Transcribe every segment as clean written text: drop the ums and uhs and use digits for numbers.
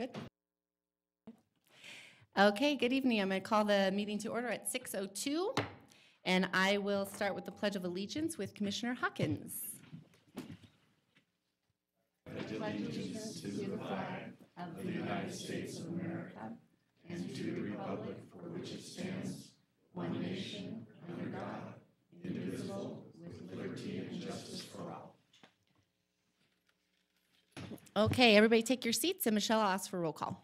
Good. Okay, good evening. I'm going to call the meeting to order at 6:02, and I will start with the Pledge of Allegiance with Commissioner Hawkins. Pledge allegiance to the flag of the United States of America and to the republic for which it stands, one nation, under God, indivisible, with liberty and justice for all. Okay, everybody take your seats, and Michelle, I'll ask for roll call.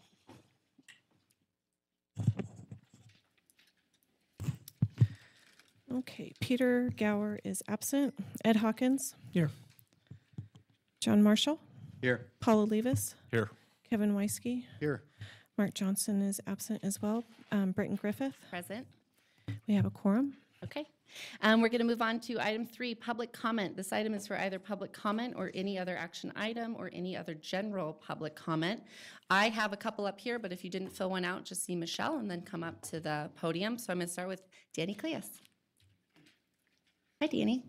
Okay, Peter Gower is absent. Ed Hawkins? Here. John Marshall? Here. Paula Levis? Here. Kevin Weisky? Here. Mark Johnson is absent as well. Britton Griffith? Present. We have a quorum. Okay. We're going to move on to item 3, public comment. This item is for either public comment or any other action item or any other general public comment. I have a couple up here, but if you didn't fill one out, just see Michelle and then come up to the podium. So I'm going to start with Danny Cleus. Hi, Danny.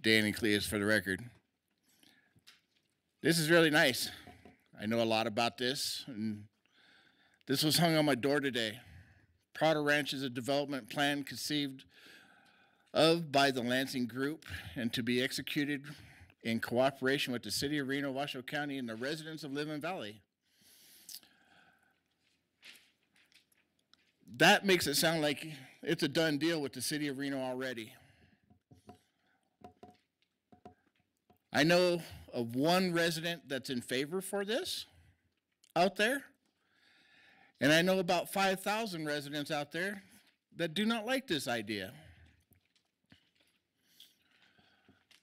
Danny Cleus for the record. This is really nice. I know a lot about this, and this was hung on my door today. Prado Ranch is a development plan conceived of by the Lansing Group and to be executed in cooperation with the City of Reno, Washoe County, and the residents of Lemmon Valley. That makes it sound like it's a done deal with the City of Reno already. I know of one resident that's in favor for this out there, and I know about 5,000 residents out there that do not like this idea.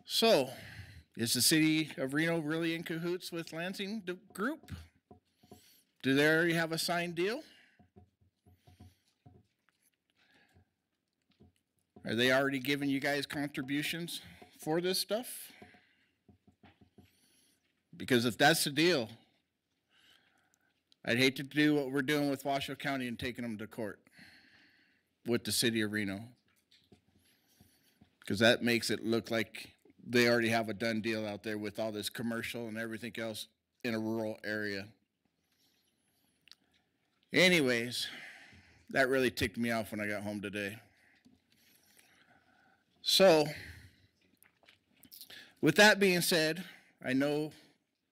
So, is the City of Reno really in cahoots with Lansing Group? Do they already have a signed deal? Are they already giving you guys contributions for this stuff? Because if that's the deal, I'd hate to do what we're doing with Washoe County and taking them to court with the City of Reno. Because that makes it look like they already have a done deal out there with all this commercial and everything else in a rural area. Anyways, that really ticked me off when I got home today. So, with that being said, I know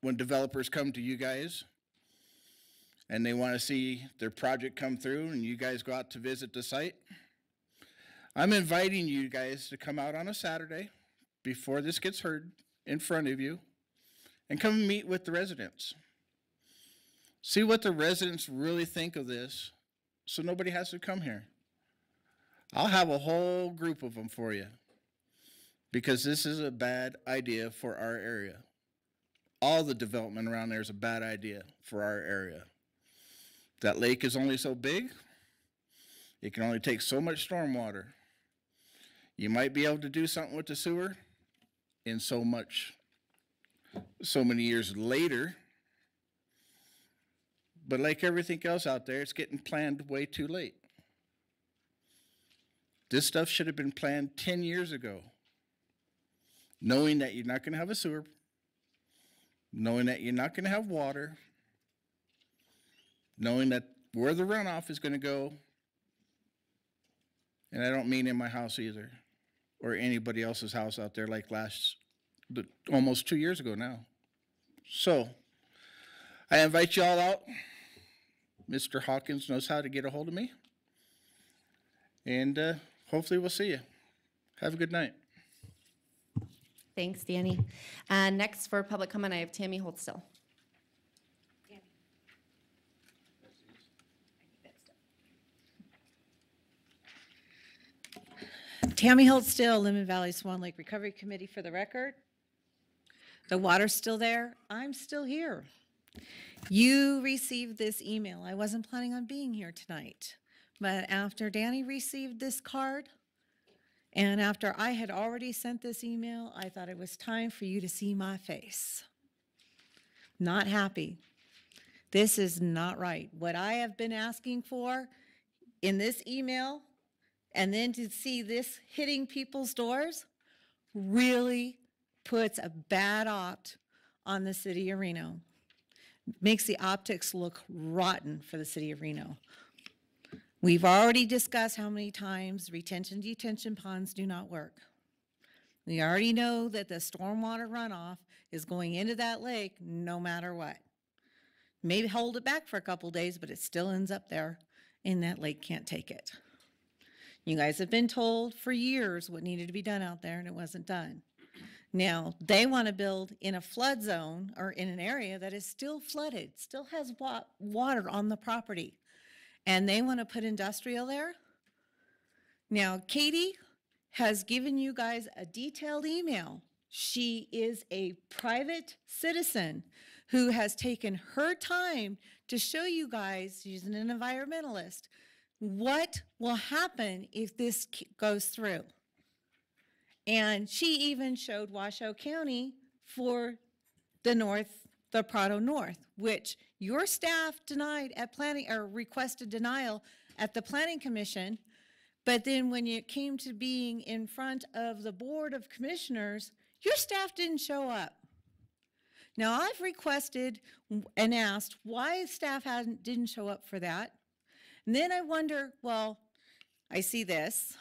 when developers come to you guys and they want to see their project come through and you guys go out to visit the site, I'm inviting you guys to come out on a Saturday before this gets heard in front of you and come meet with the residents. See what the residents really think of this so nobody has to come here. I'll have a whole group of them for you because this is a bad idea for our area. All the development around there is a bad idea for our area. That lake is only so big. It can only take so much stormwater. You might be able to do something with the sewer in so many years later. But like everything else out there, it's getting planned way too late. This stuff should have been planned 10 years ago. Knowing that you're not going to have a sewer, knowing that you're not going to have water, knowing that where the runoff is going to go, and I don't mean in my house either, or anybody else's house out there like almost 2 years ago now. So, I invite you all out. Mr. Hawkins knows how to get a hold of me, and hopefully we'll see you. Have a good night. Thanks, Danny. Next for public comment, I have Tammy Holdstill. Tammy Holdstill, Lemmon Valley Swan Lake Recovery Committee for the record. The water's still there. I'm still here. You received this email. I wasn't planning on being here tonight, but after Danny received this card, And after I had already sent this email, I thought it was time for you to see my face. Not happy. This is not right. What I have been asking for in this email, and then to see this hitting people's doors, really puts a bad opt on the city of Reno. Makes the optics look rotten for the city of Reno. We've already discussed how many times retention detention ponds do not work. We already know that the stormwater runoff is going into that lake no matter what. Maybe hold it back for a couple days, but it still ends up there and that lake can't take it. You guys have been told for years what needed to be done out there and it wasn't done. Now, they want to build in a flood zone or in an area that is still flooded, still has water on the property, and they want to put industrial there. Now, Katie has given you guys a detailed email. She is a private citizen who has taken her time to show you guys, she's an environmentalist, what will happen if this goes through. And she even showed Washoe County for the Prado North, which your staff denied at planning, or requested denial at the Planning Commission. But then when it came to being in front of the Board of Commissioners, your staff didn't show up. Now, I've requested and asked why staff didn't show up for that. And then I wonder, well, I see this.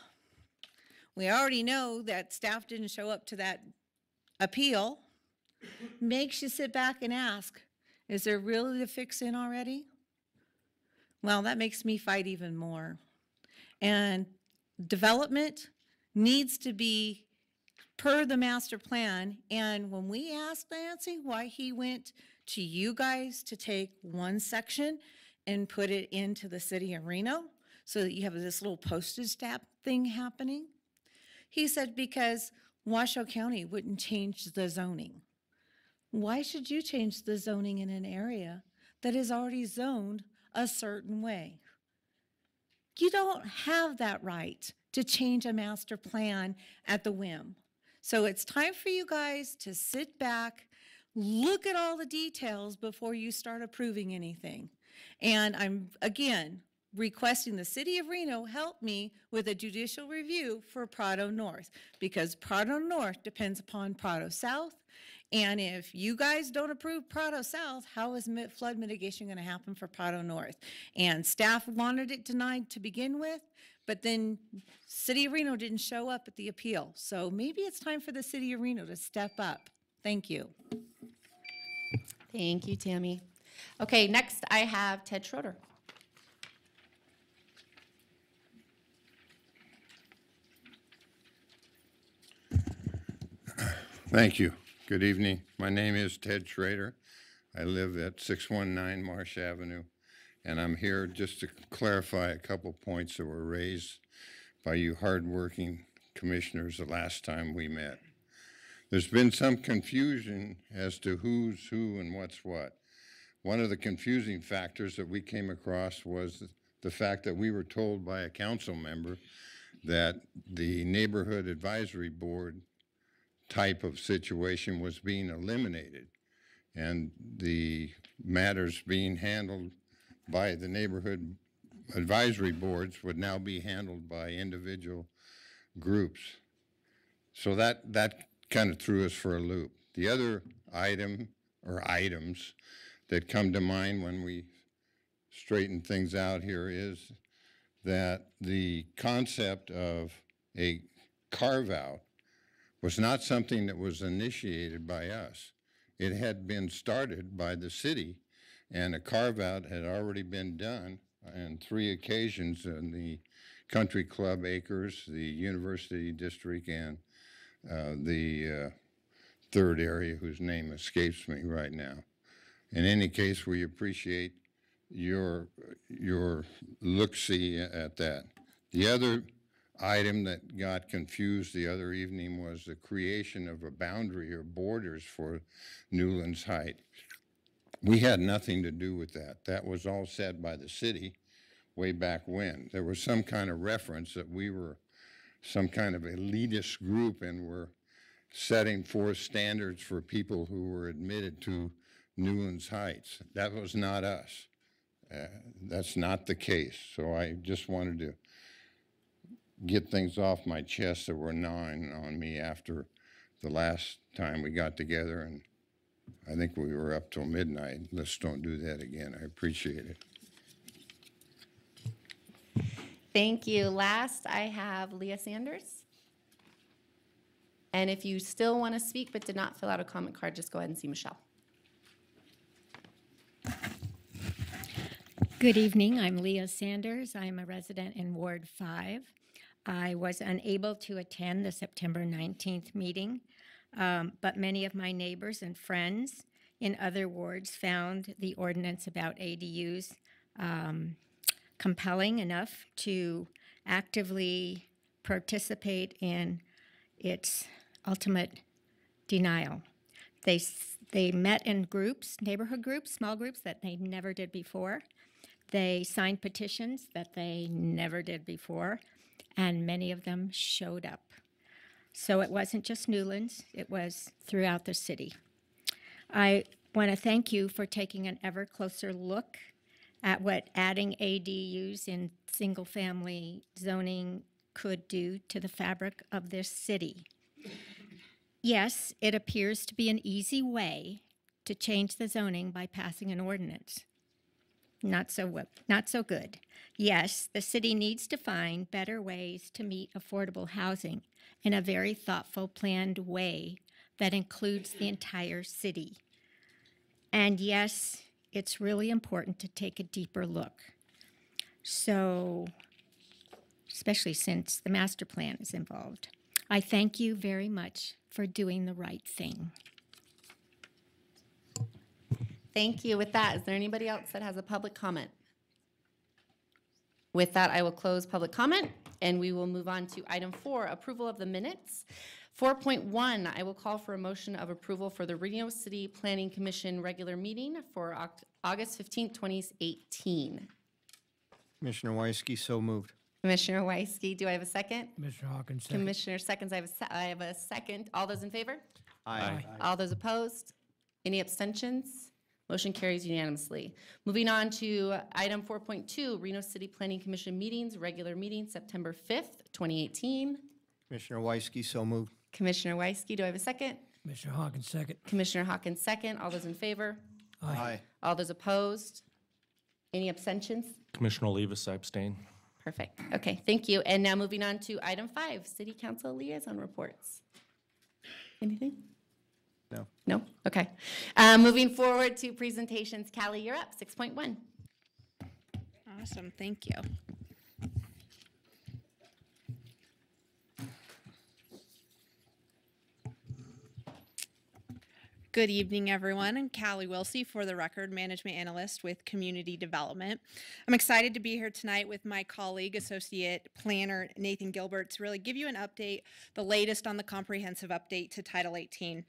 We already know that staff didn't show up to that appeal. Makes you sit back and ask, is there really a fix in already? Well, that makes me fight even more. And development needs to be per the master plan. And when we asked Nancy why he went to you guys to take one section and put it into the city of Reno so that you have this little postage stamp thing happening, he said because Washoe County wouldn't change the zoning. Why should you change the zoning in an area that is already zoned a certain way? You don't have that right to change a master plan at the whim. So it's time for you guys to sit back, look at all the details before you start approving anything. And I'm, again, requesting the city of Reno help me with a judicial review for Prado North, because Prado North depends upon Prado South. And if you guys don't approve Prado South, how is flood mitigation going to happen for Prado North? And staff wanted it denied to begin with, but then City of Reno didn't show up at the appeal. So maybe it's time for the City of Reno to step up. Thank you. Thank you, Tammy. Okay, next I have Ted Schrader. Thank you. Good evening. My name is Ted Schrader. I live at 619 Marsh Avenue, and I'm here just to clarify a couple points that were raised by you hardworking commissioners the last time we met. There's been some confusion as to who's who and what's what. One of the confusing factors that we came across was the fact that we were told by a council member that the neighborhood advisory board type of situation was being eliminated, and the matters being handled by the neighborhood advisory boards would now be handled by individual groups. So that kind of threw us for a loop. The other item or items that come to mind when we straighten things out here is that the concept of a carve-out was not something that was initiated by us. It had been started by the city, and a carve-out had already been done on 3 occasions in the Country Club Acres, the University District, and the third area whose name escapes me right now. In any case, we appreciate your look-see at that. The other item that got confused the other evening was the creation of a boundary or borders for Newlands Heights. We had nothing to do with that. That was all said by the city way back when. There was some kind of reference that we were some kind of elitist group and were setting forth standards for people who were admitted to Newlands Heights. That was not us. That's not the case. So I just wanted to get things off my chest that were gnawing on me after the last time we got together, and I think we were up till midnight. Let's don't do that again. I appreciate it. Thank you. Last, I have Leah Sanders. And if you still want to speak but did not fill out a comment card, just go ahead and see Michelle. Good evening. I'm Leah Sanders. I'm a resident in Ward 5. I was unable to attend the September 19th meeting, but many of my neighbors and friends in other wards found the ordinance about ADUs compelling enough to actively participate in its ultimate denial. They met in groups, neighborhood groups, small groups that they never did before. They signed petitions that they never did before, and many of them showed up. So it wasn't just Newlands, it was throughout the city. I want to thank you for taking an ever closer look at what adding ADUs in single-family zoning could do to the fabric of this city. Yes, it appears to be an easy way to change the zoning by passing an ordinance. Not so good. Yes, the city needs to find better ways to meet affordable housing in a very thoughtful, planned way that includes the entire city. And yes, it's really important to take a deeper look. So, especially since the master plan is involved. I thank you very much for doing the right thing. Thank you. With that, is there anybody else that has a public comment? With that, I will close public comment, and we will move on to item 4, approval of the minutes. 4.1, I will call for a motion of approval for the Reno City Planning Commission regular meeting for August 15, 2018. Commissioner Weisky, so moved. Commissioner Weisky, do I have a second? Commissioner Hawkins, second. Commissioner Seconds, I have a second. All those in favor? Aye. All those opposed? Any abstentions? Motion carries unanimously. Moving on to item 4.2, Reno City Planning Commission meetings, regular meeting, September 5th, 2018. Commissioner Weisky, so moved. Commissioner Weisky, do I have a second? Commissioner Hawkins, second. Commissioner Hawkins, second. All those in favor? Aye. All those opposed? Any abstentions? Commissioner Olivas, I abstain. Perfect. Okay, thank you. And now moving on to item 5, City Council liaison reports. Anything? No. No? Okay. Moving forward to presentations. Callie, you're up, 6.1. Awesome, thank you. Good evening, everyone. I'm Callie Wilsey, for the record, Management Analyst with Community Development. I'm excited to be here tonight with my colleague, Associate Planner Nathan Gilbert, to really give you an update, the latest on the comprehensive update to Title 18.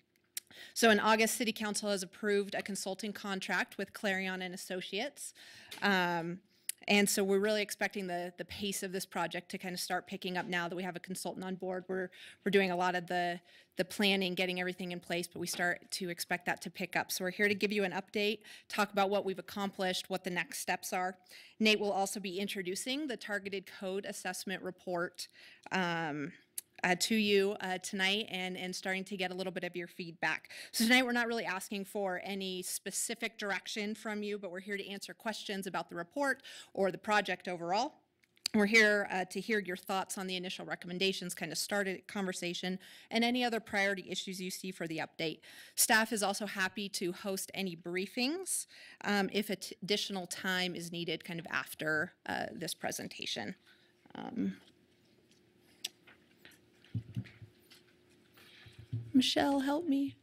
So in August, City Council has approved a consulting contract with Clarion and Associates. And so we're really expecting the pace of this project to kind of start picking up now that we have a consultant on board. We're doing a lot of the planning, getting everything in place, but we start to expect that to pick up. So we're here to give you an update, talk about what we've accomplished, what the next steps are. Nate will also be introducing the targeted code assessment report to you tonight and starting to get a little bit of your feedback. So tonight we're not really asking for any specific direction from you, but we're here to answer questions about the report or the project overall. We're here to hear your thoughts on the initial recommendations, kind of start a conversation, and any other priority issues you see for the update. Staff is also happy to host any briefings if additional time is needed kind of after this presentation. Michelle, help me.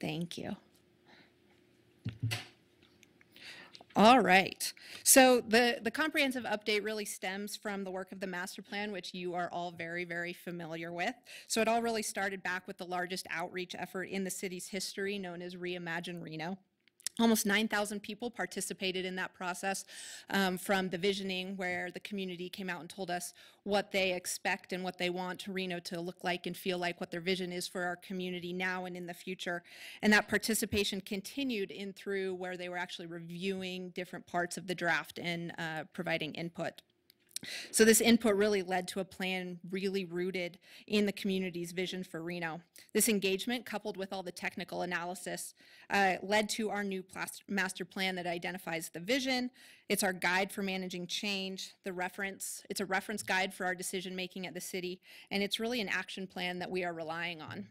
Thank you. All right. So the comprehensive update really stems from the work of the master plan, which you are all very, very familiar with. So it all really started back with the largest outreach effort in the city's history, known as Reimagine Reno. Almost 9,000 people participated in that process, from the visioning, where the community came out and told us what they expect and what they want Reno to look like and feel like, what their vision is for our community now and in the future. And that participation continued in through where they were actually reviewing different parts of the draft and providing input. So this input really led to a plan really rooted in the community's vision for Reno. This engagement, coupled with all the technical analysis, led to our new master plan that identifies the vision. It's our guide for managing change, it's a reference guide for our decision making at the city, and it's really an action plan that we are relying on.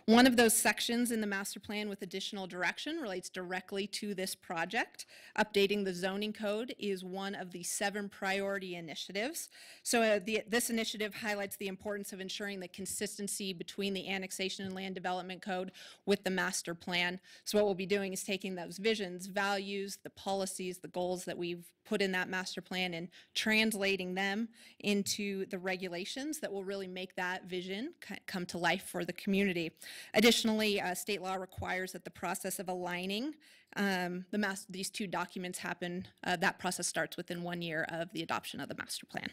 One of those sections in the master plan with additional direction relates directly to this project. Updating the zoning code is one of the 7 priority initiatives. So this initiative highlights the importance of ensuring the consistency between the annexation and land development code with the master plan. So what we'll be doing is taking those visions, values, the policies, the goals that we've put in that master plan and translating them into the regulations that will really make that vision come to life for the community. Additionally, state law requires that the process of aligning these 2 documents happen, that process starts within 1 year of the adoption of the master plan.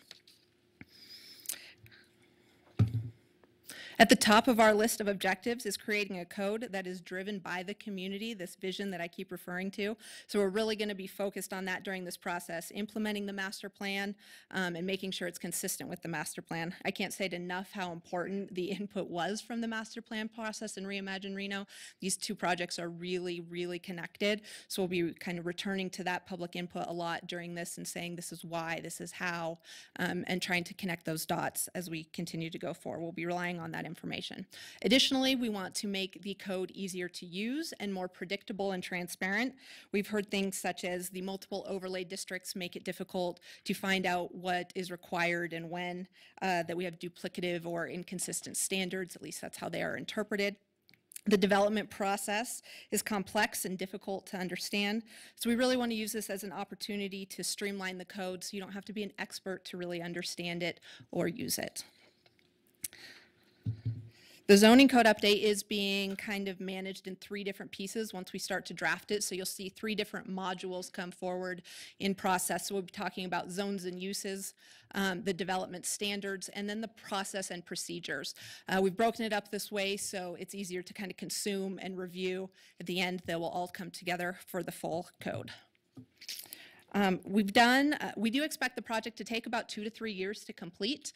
At the top of our list of objectives is creating a code that is driven by the community, this vision that I keep referring to. So we're really going to be focused on that during this process, implementing the master plan and making sure it's consistent with the master plan. I can't say it enough how important the input was from the master plan process and Reimagine Reno. These 2 projects are really, really connected. So we'll be kind of returning to that public input a lot during this and saying this is why, this is how, and trying to connect those dots as we continue to go forward. We'll be relying on that information. Additionally, we want to make the code easier to use and more predictable and transparent. We've heard things such as the multiple overlay districts make it difficult to find out what is required and when, that we have duplicative or inconsistent standards, at least that's how they are interpreted. The development process is complex and difficult to understand, so we really want to use this as an opportunity to streamline the code so you don't have to be an expert to really understand it or use it. The zoning code update is being kind of managed in 3 different pieces once we start to draft it. So you'll see 3 different modules come forward in process. So we'll be talking about zones and uses, the development standards, and then the process and procedures. We've broken it up this way so it's easier to kind of consume and review. At the end, they will all come together for the full code. We do expect the project to take about 2 to 3 years to complete.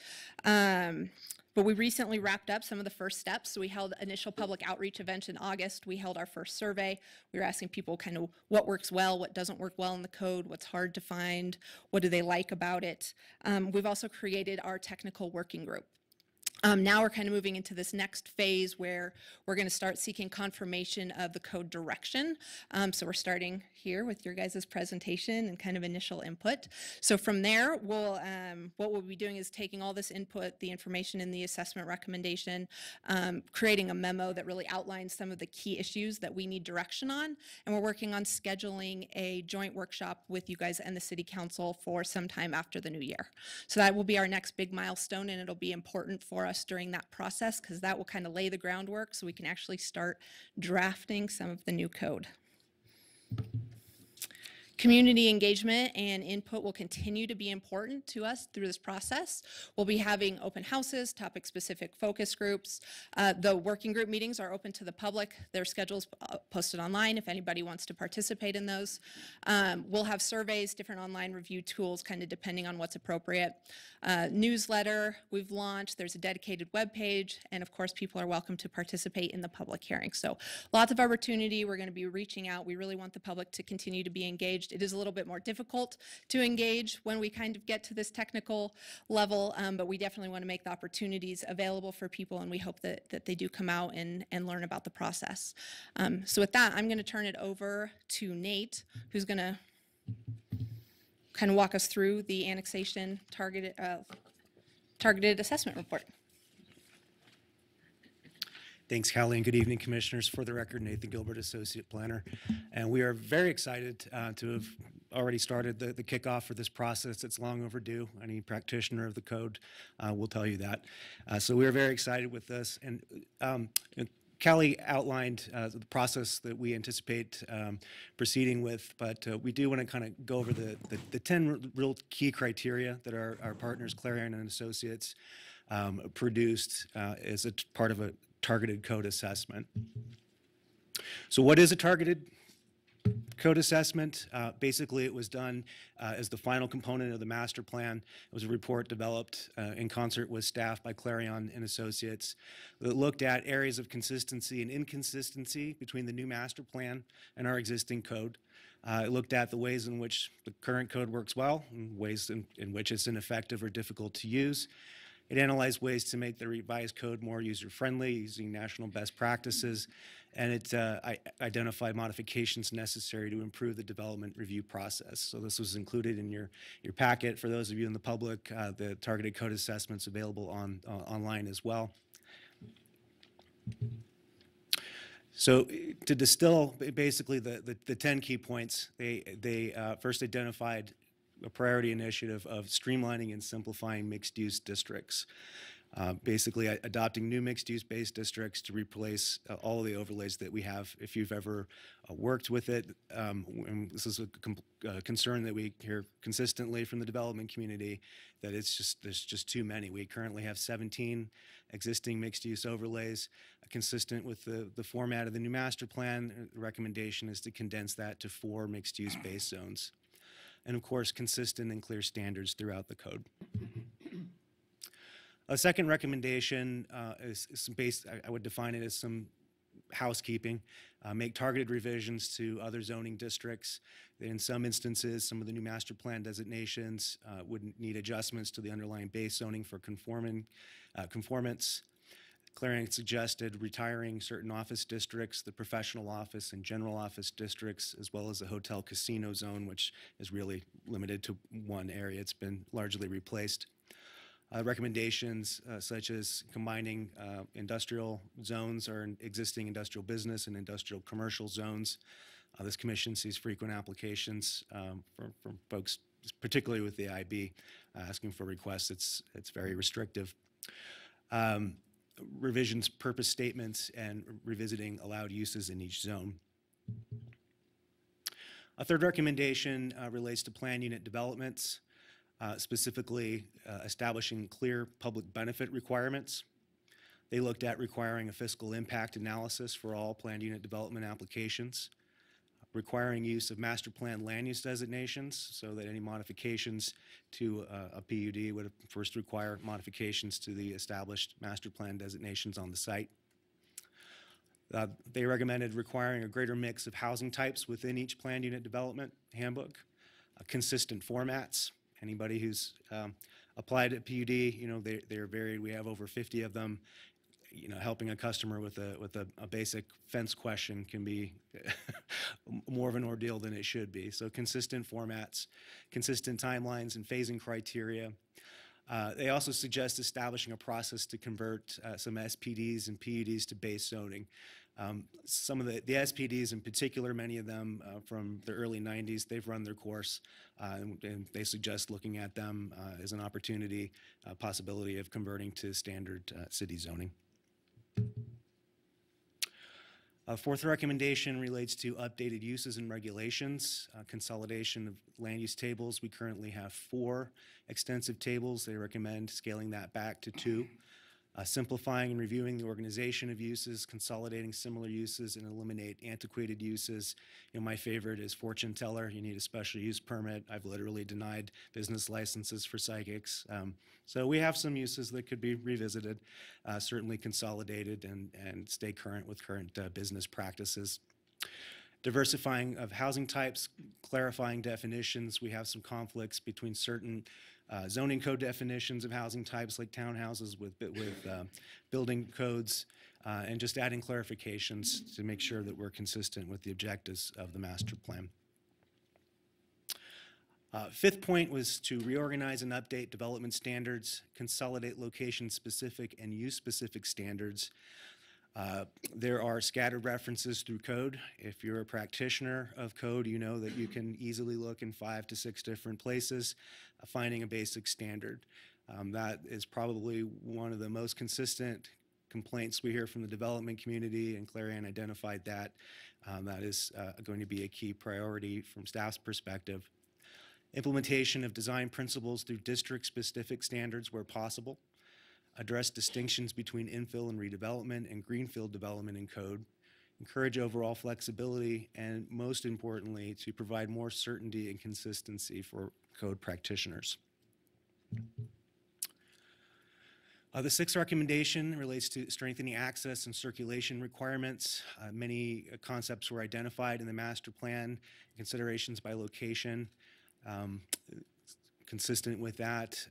But we recently wrapped up some of the first steps. So we held initial public outreach events in August. We held our first survey. We were asking people kind of what works well, what doesn't work well in the code, what's hard to find, what do they like about it. We've also created our technical working group. Now we're kind of moving into this next phase where we're going to start seeking confirmation of the code direction. So we're starting here with your guys' presentation and kind of initial input. So from there, what we'll be doing is taking all this input, the information in the assessment recommendation, creating a memo that really outlines some of the key issues that we need direction on, and we're working on scheduling a joint workshop with you guys and the City Council for some time after the new year. So that will be our next big milestone, and it'll be important for us during that process because that will kind of lay the groundwork so we can actually start drafting some of the new code. Community engagement and input will continue to be important to us through this process. We'll be having open houses, topic-specific focus groups. The working group meetings are open to the public. Their schedule's posted online if anybody wants to participate in those. We'll have surveys, different online review tools, kind of depending on what's appropriate. Newsletter we've launched. There's a dedicated web page, and of course, people are welcome to participate in the public hearing. So lots of opportunity. We're going to be reaching out. We really want the public to continue to be engaged. It is a little bit more difficult to engage when we kind of get to this technical level, but we definitely want to make the opportunities available for people, and we hope that they do come out and learn about the process. So with that, I'm going to turn it over to Nate, who's going to kind of walk us through the annexation targeted assessment report. Thanks, Callie, and good evening, Commissioners. For the record, Nathan Gilbert, Associate Planner. And we are very excited to have already started the kickoff for this process. It's long overdue. Any practitioner of the code will tell you that. So we are very excited with this. And Callie outlined the process that we anticipate proceeding with, but we do want to kind of go over the 10 real key criteria that our partners, Clarion and Associates, produced as a part of a targeted code assessment. So what is a targeted code assessment? Basically, it was done as the final component of the master plan. It was a report developed in concert with staff by Clarion and Associates that looked at areas of consistency and inconsistency between the new master plan and our existing code. It looked at the ways in which the current code works well and ways in which it's ineffective or difficult to use. It analyzed ways to make the revised code more user-friendly using national best practices, and it identified modifications necessary to improve the development review process. So this was included in your packet. For those of you in the public, the targeted code assessment's available online as well. So to distill basically the 10 key points, they first identified a priority initiative of streamlining and simplifying mixed-use districts, basically adopting new mixed-use based districts to replace all of the overlays that we have. If you've ever worked with it, and this is a concern that we hear consistently from the development community, that there's just too many. We currently have 17 existing mixed-use overlays, consistent with the format of the new master plan. The recommendation is to condense that to 4 mixed-use base zones. And of course, consistent and clear standards throughout the code. A second recommendation is some I would define it as some housekeeping. Make targeted revisions to other zoning districts. In some instances, some of the new master plan designations would need adjustments to the underlying base zoning for conformance. Clarion suggested retiring certain office districts, the professional office and general office districts, as well as the hotel casino zone, which is really limited to one area. It's been largely replaced. Recommendations such as combining industrial zones or existing industrial business and industrial commercial zones. This commission sees frequent applications from folks, particularly with the IB, asking for requests. It's very restrictive. Revisions, purpose statements, and revisiting allowed uses in each zone. A third recommendation relates to plan unit developments, specifically establishing clear public benefit requirements. They looked at requiring a fiscal impact analysis for all planned unit development applications, requiring use of master plan land use designations so that any modifications to a PUD would first require modifications to the established master plan designations on the site. They recommended requiring a greater mix of housing types within each planned unit development handbook, consistent formats. Anybody who's applied at PUD, they're varied. We have over 50 of them. Helping a customer with a basic fence question can be more of an ordeal than it should be. So consistent formats, consistent timelines, and phasing criteria. They also suggest establishing a process to convert some SPDs and PUDs to base zoning. Some of the SPDs in particular, many of them from the early 90s, they've run their course, and they suggest looking at them as an opportunity, possibility of converting to standard city zoning. Fourth recommendation relates to updated uses and regulations, consolidation of land use tables. We currently have 4 extensive tables. They recommend scaling that back to 2. Simplifying and reviewing the organization of uses, consolidating similar uses, and eliminate antiquated uses. My favorite is fortune teller. You need a special use permit. I've literally denied business licenses for psychics. So we have some uses that could be revisited, certainly consolidated and stay current with current business practices. Diversifying of housing types, clarifying definitions. We have some conflicts between certain zoning code definitions of housing types like townhouses with building codes, and just adding clarifications to make sure that we're consistent with the objectives of the master plan. Fifth point was to reorganize and update development standards, consolidate location-specific and use-specific standards. There are scattered references through code. If you're a practitioner of code, you know that you can easily look in 5 to 6 different places, finding a basic standard. That is probably one of the most consistent complaints we hear from the development community, and Clarion identified that. That is going to be a key priority from staff's perspective. Implementation of design principles through district-specific standards where possible. Address distinctions between infill and redevelopment and greenfield development in code. Encourage overall flexibility, and most importantly, to provide more certainty and consistency for code practitioners. The sixth recommendation relates to strengthening access and circulation requirements. Many concepts were identified in the master plan, considerations by location. Consistent with that,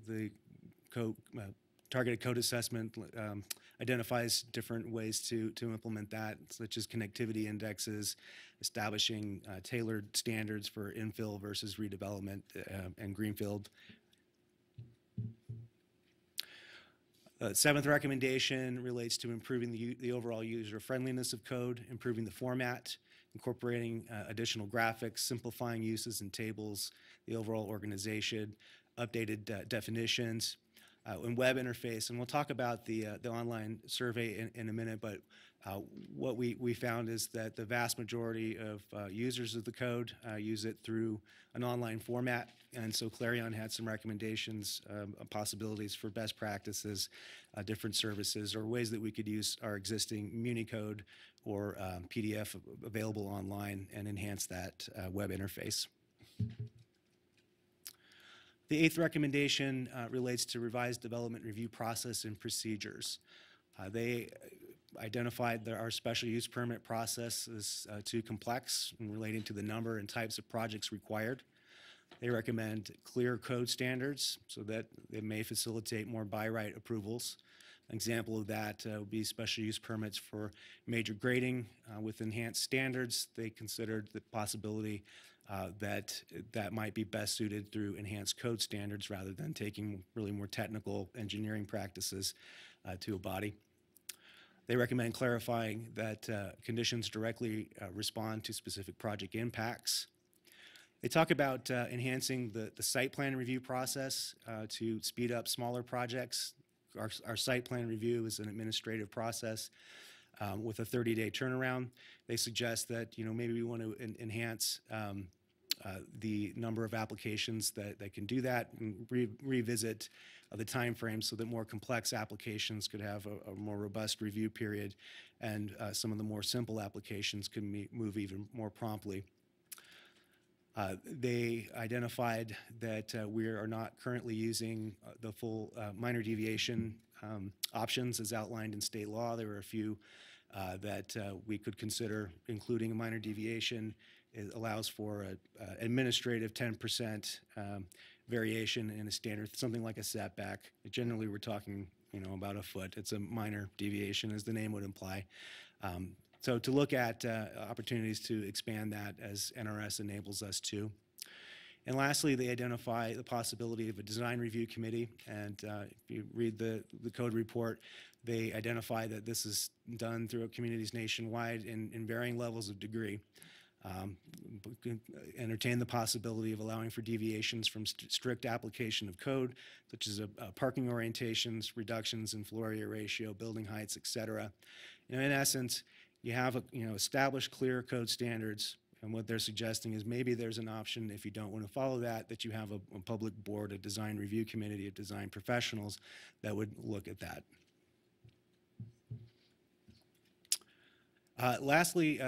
the targeted code assessment identifies different ways to implement that, such as connectivity indexes, establishing tailored standards for infill versus redevelopment and greenfield. Seventh recommendation relates to improving the overall user friendliness of code, improving the format, incorporating additional graphics, simplifying uses and tables, the overall organization, updated definitions, and web interface. And we'll talk about the online survey in a minute, but what we found is that the vast majority of users of the code use it through an online format. And so Clarion had some recommendations, possibilities for best practices, different services, or ways that we could use our existing MuniCode or PDF available online and enhance that web interface. The eighth recommendation relates to revised development review process and procedures. They identified that our special use permit process is too complex in relating to the number and types of projects required. They recommend clear code standards so that it may facilitate more by right approvals. An example of that would be special use permits for major grading with enhanced standards. They considered the possibility that might be best suited through enhanced code standards rather than taking really more technical engineering practices to a body. They recommend clarifying that conditions directly respond to specific project impacts. They talk about enhancing the site plan review process to speed up smaller projects. Our site plan review is an administrative process with a 30-day turnaround. They suggest that maybe we want to enhance the number of applications that can do that and revisit the time frame so that more complex applications could have a more robust review period, and some of the more simple applications can move even more promptly. They identified that we are not currently using the full minor deviation options as outlined in state law. There were a few that we could consider including a minor deviation. It allows for an administrative 10% variation in a standard, something like a setback. Generally, we're talking about a foot. It's a minor deviation, as the name would imply. So to look at opportunities to expand that as NRS enables us to. And lastly, they identify the possibility of a design review committee. And if you read the code report, they identify that this is done through communities nationwide in varying levels of degree. Entertain the possibility of allowing for deviations from strict application of code, such as parking orientations, reductions in floor area ratio, building heights, et cetera. In essence, you have established clear code standards, and what they're suggesting is maybe there's an option, if you don't want to follow that you have a public board, a design review committee of design professionals that would look at that. Lastly,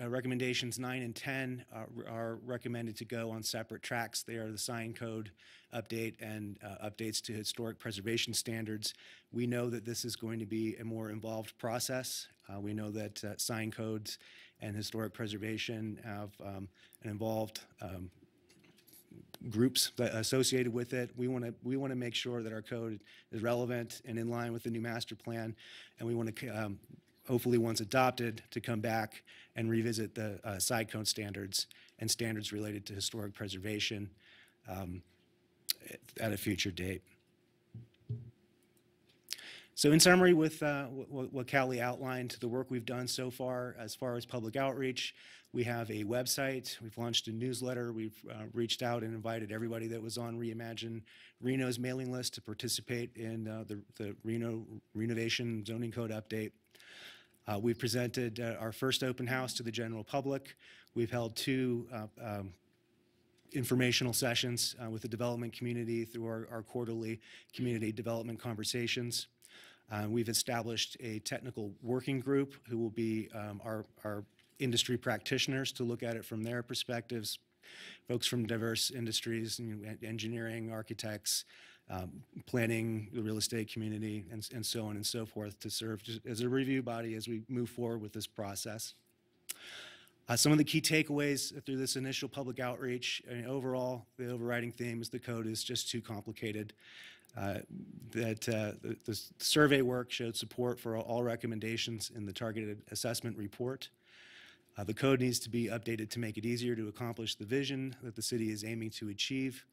recommendations 9 and 10 are recommended to go on separate tracks. They are the sign code update and updates to historic preservation standards. We know that this is going to be a more involved process. We know that sign codes and historic preservation have an involved groups associated with it. We want to make sure that our code is relevant and in line with the new master plan, and we want to hopefully once adopted, to come back and revisit the side code standards and standards related to historic preservation at a future date. So in summary, with what Callie outlined, the work we've done so far as public outreach, we have a website, we've launched a newsletter, we've reached out and invited everybody that was on Reimagine Reno's mailing list to participate in the Reno Renovation Zoning Code update. We've presented our first open house to the general public. We've held 2 informational sessions with the development community through our quarterly community development conversations. We've established a technical working group who will be our industry practitioners to look at it from their perspectives, folks from diverse industries, engineering, architects, planning, the real estate community, and so on and so forth, to serve as a review body as we move forward with this process. Some of the key takeaways through this initial public outreach, overall, the overriding theme is the code is just too complicated. The survey work showed support for all recommendations in the targeted assessment report. The code needs to be updated to make it easier to accomplish the vision that the city is aiming to achieve.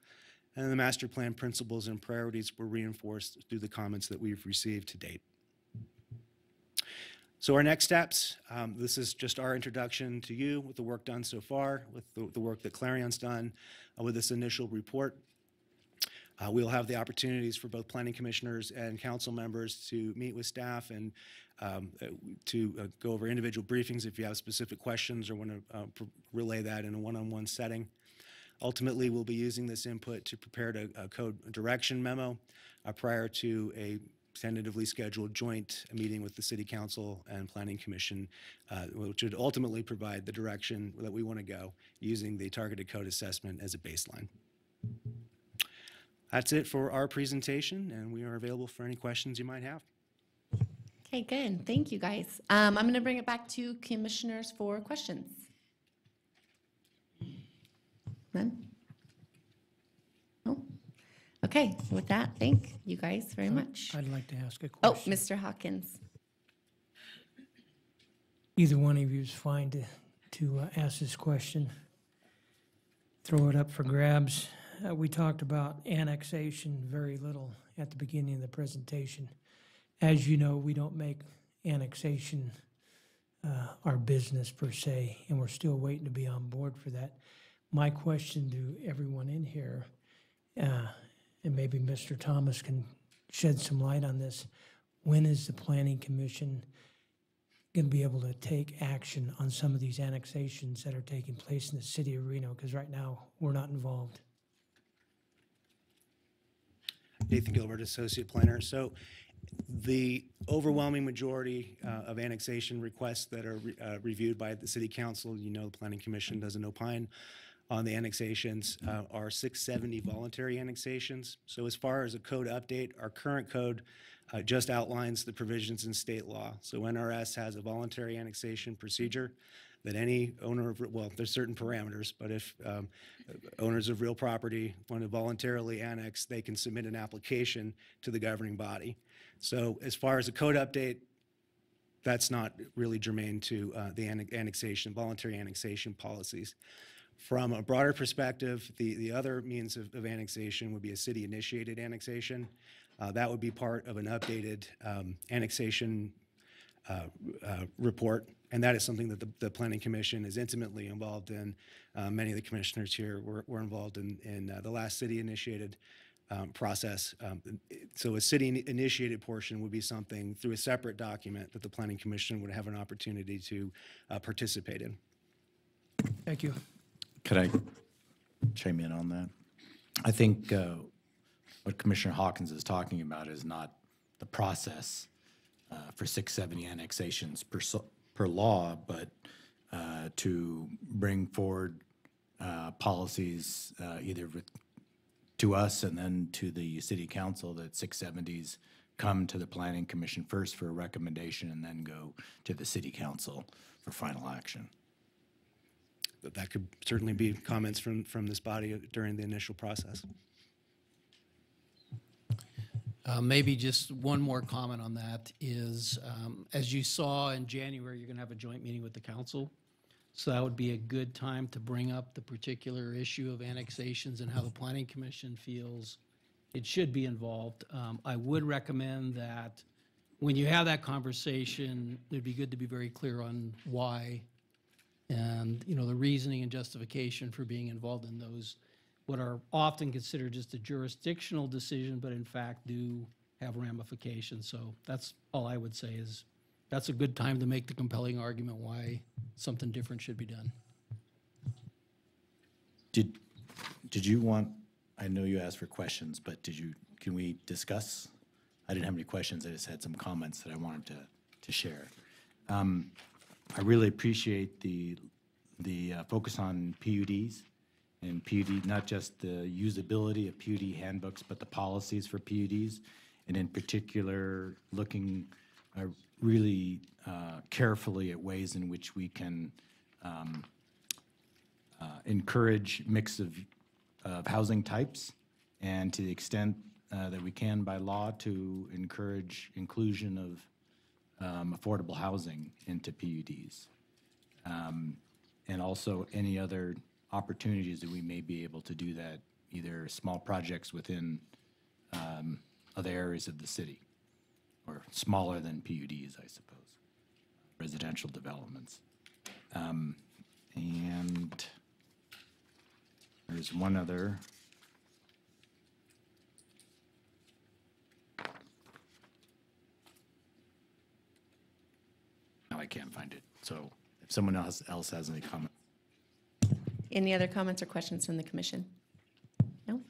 And the master plan principles and priorities were reinforced through the comments that we've received to date. So our next steps, this is just our introduction to you with the work done so far, with the work that Clarion's done with this initial report. We'll have the opportunities for both planning commissioners and council members to meet with staff and to go over individual briefings if you have specific questions or want to relay that in a one-on-one setting. Ultimately, we'll be using this input to prepare a code direction memo prior to a tentatively scheduled joint meeting with the City Council and Planning Commission, which would ultimately provide the direction that we want to go using the targeted code assessment as a baseline. That's it for our presentation, and we are available for any questions you might have. Okay, good. Thank you, guys. I'm going to bring it back to commissioners for questions. None? No? Okay, with that, thank you guys very much. I'd like to ask a Oh, question. Mr. Hawkins. Either one of you is fine to ask this question. Throw it up for grabs. We talked about annexation very little at the beginning of the presentation. As you know, we don't make annexation our business per se, and we're still waiting to be on board for that. My question to everyone in here, and maybe Mr. Thomas can shed some light on this, when is the Planning Commission going to be able to take action on some of these annexations that are taking place in the city of Reno? Because right now, we're not involved. Nathan Gilbert, Associate Planner. So the overwhelming majority of annexation requests that are reviewed by the City Council, the Planning Commission doesn't opine on the annexations, are 670 voluntary annexations. So as far as a code update, our current code just outlines the provisions in state law. So NRS has a voluntary annexation procedure that any owner of, well, there's certain parameters, but if owners of real property want to voluntarily annex, they can submit an application to the governing body. So as far as a code update, that's not really germane to the annexation, voluntary annexation policies. From a broader perspective, the other means of annexation would be a city-initiated annexation. That would be part of an updated annexation report, and that is something that the Planning Commission is intimately involved in. Many of the commissioners here were involved in the last city-initiated process. So a city-initiated portion would be something through a separate document that the Planning Commission would have an opportunity to participate in. Thank you. Could I chime in on that? I think what Commissioner Hawkins is talking about is not the process for 670 annexations per law, but to bring forward policies either to us and then to the City Council that 670s come to the Planning Commission first for a recommendation and then go to the City Council for final action. That could certainly be comments from this body during the initial process. Maybe just one more comment on that is, as you saw in January, you're going to have a joint meeting with the council. So that would be a good time to bring up the particular issue of annexations and how the Planning Commission feels it should be involved. I would recommend that when you have that conversation, it'd be good to be very clear on why and, you know, the reasoning and justification for being involved in those, what are often considered just a jurisdictional decision, but in fact do have ramifications. So that's all I would say is that's a good time to make the compelling argument why something different should be done. Did you want, I know you asked for questions, but can we discuss? I didn't have any questions, I just had some comments that I wanted to share. I really appreciate the focus on PUDs and PUD, not just the usability of PUD handbooks, but the policies for PUDs, and in particular, looking really carefully at ways in which we can encourage mix of housing types, and to the extent that we can by law to encourage inclusion of affordable housing into PUDs. And also any other opportunities that we may be able to do that, either small projects within other areas of the city, or smaller than PUDs, I suppose, residential developments. And there's one other. Now I can't find it. So if someone else has any comments. Any other comments or questions from the commission? No?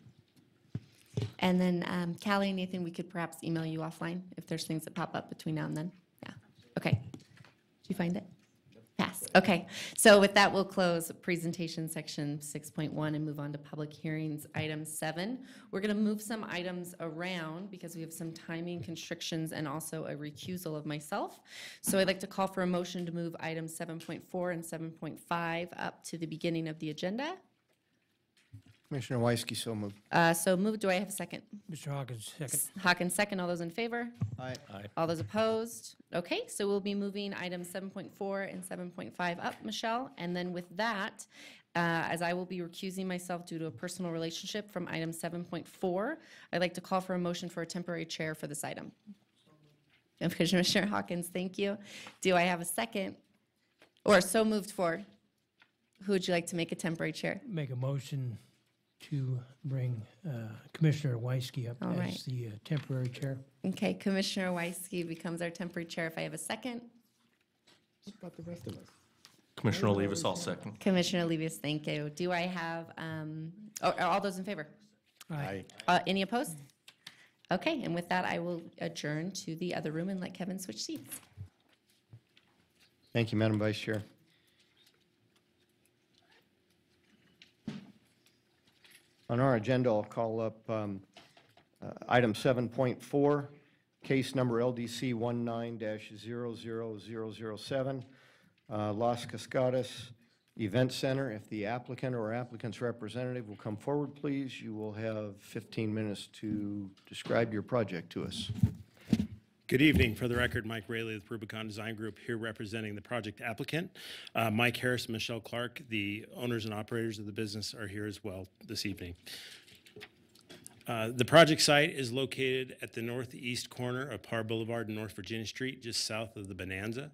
And then Callie, Nathan, we could perhaps email you offline if there's things that pop up between now and then. Yeah. Okay. Did you find it? Pass. Okay. So with that, we'll close presentation section 6.1 and move on to public hearings, item 7. We're going to move some items around because we have some timing constrictions and also a recusal of myself. So I'd like to call for a motion to move items 7.4 and 7.5 up to the beginning of the agenda. Commissioner Weisky, so moved. So moved. Do I have a second? Mr. Hawkins, second. Hawkins, second. All those in favor? Aye. All those opposed? Okay, so we'll be moving items 7.4 and 7.5 up, Michelle. And then with that, as I will be recusing myself due to a personal relationship from item 7.4, I'd like to call for a motion for a temporary chair for this item. Commissioner Hawkins, thank you. Do I have a second? Or so moved for? Who would you like to make a temporary chair? Make a motion to bring Commissioner Weisky up All as right. the temporary chair. Okay, Commissioner Weisky becomes our temporary chair. If I have a second? What about the rest of us? Commissioner Olivas, I'll second. Commissioner Levius, thank you. Do I have, are all those in favor? Aye. Any opposed? Okay, and with that, I will adjourn to the other room and let Kevin switch seats. Thank you, Madam Vice Chair. On our agenda, I'll call up item 7.4, case number LDC 19-00007, Las Cascadas Event Center. If the applicant or applicant's representative will come forward, please, you will have 15 minutes to describe your project to us. Good evening. For the record, Mike Raley with Rubicon Design Group, here representing the project applicant. Mike Harris and Michelle Clark, the owners and operators of the business, are here as well this evening. The project site is located at the northeast corner of Parr Boulevard and North Virginia Street, just south of the Bonanza.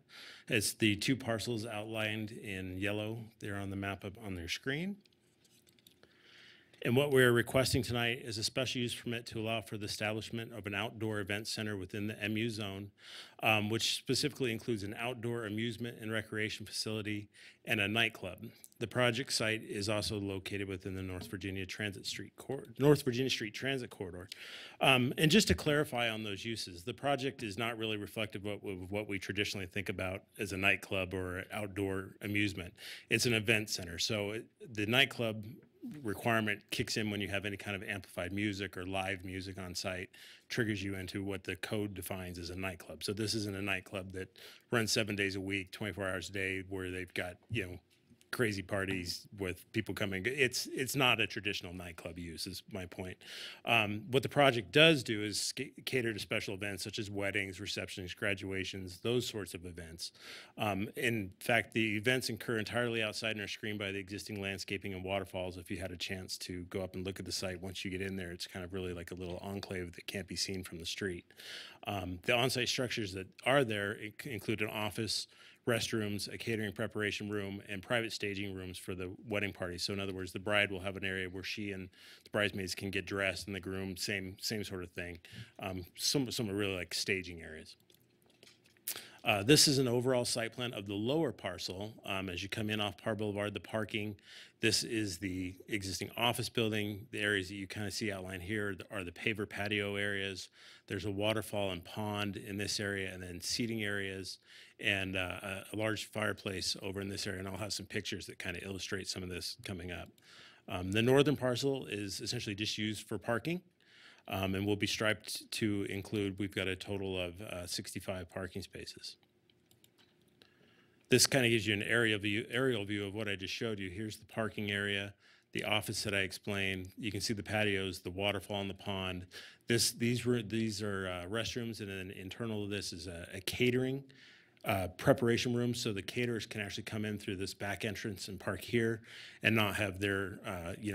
It's the two parcels outlined in yellow there on the map up on their screen. And what we're requesting tonight is a special use permit to allow for the establishment of an outdoor event center within the MU zone, which specifically includes an outdoor amusement and recreation facility and a nightclub. The project site is also located within the North Virginia Street Transit Corridor. And just to clarify on those uses, the project is not really reflective of what we traditionally think about as a nightclub or outdoor amusement. It's an event center. So the nightclub requirement kicks in when you have any kind of amplified music or live music on site, triggers you into what the code defines as a nightclub. So this isn't a nightclub that runs 7 days a week, 24 hours a day, where they've got, crazy parties with people coming. It's not a traditional nightclub use, is my point. What the project does do is cater to special events such as weddings, receptions, graduations, those sorts of events. In fact, the events occur entirely outside and are screened by the existing landscaping and waterfalls. If you had a chance to go up and look at the site, once you get in there, it's kind of really like a little enclave that can't be seen from the street. The on-site structures that are there include an office, restrooms, a catering preparation room, and private staging rooms for the wedding party. So in other words, the bride will have an area where she and the bridesmaids can get dressed, and the groom, same sort of thing. Some are really like staging areas. This is an overall site plan of the lower parcel. As you come in off Parr Boulevard, the parking, this is the existing office building. The areas that you kind of see outlined here are the paver patio areas. There's a waterfall and pond in this area, and then seating areas, and a large fireplace over in this area. And I'll have some pictures that kind of illustrate some of this coming up. The northern parcel is essentially just used for parking. And will be striped to include, we've got a total of 65 parking spaces. This kind of gives you an aerial view of what I just showed you. Here's the parking area, the office that I explained. You can see the patios, the waterfall, and the pond. These are restrooms, and then internal to this is a catering preparation room, so the caterers can actually come in through this back entrance and park here and not have their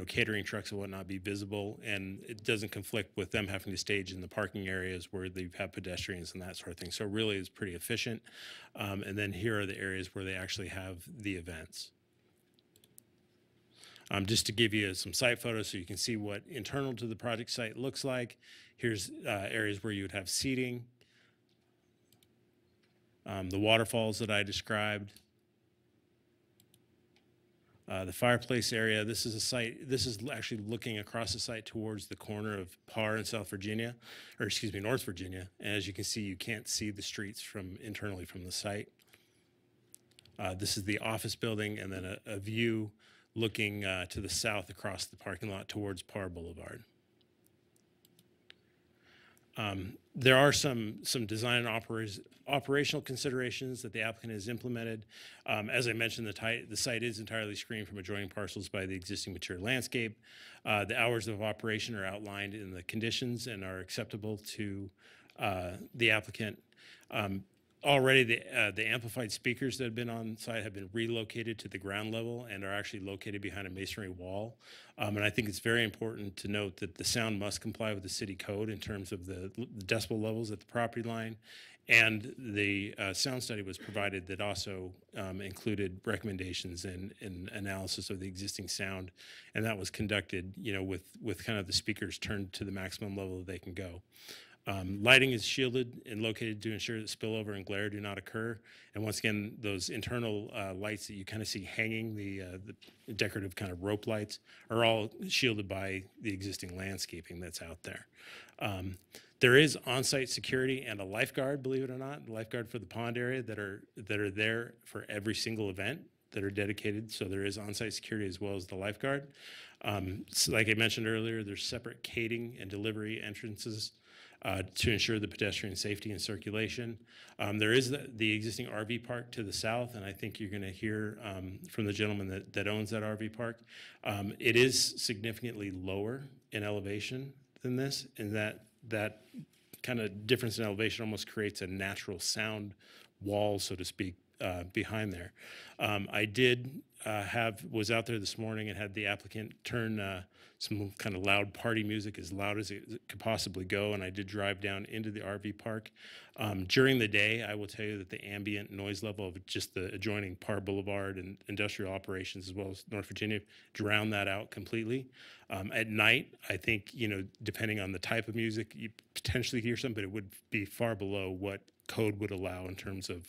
catering trucks and whatnot be visible, and it doesn't conflict with them having to stage in the parking areas where they have pedestrians and that sort of thing. So really it's pretty efficient. And then here are the areas where they actually have the events. Just to give you some site photos so you can see what internal to the project site looks like. Here's areas where you would have seating, the waterfalls that I described, the fireplace area. This is a site, this is actually looking across the site towards the corner of Parr and North Virginia. And as you can see, you can't see the streets internally from the site. This is the office building, and then a view looking to the south across the parking lot towards Parr Boulevard. There are some design and operational considerations that the applicant has implemented. As I mentioned, the site is entirely screened from adjoining parcels by the existing mature landscape. The hours of operation are outlined in the conditions and are acceptable to the applicant. Already, the amplified speakers that have been on site have been relocated to the ground level and are actually located behind a masonry wall. And I think it's very important to note that the sound must comply with the city code in terms of the decibel levels at the property line. And the sound study was provided that also included recommendations and analysis of the existing sound. And that was conducted, with kind of the speakers turned to the maximum level that they can go. Lighting is shielded and located to ensure that spillover and glare do not occur. And once again, those internal lights that you kind of see hanging, the decorative kind of rope lights, are all shielded by the existing landscaping that's out there. There is on-site security and a lifeguard, believe it or not, lifeguard for the pond area that are there for every single event that are dedicated. So there is on-site security as well as the lifeguard. So like I mentioned earlier, there's separate catering and delivery entrances to ensure the pedestrian safety and circulation. There is the existing RV park to the south, and I think you're going to hear from the gentleman that owns that RV park. It is significantly lower in elevation than this, and that kind of difference in elevation almost creates a natural sound wall, so to speak, behind there. I was out there this morning and had the applicant turn some kind of loud party music as loud as it could possibly go, and I did drive down into the RV park. During the day, I will tell you that the ambient noise level of just the adjoining Parr Boulevard and industrial operations as well as North Virginia drown that out completely. At night, I think, depending on the type of music, you potentially hear something, but it would be far below what code would allow in terms of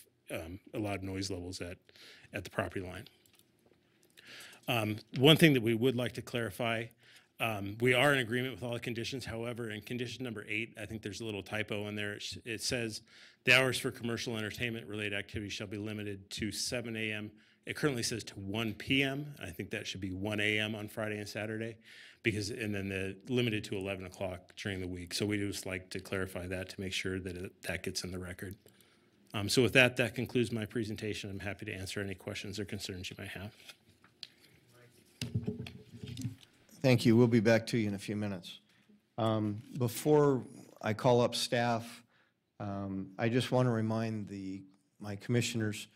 allowed noise levels at the property line. One thing that we would like to clarify, we are in agreement with all the conditions. However, in condition number 8, I think there's a little typo in there. It says the hours for commercial entertainment related activities shall be limited to 7 a.m. It currently says to 1 p.m. I think that should be 1 a.m. on Friday and Saturday, and then the limited to 11 o'clock during the week. So we just like to clarify that to make sure that that gets in the record. So with that concludes my presentation. I'm happy to answer any questions or concerns you might have. Thank you. We'll be back to you in a few minutes. Before I call up staff, I just want to remind my commissioners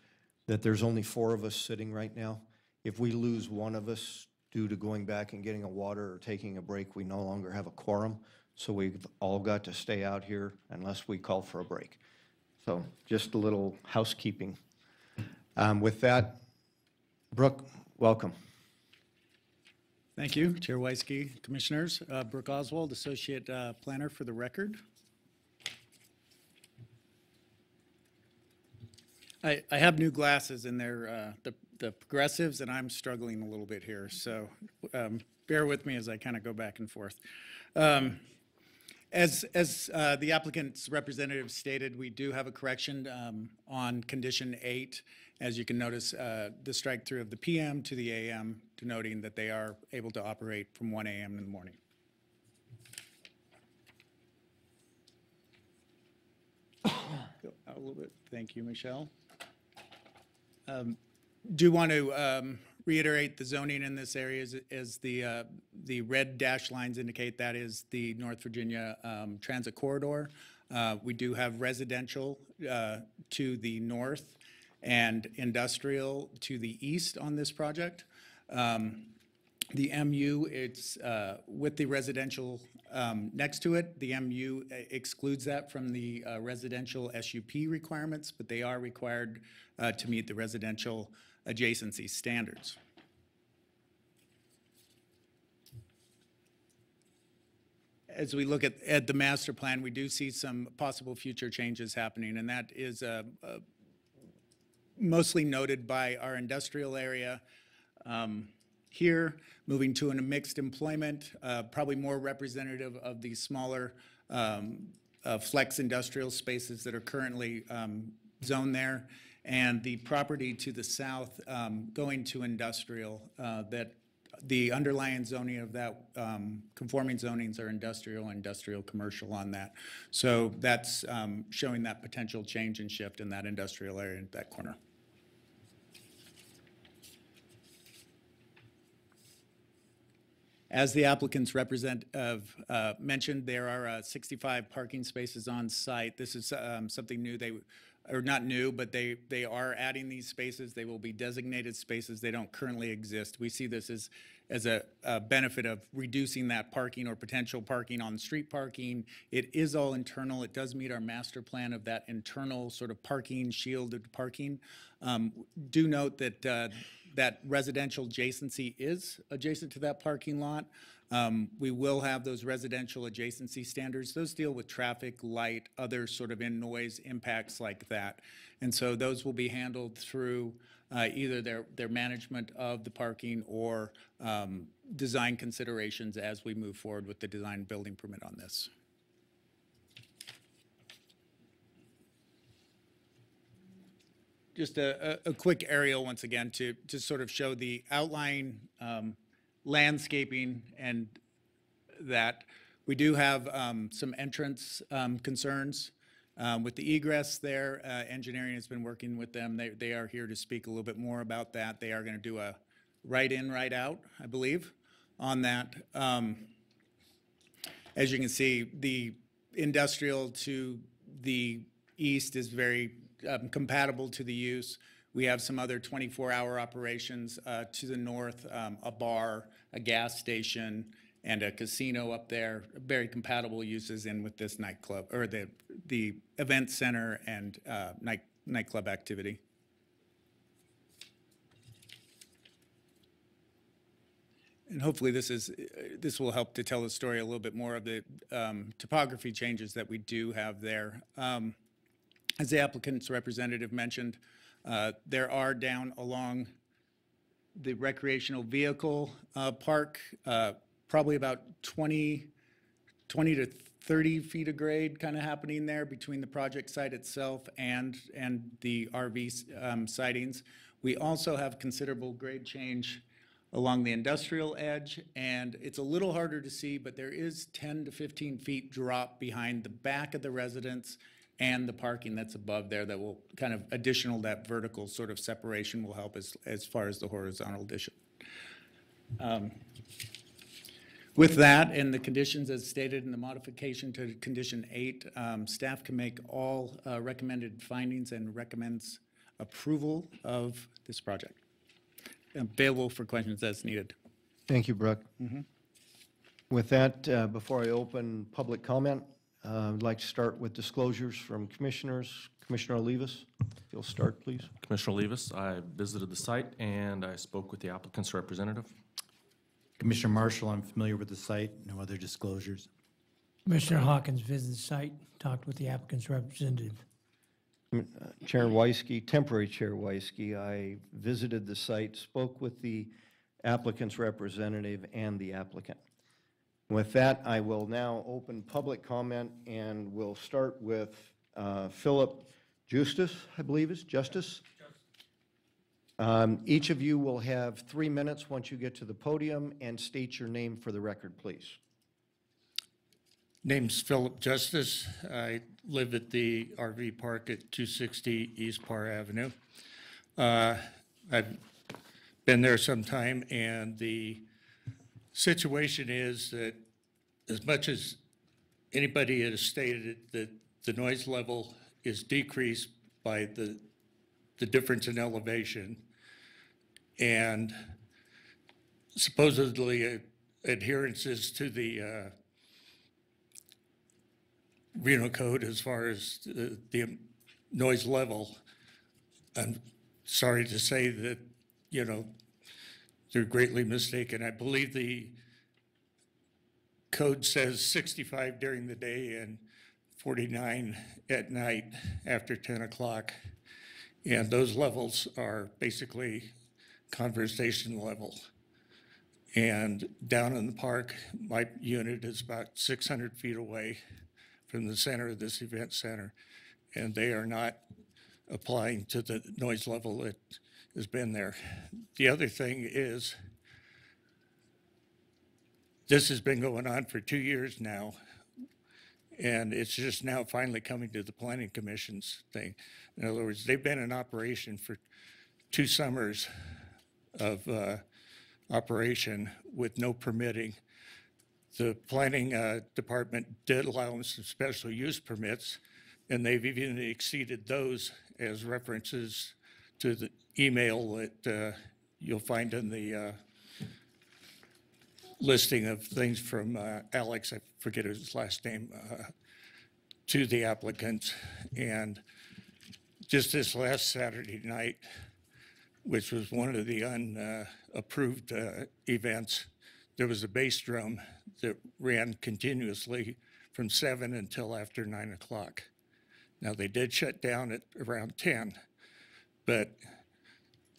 that there's only 4 of us sitting right now. If we lose one of us due to going back and getting a water or taking a break, we no longer have a quorum. So we've all got to stay out here unless we call for a break. So just a little housekeeping. With that, Brooke, welcome. Thank you, Chair Weisky, Commissioners. Brooke Oswald, Associate Planner for the record. I have new glasses and they're the progressives, and I'm struggling a little bit here. So bear with me as I kind of go back and forth. As the applicant's representative stated, we do have a correction on condition 8. As you can notice, the strike through of the PM to the AM, denoting that they are able to operate from 1 a.m. in the morning. Go out a little bit. Thank you, Michelle. Do want to reiterate the zoning in this area as the red dashed lines indicate. That is the North Virginia Transit Corridor. We do have residential to the north and industrial to the east on this project. The MU, it's with the residential next to it. The MU excludes that from the residential SUP requirements, but they are required to meet the residential adjacency standards. As we look at the master plan, we do see some possible future changes happening, and that is mostly noted by our industrial area here, moving to a mixed employment, probably more representative of the smaller flex industrial spaces that are currently zoned there, and the property to the south going to industrial, that the underlying zoning of that conforming zonings are industrial commercial on that. So that's showing that potential change and shift in that industrial area in that corner. As the applicant's representative mentioned, there are 65 parking spaces on site. This is something new. Or not new, but they are adding these spaces. They will be designated spaces. They don't currently exist. We see this as a benefit of reducing that parking or potential parking on street parking. It is all internal. It does meet our master plan of that internal sort of parking, shielded parking. Do note that that residential adjacency is adjacent to that parking lot. We will have those residential adjacency standards. Those deal with traffic, light, other sort of in-noise impacts like that. And so those will be handled through either their management of the parking or design considerations as we move forward with the design building permit on this. Just a quick aerial once again to sort of show the outline landscaping, and that we do have some entrance concerns with the egress there. Engineering has been working with them. They are here to speak a little bit more about that. They are going to do a right in, right out, I believe, on that. As you can see, the industrial to the east is very compatible to the use. We have some other 24-hour operations to the north, a bar, a gas station, and a casino up there. Very compatible uses in with this nightclub, or the event center and nightclub activity. And hopefully this will help to tell the story a little bit more of the topography changes that we do have there. As the applicant's representative mentioned, there are down along the recreational vehicle park, probably about 20 to 30 feet of grade kind of happening there between the project site itself and the RV sightings. We also have considerable grade change along the industrial edge, and it's a little harder to see, but there is 10 to 15 feet drop behind the back of the residence and the parking that's above there that will kind of additional, that vertical sort of separation will help as far as the horizontal addition. With that and the conditions as stated in the modification to condition 8, staff can make all recommended findings and recommends approval of this project. Available for questions as needed. Thank you, Brooke. With that, before I open public comment, I'd like to start with disclosures from commissioners. Commissioner Olivas, if you'll start, please. Commissioner Olivas, I visited the site and I spoke with the applicant's representative. Commissioner Marshall, I'm familiar with the site. No other disclosures. Commissioner Hawkins visited the site, talked with the applicant's representative. Chair Weisky, temporary Chair Weisky, I visited the site, spoke with the applicant's representative and the applicant. With that, I will now open public comment, and we'll start with Philip Justice, I believe is Justice. Each of you will have 3 minutes once you get to the podium, and state your name for the record, please. Name's Philip Justice. I live at the RV park at 260 East Parr Avenue. I've been there some time, and the situation is that as much as anybody has stated that the noise level is decreased by the difference in elevation, and supposedly adherences to the Reno code as far as the noise level, I'm sorry to say that, you know, they're greatly mistaken. I believe the code says 65 during the day and 49 at night after 10 o'clock. And those levels are basically conversation level. And down in the park, my unit is about 600 feet away from the center of this event center, and they are not applying to the noise level that has been there. The other thing is, this has been going on for 2 years now, and it's just now finally coming to the Planning Commission's thing. In other words, they've been in operation for 2 summers of operation with no permitting. The planning department did allow them some special use permits, and they've even exceeded those as references to the email that you'll find in the listing of things from Alex, I forget his last name, to the applicants. And just this last Saturday night, which was one of the unapproved events, there was a bass drum that ran continuously from 7 until after 9 o'clock. Now, they did shut down at around 10, but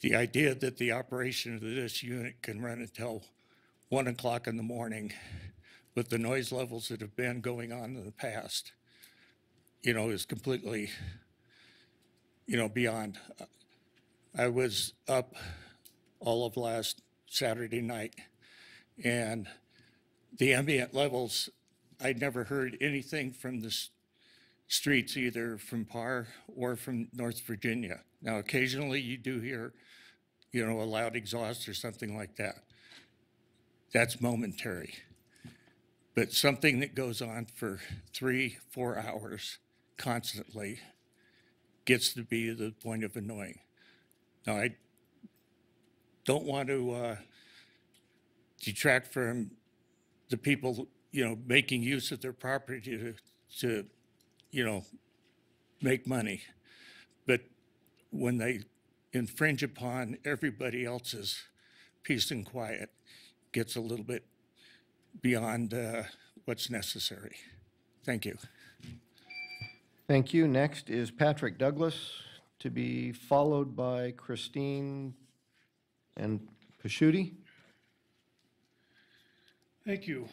the idea that the operation of this unit can run until 1 o'clock in the morning with the noise levels that have been going on in the past, you know, is completely, you know, beyond. I was up all of last Saturday night, and the ambient levels, I'd never heard anything from the streets, either from Parr or from North Virginia. Now, occasionally you do hear, you know, a loud exhaust or something like that. That's momentary. But something that goes on for 3-4 hours constantly gets to be the point of annoying. Now, I don't want to detract from the people, you know, making use of their property to you know, make money. But when they infringe upon everybody else's peace and quiet, gets a little bit beyond what's necessary. Thank you. Thank you. Next is Patrick Douglas, to be followed by Christine and Patootie. Thank you.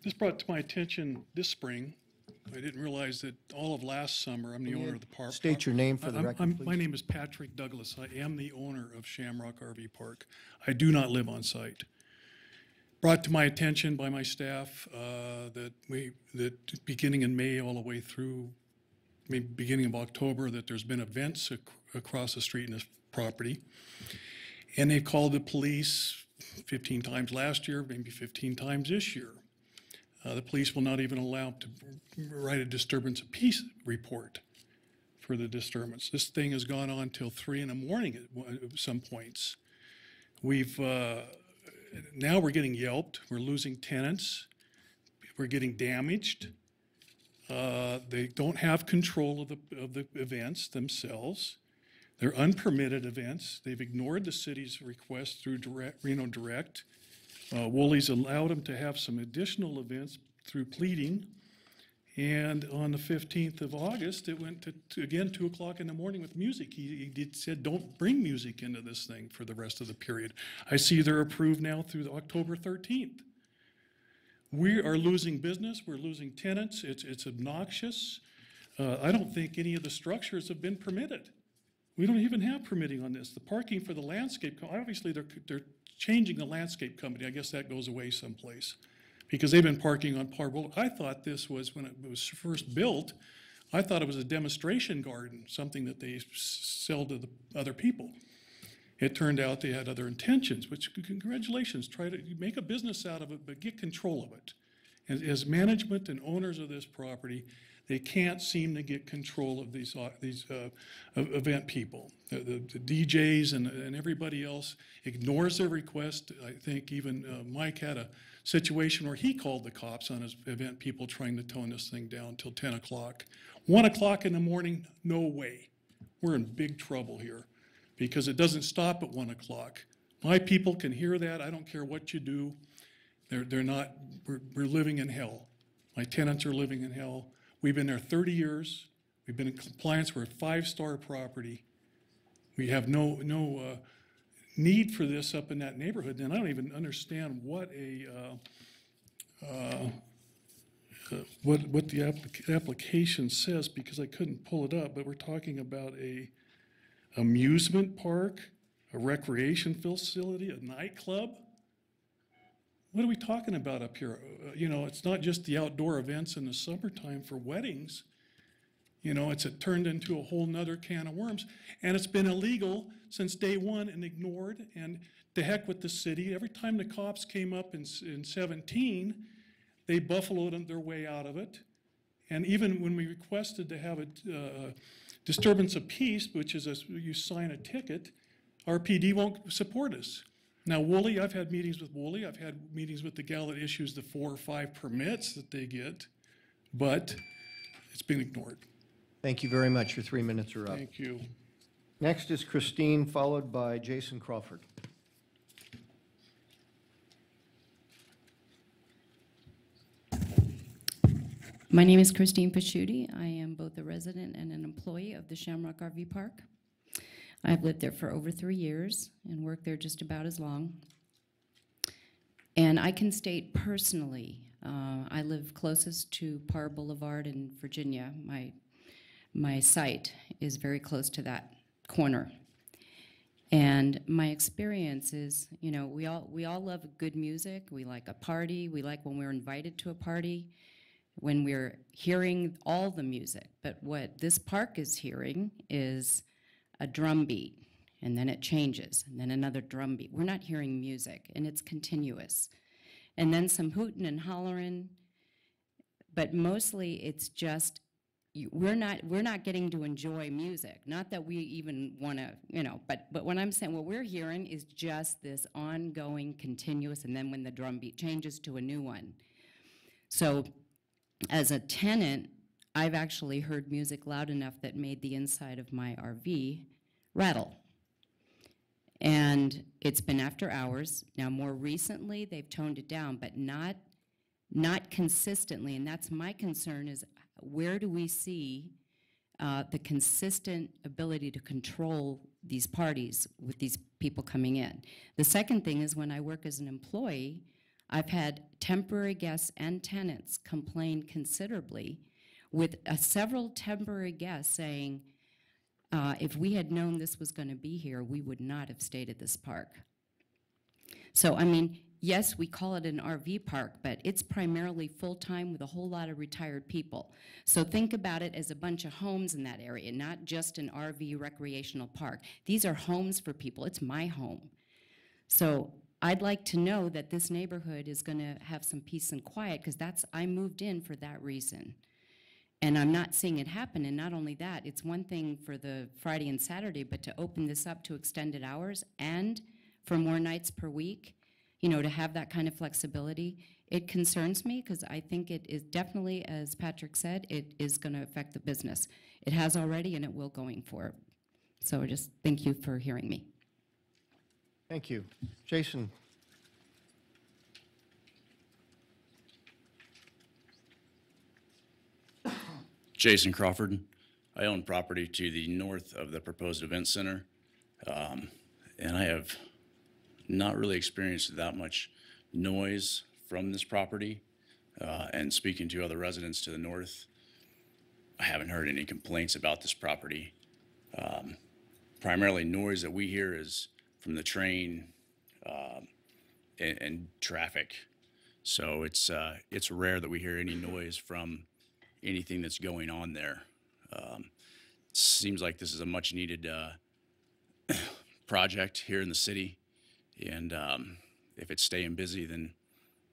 This brought to my attention this spring. I didn't realize that all of last summer, I'm the owner of the park. State your name for the record, please. My name is Patrick Douglas. I am the owner of Shamrock RV Park. I do not live on site. Brought to my attention by my staff that beginning in May all the way through maybe beginning of October, that there's been events across the street in this property. And they called the police 15 times last year, maybe 15 times this year. The police will not even allow them to write a disturbance of peace report for the disturbance. This thing has gone on till 3 in the morning at some points. Now we're getting yelped, we're losing tenants, we're getting damaged. They don't have control of the events themselves. They're unpermitted events. They've ignored the city's request through Reno Direct. Woolies allowed them to have some additional events through pleading. And on the 15th of August, it went to again, 2 o'clock in the morning with music. He said, don't bring music into this thing for the rest of the period. I see they're approved now through October 13th. We are losing business. We're losing tenants. It's obnoxious. I don't think any of the structures have been permitted. We don't even have permitting on this. The parking for the landscape, obviously they're changing the landscape company. I guess that goes away someplace because they've been parking on Par Boulevard. I thought this was, when it was first built, I thought it was a demonstration garden, something that they sell to the other people. It turned out they had other intentions, which congratulations, try to make a business out of it, but get control of it. And as management and owners of this property, they can't seem to get control of these event people. The DJs and everybody else ignores their request. I think even Mike had a situation where he called the cops on his event people trying to tone this thing down until 10 o'clock. 1 o'clock in the morning, no way. We're in big trouble here because it doesn't stop at 1 o'clock. My people can hear that. I don't care what you do. We're living in hell. My tenants are living in hell. We've been there 30 years. We've been in compliance. We're a 5-star property. We have no need for this up in that neighborhood. And I don't even understand what what the application says because I couldn't pull it up. But we're talking about a amusement park, a recreation facility, a nightclub. What are we talking about up here? It's not just the outdoor events in the summertime for weddings. It's turned into a whole nother can of worms. And it's been illegal since day one and ignored. And to heck with the city. Every time the cops came up in 17, they buffaloed their way out of it. And even when we requested to have a disturbance of peace, which is you sign a ticket, our PD won't support us. Now, Woolley, I've had meetings with Woolley. I've had meetings with the gal that issues the 4 or 5 permits that they get, but it's been ignored. Thank you very much. Your 3 minutes are up. Thank you. Next is Christine, followed by Jason Crawford. My name is Christine Patootie. I am both a resident and an employee of the Shamrock RV Park. I've lived there for over 3 years and worked there just about as long. And I can state personally, I live closest to Par Boulevard in Virginia. My site is very close to that corner. And my experience is, we all love good music. We like a party. We like when we're invited to a party, when we're hearing all the music. But what this park is hearing is a drum beat, and then it changes, and then another drum beat. We're not hearing music, and it's continuous. And then some hooting and hollering, but mostly it's just, we're not getting to enjoy music. Not that we even want to, but what I'm saying, what we're hearing is just this ongoing, continuous, and then when the drum beat changes to a new one. So as a tenant, I've actually heard music loud enough that made the inside of my RV rattle. And it's been after hours. Now, more recently, they've toned it down, but not consistently. And that's my concern is where do we see the consistent ability to control these parties with these people coming in? The second thing is when I work as an employee, I've had temporary guests and tenants complain considerably with several temporary guests saying, if we had known this was going to be here, we would not have stayed at this park. So, I mean, yes, we call it an RV park, but it's primarily full-time with a whole lot of retired people. So think about it as a bunch of homes in that area, not just an RV recreational park. These are homes for people. It's my home. So I'd like to know that this neighborhood is going to have some peace and quiet, because I moved in for that reason. And I'm not seeing it happen. And not only that, it's one thing for the Friday and Saturday, but to open this up to extended hours and for more nights per week, you know, to have that kind of flexibility, it concerns me, because I think it is definitely, as Patrick said, it is going to affect the business. It has already, and it will going forward. So just thank you for hearing me. Thank you. Jason. Jason Crawford. I own property to the north of the proposed event center, and I have not really experienced that much noise from this property. And speaking to other residents to the north, I haven't heard any complaints about this property. Primarily noise that we hear is from the train and traffic. So it's rare that we hear any noise from anything that's going on there. Seems like this is a much needed project here in the city, and if it's staying busy, then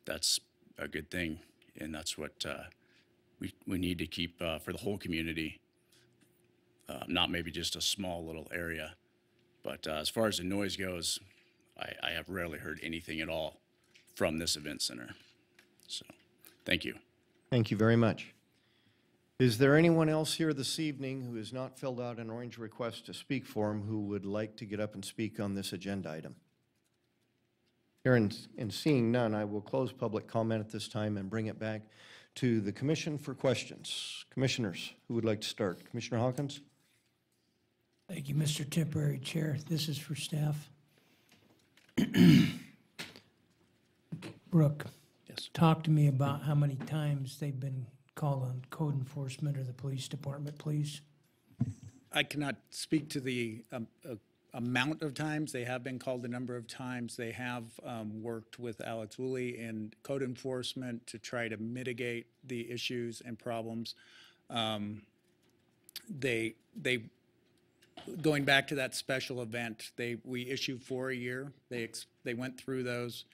that's a good thing, and that's what we need to keep for the whole community, not maybe just a small little area. But as far as the noise goes, I have rarely heard anything at all from this event center. So, thank you. Thank you very much. Is there anyone else here this evening who has not filled out an orange request to speak for him who would like to get up and speak on this agenda item? Hearing and seeing none, I will close public comment at this time and bring it back to the commission for questions. Commissioners, who would like to start? Commissioner Hawkins? Thank you, Mr. Temporary Chair. This is for staff. Brooke, Yes. talk to me about how many times they've been called on code enforcement or the police department, please. I cannot speak to the amount of times. They have been called a number of times. They have worked with Alex Woolley in code enforcement to try to mitigate the issues and problems. They going back to that special event, we issue 4 a year. They went through those.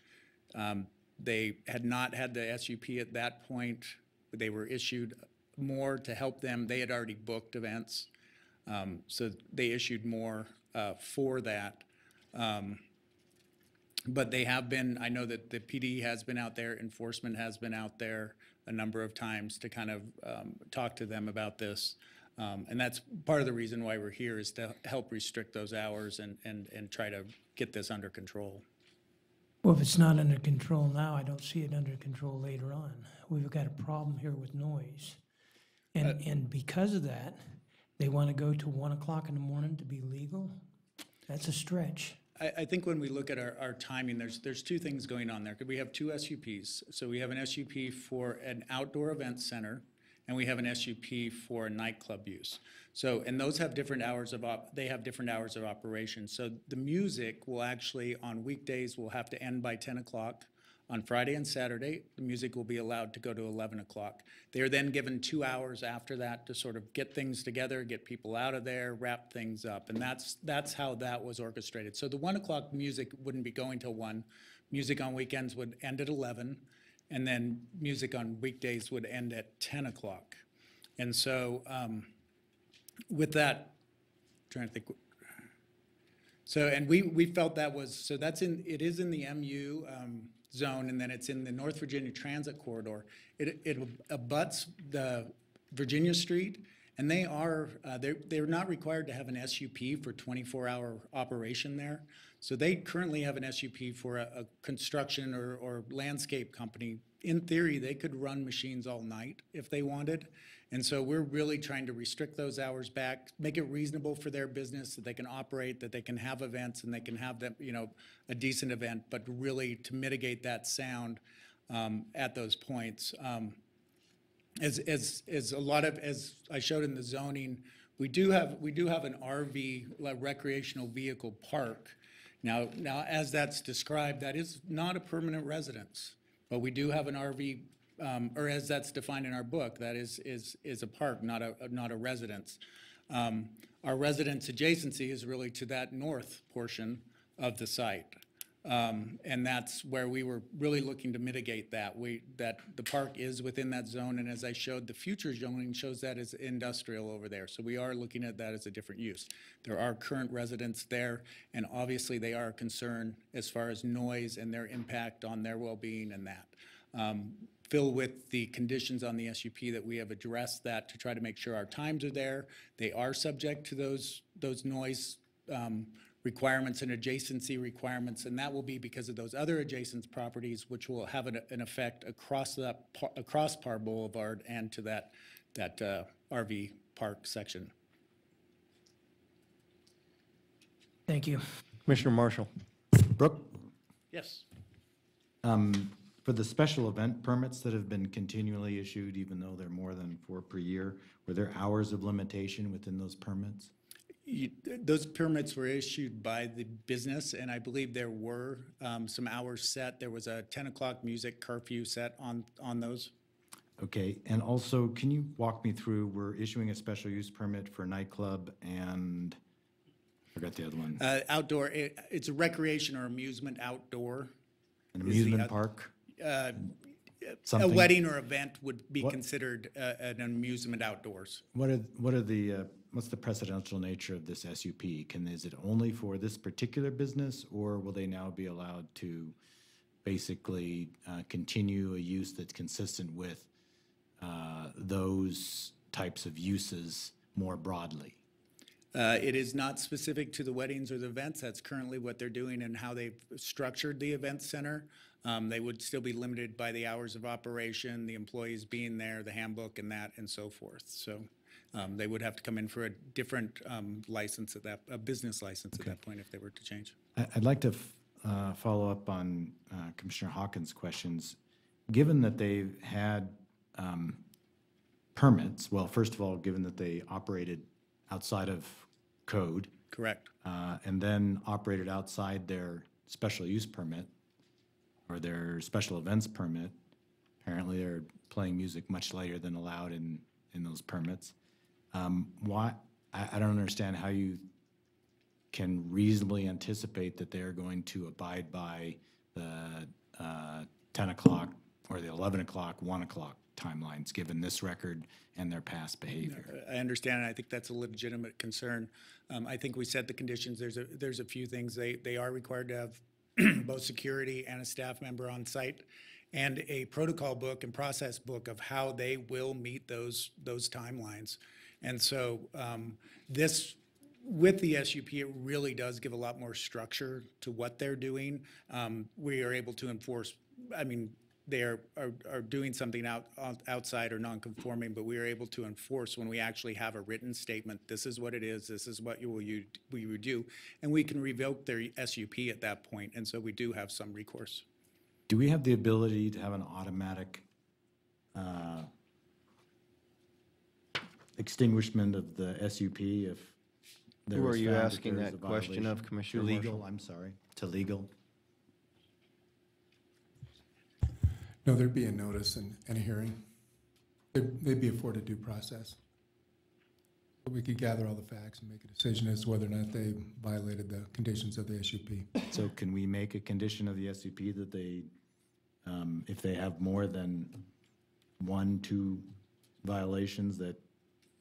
They had not had the SUP at that point. They were issued more to help them. They had already booked events, so they issued more for that. But they have been, I know that the PD has been out there, enforcement has been out there a number of times to kind of talk to them about this. And that's part of the reason why we're here, is to help restrict those hours and try to get this under control. Well, if it's not under control now, I don't see it under control later on. We've got a problem here with noise. And because of that, they want to go to 1 o'clock in the morning to be legal? That's a stretch. I think when we look at our timing, there's two things going on there. We have two SUPs. So we have an SUP for an outdoor event center, and we have an SUP for nightclub use. So, and those have different hours of different hours of operation. So the music will actually, on weekdays, will have to end by 10 o'clock. On Friday and Saturday, the music will be allowed to go to 11 o'clock. They are then given 2 hours after that to sort of get things together, get people out of there, wrap things up. And that's how that was orchestrated. So the 1 o'clock music wouldn't be going till 1. Music on weekends would end at 11. And then music on weekdays would end at 10 o'clock. And so with that, I'm trying to think. So, and we felt that was, so it is in the MU zone, and then it's in the North Virginia Transit Corridor. It abuts the Virginia Street, and they're not required to have an SUP for 24-hour operation there. So they currently have an SUP for a construction or landscape company. In theory, they could run machines all night if they wanted. And so we're really trying to restrict those hours back, make it reasonable for their business, that they can operate, that they can have events, and they can have them, a decent event, but really to mitigate that sound at those points. As I showed in the zoning, we do have an RV, like recreational vehicle park. Now, as that's described, that is not a permanent residence, but we do have an RV, or as that's defined in our book, that is a park, not a residence. Our residence adjacency is really to that north portion of the site. And that's where we were really looking to mitigate that. That the park is within that zone, and as I showed, the future zoning shows that as industrial over there. So we are looking at that as a different use. There are current residents there, and obviously they are concerned as far as noise and their impact on their well-being and that. Phil, with the conditions on the SUP, that we have addressed that to try to make sure our times are there. They are subject to those noise requirements and adjacency requirements, and that will be because of those other adjacent properties, which will have an effect across Parr Boulevard and to that RV park section. Thank you. Commissioner Marshall. Brooke, Yes. for the special event permits that have been continually issued, even though they're more than 4 per year, were there hours of limitation within those permits? Those permits were issued by the business, and I believe there were some hours set. There was a 10 o'clock music curfew set on those. Okay, and also, can you walk me through, we're issuing a special use permit for nightclub and, I forgot the other one. Outdoor, it's a recreation or amusement outdoor. An amusement park? A Something? wedding or event would be considered an amusement outdoors. What's the precedential nature of this SUP? Is it only for this particular business, or will they now be allowed to basically continue a use that's consistent with those types of uses more broadly? It is not specific to the weddings or the events. That's currently what they're doing and how they've structured the event center. They would still be limited by the hours of operation, the employees being there, the handbook and that, and so forth. So they would have to come in for a different license a business license at that point if they were to change. I'd like to follow up on Commissioner Hawkins' questions. Given that they've had permits, well, first of all, given that they operated outside of code. Correct. And then operated outside their special use permit or their special events permit. Apparently they're playing music much later than allowed in those permits. Why? I don't understand how you can reasonably anticipate that they're going to abide by the 10 o'clock or the 11 o'clock, 1 o'clock timelines, given this record and their past behavior. I understand, and I think that's a legitimate concern. I think we set the conditions. There's a few things. They are required to have both security and a staff member on site, and a protocol book and process book of how they will meet those timelines. And so with the SUP, it really does give a lot more structure to what they're doing. We are able to enforce, they are doing something outside or non-conforming, but we are able to enforce when we actually have a written statement. This is what it is. This is what we would do, and we can revoke their SUP at that point. And so we do have some recourse. Do we have the ability to have an automatic extinguishment of the SUP if there Who was are you found asking there's that a question violation? of, Commissioner To legal, Marshall? I'm sorry, to legal. No, there'd be a notice and a hearing. They'd be afforded due process. But we could gather all the facts and make a decision as to whether or not they violated the conditions of the SUP. So can we make a condition of the SUP that they, if they have more than 1, 2 violations, that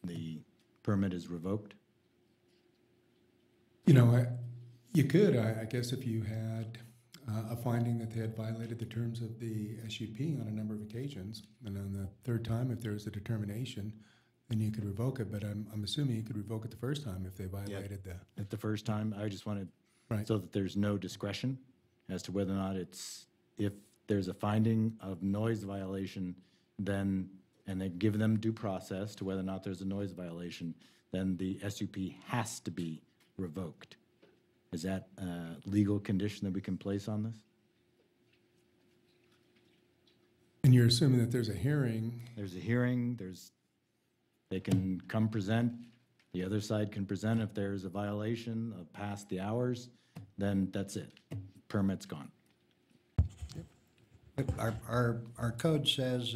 the permit is revoked? You could, I guess, if you had a finding that they had violated the terms of the SUP on a number of occasions, and on the third time, if there was a determination, then you could revoke it. But I'm assuming you could revoke it the first time if they violated At the first time, I just wanted, so that there's no discretion as to whether or not if there's a finding of noise violation, then, and they give them due process to whether or not there's a noise violation, then the SUP has to be revoked. Is that a legal condition that we can place on this? And you're assuming that there's a hearing. There's a hearing, they can come present, the other side can present if there's a violation of past the hours, then that's it, permit's gone. Our code says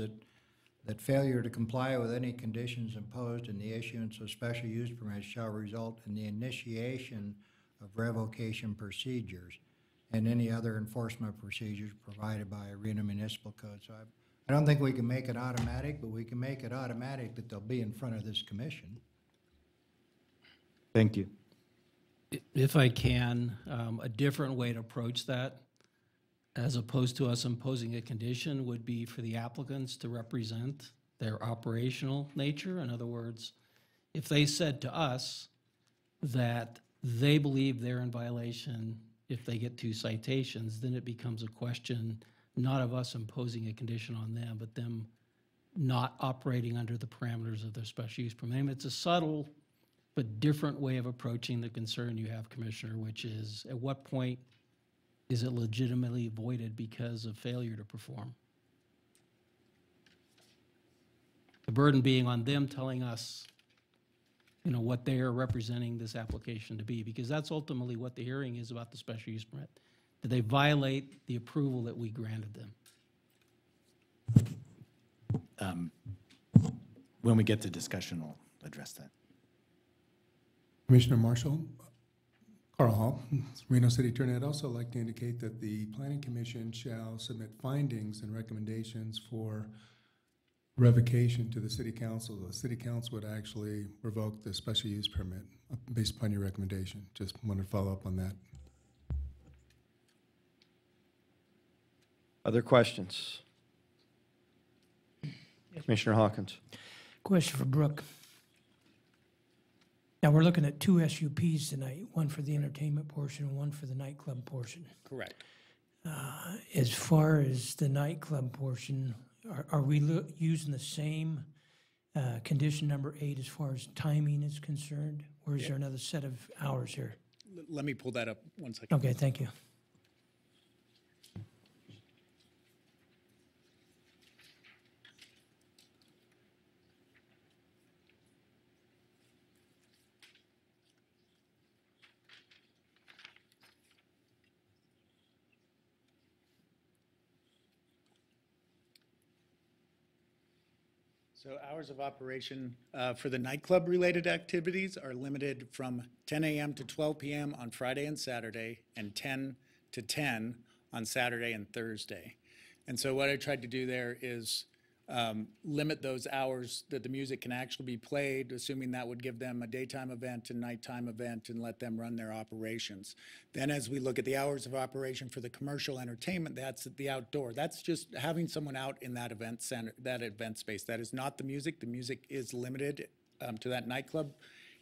that failure to comply with any conditions imposed in the issuance of special use permits shall result in the initiation of revocation procedures. and any other enforcement procedures provided by Reno Municipal Code. So I don't think we can make it automatic, but we can make it automatic that they'll be in front of this commission. Thank you. If I can, a different way to approach that, as opposed to us imposing a condition, would be for the applicants to represent their operational nature. In other words, if they said to us that they believe they're in violation if they get 2 citations, then it becomes a question not of us imposing a condition on them, but them not operating under the parameters of their special use permit. I mean, it's a subtle but different way of approaching the concern you have, Commissioner, which is at what point is it legitimately voided because of failure to perform? The burden being on them telling us, you know, what they are representing this application to be, because that's ultimately what the hearing is about the special use permit. Did they violate the approval that we granted them? When we get to discussion, we'll address that. Commissioner Marshall, Carl Hall, Reno City Attorney. I'd also like to indicate that the Planning Commission shall submit findings and recommendations for revocation to the City Council. The City Council would actually revoke the special use permit based upon your recommendation. Just wanted to follow up on that. Other questions? Commissioner Hawkins. Question for Brooke. Now, we're looking at 2 SUPs tonight, one for the entertainment portion and one for the nightclub portion. Correct. As far as the nightclub portion, are we using the same condition number 8 as far as timing is concerned? Or is there another set of hours here? Let me pull that up 1 second. Okay, thank you. So hours of operation for the nightclub-related activities are limited from 10 a.m. to 12 p.m. on Friday and Saturday, and 10 to 10 on Saturday and Thursday. And so what I tried to do there is limit those hours that the music can actually be played, assuming that would give them a daytime event and nighttime event and let them run their operations. Then as we look at the hours of operation for the commercial entertainment, that's at the outdoor. That's just having someone out in that event center, that event space. That is not the music. The music is limited to that nightclub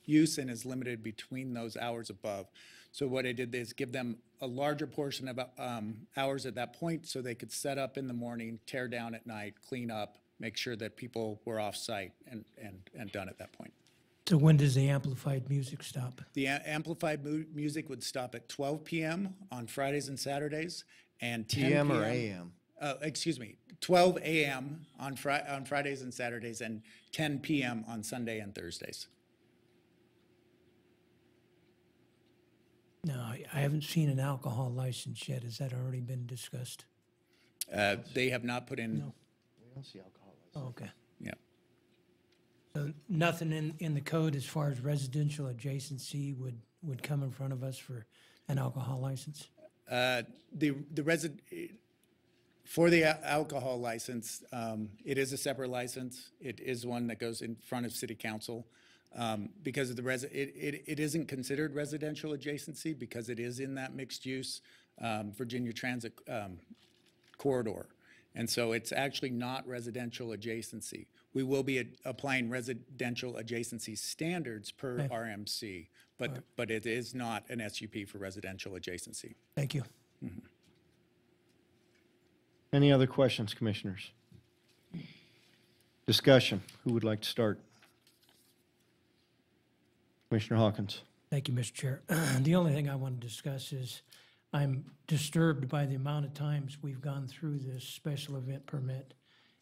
use and is limited between those hours above. So what I did is give them a larger portion of hours at that point so they could set up in the morning, tear down at night, clean up, make sure that people were off site and done at that point. So when does the amplified music stop? The amplified music would stop at 12 p.m. on Fridays and Saturdays and 10 p.m. PM or AM? Excuse me, 12 a.m. on Fridays and Saturdays and 10 p.m. on Sunday and Thursdays. No, I haven't seen an alcohol license yet. Has that already been discussed? They have not put in. No. We don't see alcohol. Oh, okay. Yeah. So nothing in the code as far as residential adjacency would come in front of us for an alcohol license? For the alcohol license, it is a separate license. It is one that goes in front of City Council. Because of the it isn't considered residential adjacency because it is in that mixed use Virginia Transit corridor. And so it's actually not residential adjacency. We will be applying residential adjacency standards per RMC, but it is not an SUP for residential adjacency. Thank you. Mm-hmm. Any other questions, commissioners? Discussion. Who would like to start? Commissioner Hawkins. Thank you, Mr. Chair. The only thing I want to discuss is I'm disturbed by the amount of times we've gone through this special event permit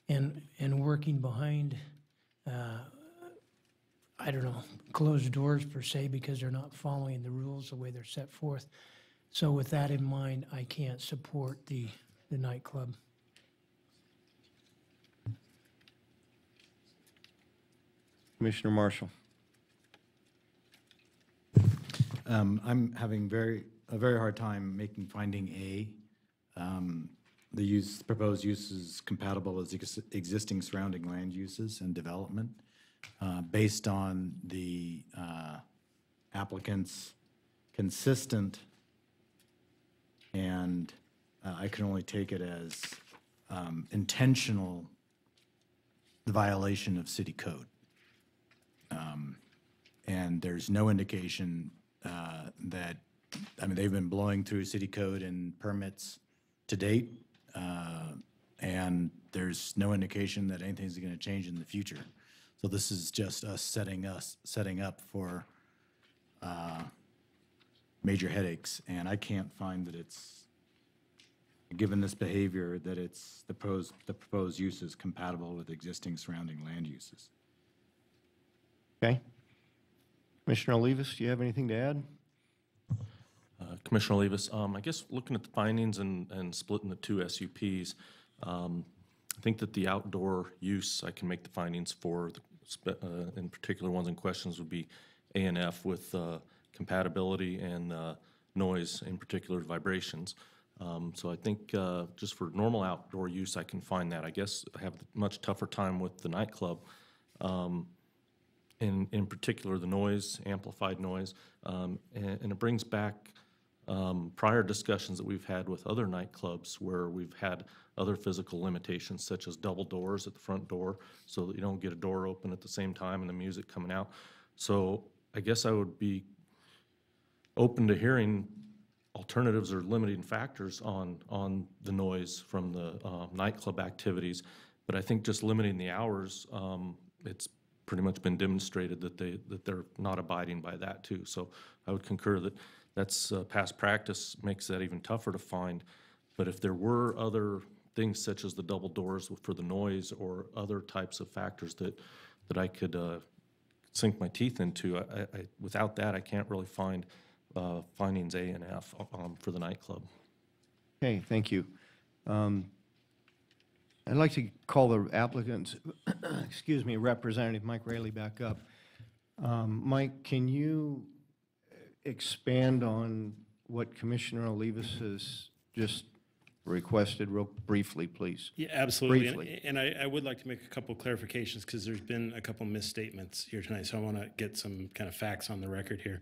and working behind, I don't know, closed doors per se because they're not following the rules the way they're set forth. So with that in mind, I can't support the nightclub. Commissioner Marshall. I'm having very a very hard time making finding A. The proposed use is compatible with existing surrounding land uses and development. Based on the applicant's consistent, and I can only take it as intentional violation of city code. And there's no indication that, I mean, they've been blowing through city code and permits to date, and there's no indication that anything's going to change in the future. So this is just us setting up for major headaches, and I can't find that it's, given this behavior, that it's the proposed use is compatible with existing surrounding land uses. Okay. Commissioner Olivas, do you have anything to add? Commissioner Olivas, I guess looking at the findings and splitting the two SUPs, I think that the outdoor use, I can make the findings for, in particular ones in questions would be A and F with compatibility and noise, in particular vibrations. So I think just for normal outdoor use, I can find that. I guess I have a much tougher time with the nightclub. In particular, the noise, amplified noise, and it brings back prior discussions that we've had with other nightclubs where we've had other physical limitations, such as double doors at the front door, so that you don't get a door open at the same time and the music coming out. So I guess I would be open to hearing alternatives or limiting factors on the noise from the nightclub activities, but I think just limiting the hours, it's pretty much been demonstrated that they're not abiding by that too. So I would concur that that's past practice makes that even tougher to find. But if there were other things such as the double doors for the noise or other types of factors that I could sink my teeth into, without that I can't really find findings A and F for the nightclub. Okay, thank you. I'd like to call the applicant's, excuse me, Representative Mike Raley back up. Mike, can you expand on what Commissioner Olivas has just requested real briefly, please? Yeah, absolutely. Briefly. And I would like to make a couple clarifications because there's been a couple misstatements here tonight, so I want to get some kind of facts on the record here.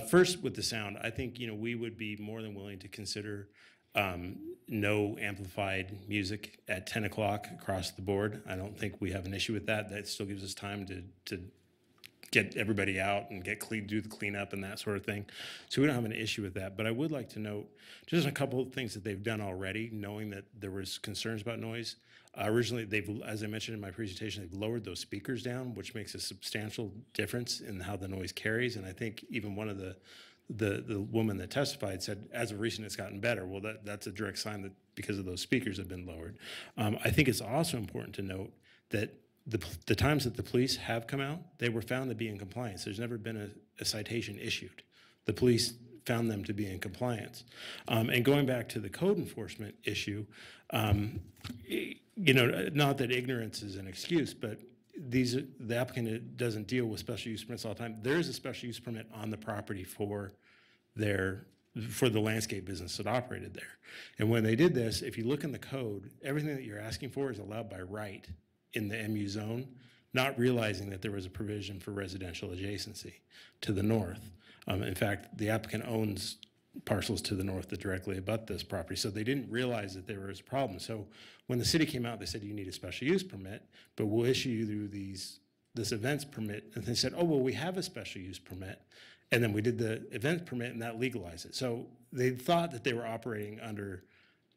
First, with the sound, I think we would be more than willing to consider no amplified music at 10 o'clock across the board. I don't think we have an issue with that. That still gives us time to get everybody out and do the cleanup and that sort of thing. So we don't have an issue with that. But I would like to note just a couple of things that they've done already, knowing that there was concerns about noise. Originally, as I mentioned in my presentation, they've lowered those speakers down, which makes a substantial difference in how the noise carries. And I think even one of the woman that testified said, as of recent, it's gotten better. Well, that's a direct sign that because of those speakers have been lowered. I think it's also important to note that the times that the police have come out, they were found to be in compliance. There's never been a citation issued. The police found them to be in compliance. And going back to the code enforcement issue, not that ignorance is an excuse, but the applicant doesn't deal with special use permits all the time. There is a special use permit on the property for the landscape business that operated there. And when they did this, if you look in the code, everything that you're asking for is allowed by right in the MU zone, not realizing that there was a provision for residential adjacency to the north. In fact, the applicant owns parcels to the north that directly abut this property, so they didn't realize that there was a problem. So when the city came out, they said you need a special use permit, but we'll issue you this events permit. And they said, oh, well, we have a special use permit. And then we did the events permit and that legalized it. So they thought that they were operating under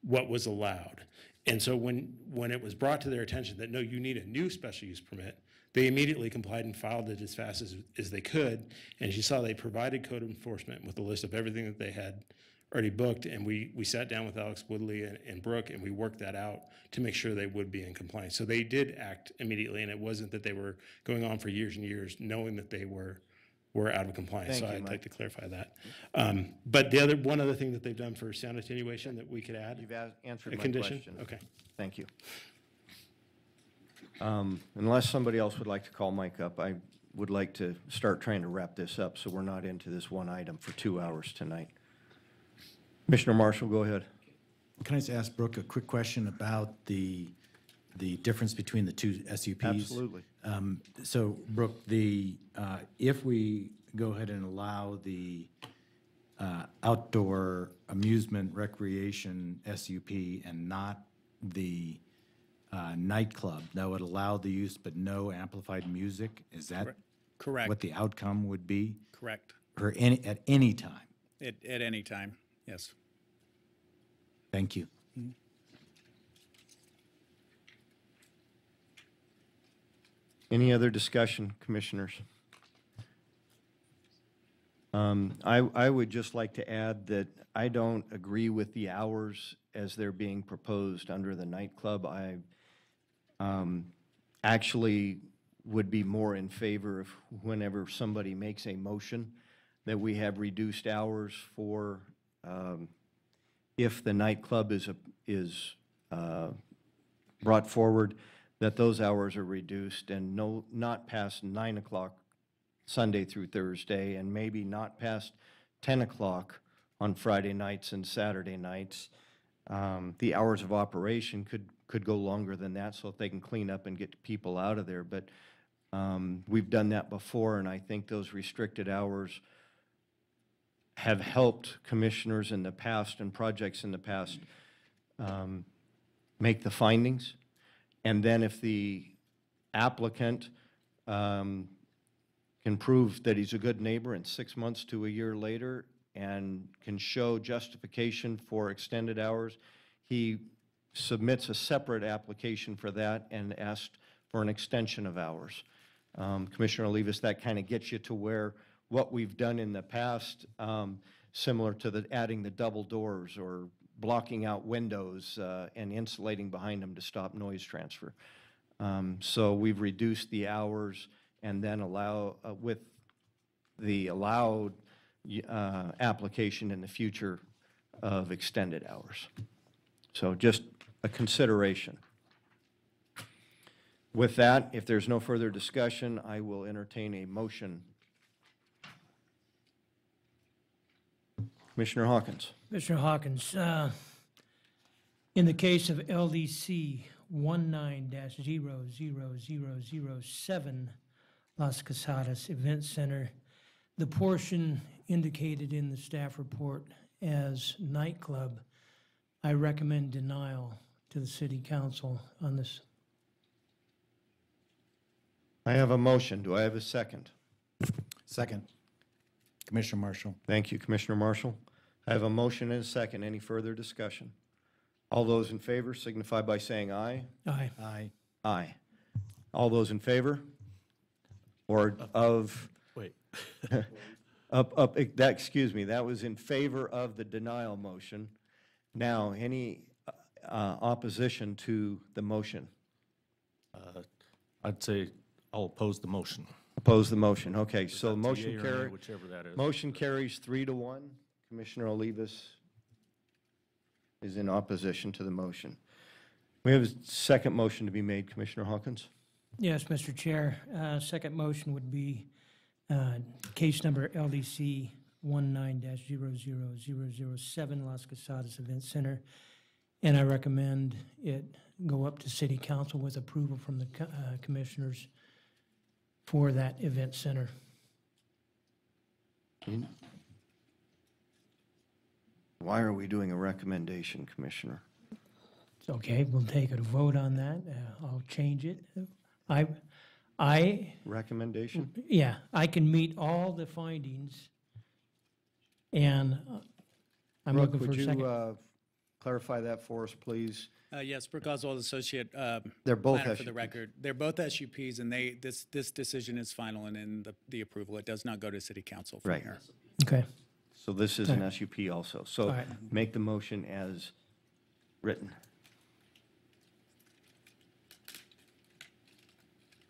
what was allowed. And so when it was brought to their attention that, no, you need a new special use permit, they immediately complied and filed it as fast as they could. And as you saw, they provided code enforcement with a list of everything that they had already booked. And we sat down with Alex Woodley and Brooke, and we worked that out to make sure they would be in compliance. So they did act immediately, and it wasn't that they were going on for years and years knowing that they were out of compliance. Thank so you, I'd Mike. like to clarify that. But one other thing that they've done for sound attenuation that we could add. You've answered a my condition? question. Okay. Thank you. Unless somebody else would like to call Mike up, I would like to start trying to wrap this up so we're not into this one item for 2 hours tonight. Commissioner Marshall, go ahead. Can I just ask Brooke a quick question about the difference between the two SUPs? Absolutely. So Brooke, if we go ahead and allow the outdoor amusement recreation SUP and not the nightclub, that would allow the use but no amplified music, is that Correct. what the outcome would be? Correct. Or at any time? At any time, yes. Thank you. Any other discussion, commissioners? I would just like to add that I don't agree with the hours as they're being proposed under the nightclub. I actually would be more in favor of whenever somebody makes a motion that we have reduced hours for if the nightclub is brought forward, that those hours are reduced and not past 9 o'clock Sunday through Thursday, and maybe not past 10 o'clock on Friday nights and Saturday nights. The hours of operation could go longer than that, so if they can clean up and get people out of there. But we've done that before, and I think those restricted hours have helped commissioners in the past and projects in the past make the findings. And then if the applicant can prove that he's a good neighbor, and 6 months to a year later, and can show justification for extended hours, he submits a separate application for that and asks for an extension of hours. Commissioner Olivas, that kind of gets you to where what we've done in the past, similar to adding the double doors or blocking out windows and insulating behind them to stop noise transfer. So we've reduced the hours and then allow, with the allowed application in the future of extended hours. So just a consideration. With that, if there's no further discussion, I will entertain a motion. Commissioner Hawkins. Commissioner Hawkins, in the case of LDC 19-00007 Las Casadas Event Center, the portion indicated in the staff report as nightclub, I recommend denial to the city council on this. I have a motion. Do I have a second? Second. Commissioner Marshall. Thank you, Commissioner Marshall. I have a motion and a second. Any further discussion? All those in favor signify by saying aye. Aye. Aye. Aye. All those in favor? Or of? Wait. Excuse me, that was in favor of the denial motion. Now, any opposition to the motion? I'd say I'll oppose the motion. Oppose the motion. Okay, so that motion yea or nay, carries. whichever that is. Motion carries 3-1. Commissioner Olivas is in opposition to the motion. We have a second motion to be made, Commissioner Hawkins. Yes, Mr. Chair. Second motion would be case number LDC 19-00007 Las Casadas Event Center, and I recommend it go up to City Council with approval from the commissioners for that event center. Why are we doing a recommendation, Commissioner? It's okay, we'll take a vote on that. I'll change it. Recommendation? Yeah, I can meet all the findings, and I'm Brooke, looking for a second. would you clarify that for us, please? Yes, Brooke Oswald, Associate They're both Planner for the SUPs. record. They're both SUPs, and this decision is final and in the approval. It does not go to City Council from Right. here. Okay. So this is an SUP also. So All right. make the motion as written.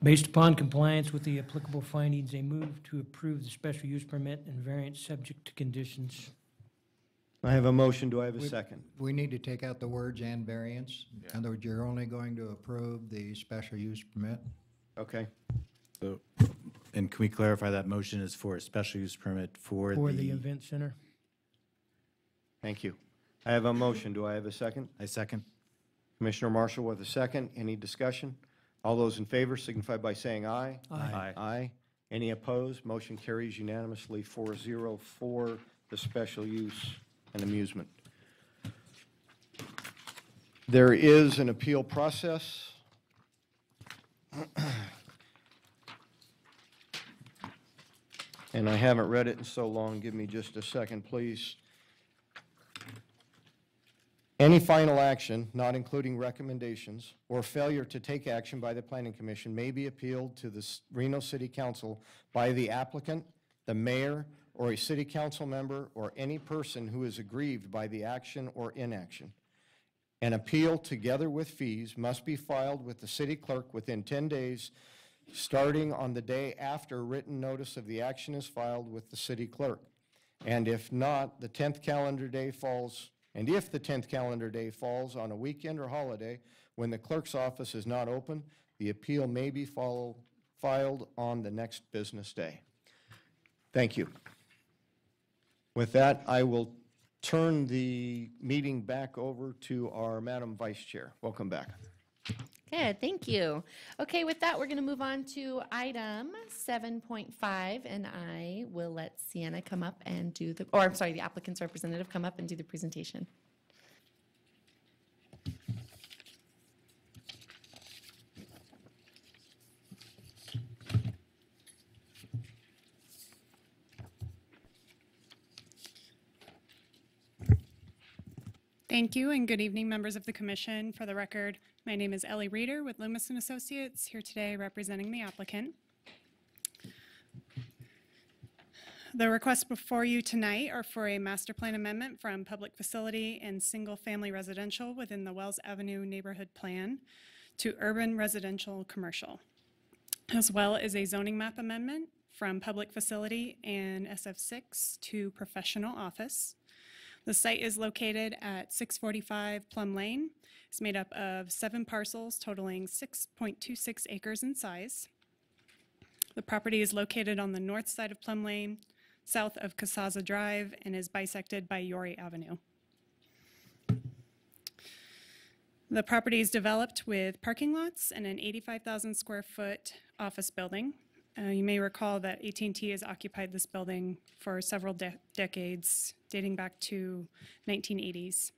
Based upon compliance with the applicable findings, I move to approve the special use permit and variance subject to conditions. I have a motion. Do I have a second? We need to take out the words "and variance." In other words, you're only going to approve the special use permit. Okay. So, and can we clarify that motion is for a special use permit for For the event center. Thank you. I have a motion. Do I have a second? I second. Commissioner Marshall with a second. Any discussion? All those in favor signify by saying aye. Aye. Aye. Any opposed? Motion carries unanimously 4-0 for the special use and amusement. There is an appeal process. And I haven't read it in so long. Give me just a second, please. Any final action, not including recommendations, or failure to take action by the Planning Commission may be appealed to the Reno City Council by the applicant, the mayor, or a city council member, or any person who is aggrieved by the action or inaction. An appeal, together with fees, must be filed with the city clerk within 10 days, starting on the day after written notice of the action is filed with the city clerk. And if not, the 10th calendar day falls. And if the 10th calendar day falls on a weekend or holiday when the clerk's office is not open, the appeal may be filed on the next business day. Thank you. With that, I will turn the meeting back over to our Madam Vice Chair. Welcome back. Good, thank you. Okay, with that, we're going to move on to item 7.5, and I will let Sienna come up and do the, or I'm sorry, the applicant's representative come up and do the presentation. Thank you, and good evening, members of the commission. For the record, my name is Ellie Reeder with Loomis & Associates, here today representing the applicant. The requests before you tonight are for a master plan amendment from public facility and single-family residential within the Wells Avenue neighborhood plan to urban residential commercial, as well as a zoning map amendment from public facility and SF6 to professional office. The site is located at 645 Plum Lane. It's made up of 7 parcels totaling 6.26 acres in size. The property is located on the north side of Plum Lane, south of Casaza Drive, and is bisected by Yory Avenue. The property is developed with parking lots and an 85,000 square foot office building. You may recall that AT&T has occupied this building for several decades, dating back to 1980s.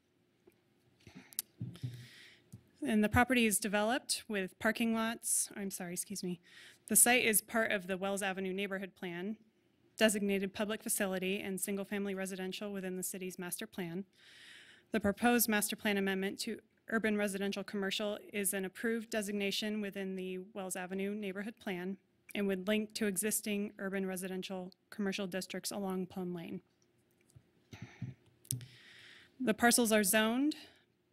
And the property is developed with parking lots, The site is part of the Wells Avenue neighborhood plan, designated public facility and single-family residential within the city's master plan. The proposed master plan amendment to urban residential commercial is an approved designation within the Wells Avenue neighborhood plan and would link to existing urban residential commercial districts along Plum Lane. The parcels are zoned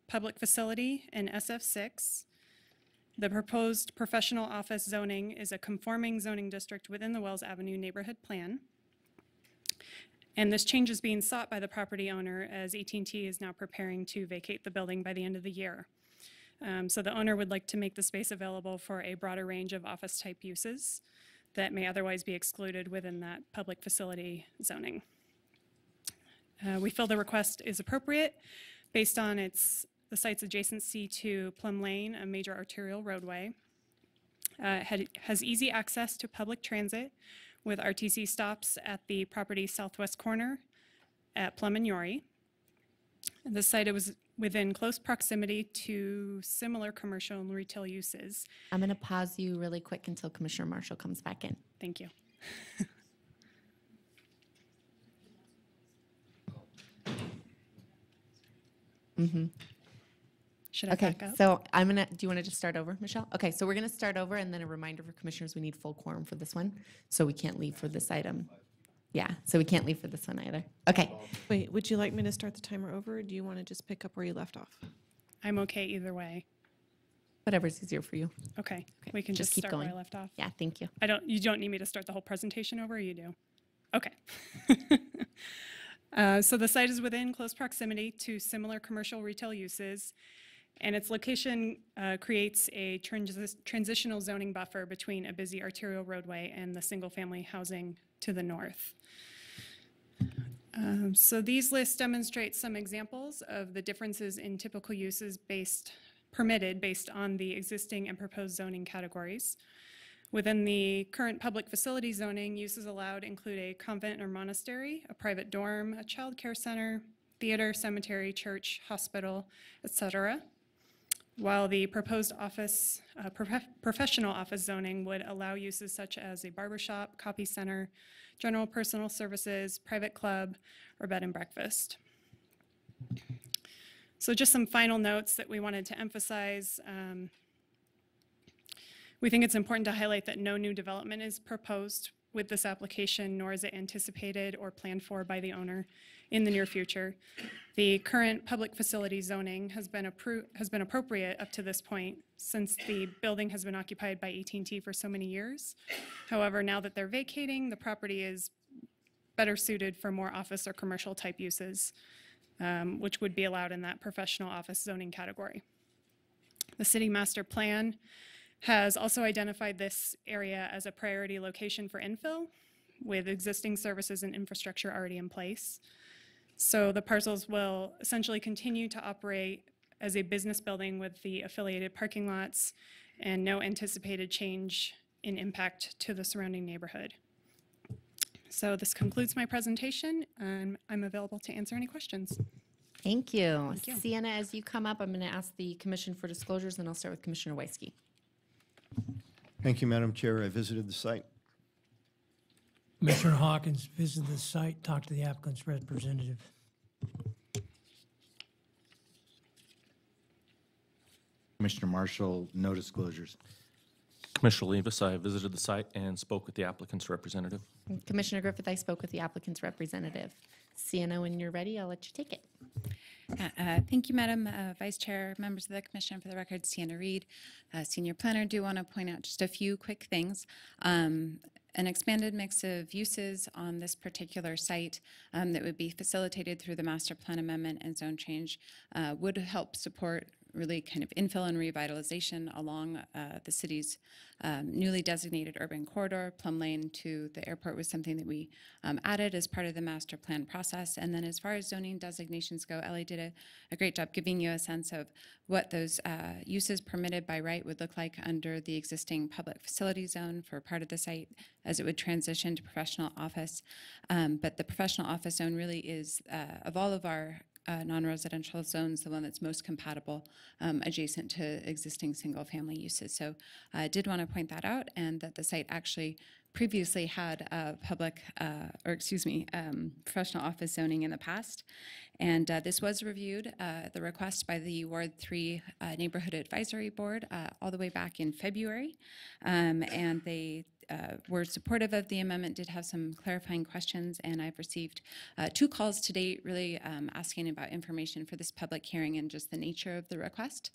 public facility and SF6. The proposed professional office zoning is a conforming zoning district within the Wells Avenue neighborhood plan. And this change is being sought by the property owner as AT&T is now preparing to vacate the building by the end of the year. So the owner would like to make the space available for a broader range of office type uses that may otherwise be excluded within that public facility zoning. We feel the request is appropriate based on the site's adjacency to Plum Lane, a major arterial roadway. Has easy access to public transit with RTC stops at the property's southwest corner at Plum and Yory. The site was within close proximity to similar commercial and retail uses. I'm going to pause you really quick until Commissioner Marshall comes back in. Thank you. Should I back up? So do you want to just start over, Michelle? Okay, so we're going to start over, and then a reminder for commissioners, we need full quorum for this one, so we can't leave for this item. Yeah, so we can't leave for this one either. Okay. Wait, would you like me to start the timer over, or do you want to just pick up where you left off? I'm okay either way. Whatever's easier for you. Okay, we can just keep start going. where I left off. Yeah, thank you. You don't need me to start the whole presentation over, or you do? Okay. So the site is within close proximity to similar commercial retail uses, and its location creates a transitional zoning buffer between a busy arterial roadway and the single-family housing to the north. So these lists demonstrate some examples of the differences in typical uses permitted based on the existing and proposed zoning categories. Within the current public facility zoning, uses allowed include a convent or monastery, a private dorm, a child care center, theater, cemetery, church, hospital, etc. While the proposed professional office zoning would allow uses such as a barbershop, copy center, general personal services, private club, or bed and breakfast. So just some final notes that we wanted to emphasize. We think it's important to highlight that no new development is proposed with this application, nor is it anticipated or planned for by the owner in the near future. The current public facility zoning has been appropriate up to this point since the building has been occupied by AT&T for so many years. However, now that they're vacating, the property is better suited for more office or commercial type uses, which would be allowed in that professional office zoning category. The city master plan has also identified this area as a priority location for infill with existing services and infrastructure already in place. So the parcels will essentially continue to operate as a business building with the affiliated parking lots and no anticipated change in impact to the surrounding neighborhood. So this concludes my presentation, and I'm available to answer any questions. Thank you. Thank you. Sienna, as you come up, I'm going to ask the Commission for disclosures, and I'll start with Commissioner Weisky. Thank you, Madam Chair. I visited the site. Commissioner Hawkins visited the site, talked to the applicant's representative. Commissioner Marshall, no disclosures. Commissioner Levis, I visited the site and spoke with the applicant's representative. Commissioner Griffith, I spoke with the applicant's representative. Sienna, when you're ready, I'll let you take it. Thank you, Madam Vice Chair, members of the Commission. For the record, Sienna Reed, Senior Planner. Do want to point out just a few quick things. An expanded mix of uses on this particular site that would be facilitated through the master plan amendment and zone change would help support really kind of infill and revitalization along the city's newly designated urban corridor. Plum Lane to the airport was something that we added as part of the master plan process. And then as far as zoning designations go, Ellie did a great job giving you a sense of what those uses permitted by right would look like under the existing public facility zone for part of the site as it would transition to professional office. But the professional office zone really is, of all of our non-residential zones, the one that's most compatible adjacent to existing single-family uses. So I did want to point that out, and that the site actually previously had professional office zoning in the past. And this was reviewed, the request by the Ward 3 Neighborhood Advisory Board all the way back in February. And they were supportive of the amendment, did have some clarifying questions, and I've received 2 calls to date really asking about information for this public hearing and just the nature of the request.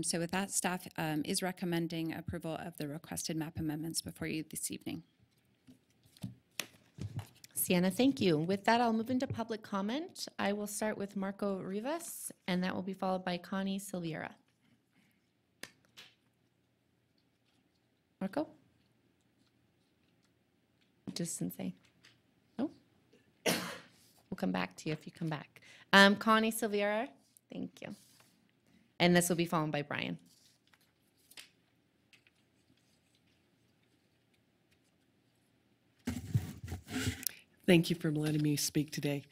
So with that, staff is recommending approval of the requested map amendments before you this evening. Sienna, thank you. With that, I'll move into public comment. I will start with Marco Rivas, and that will be followed by Connie Silveira. Marco? Just say, no? We'll come back to you if you come back. Connie Silveira, thank you. And this will be followed by Brian. Thank you for letting me speak today.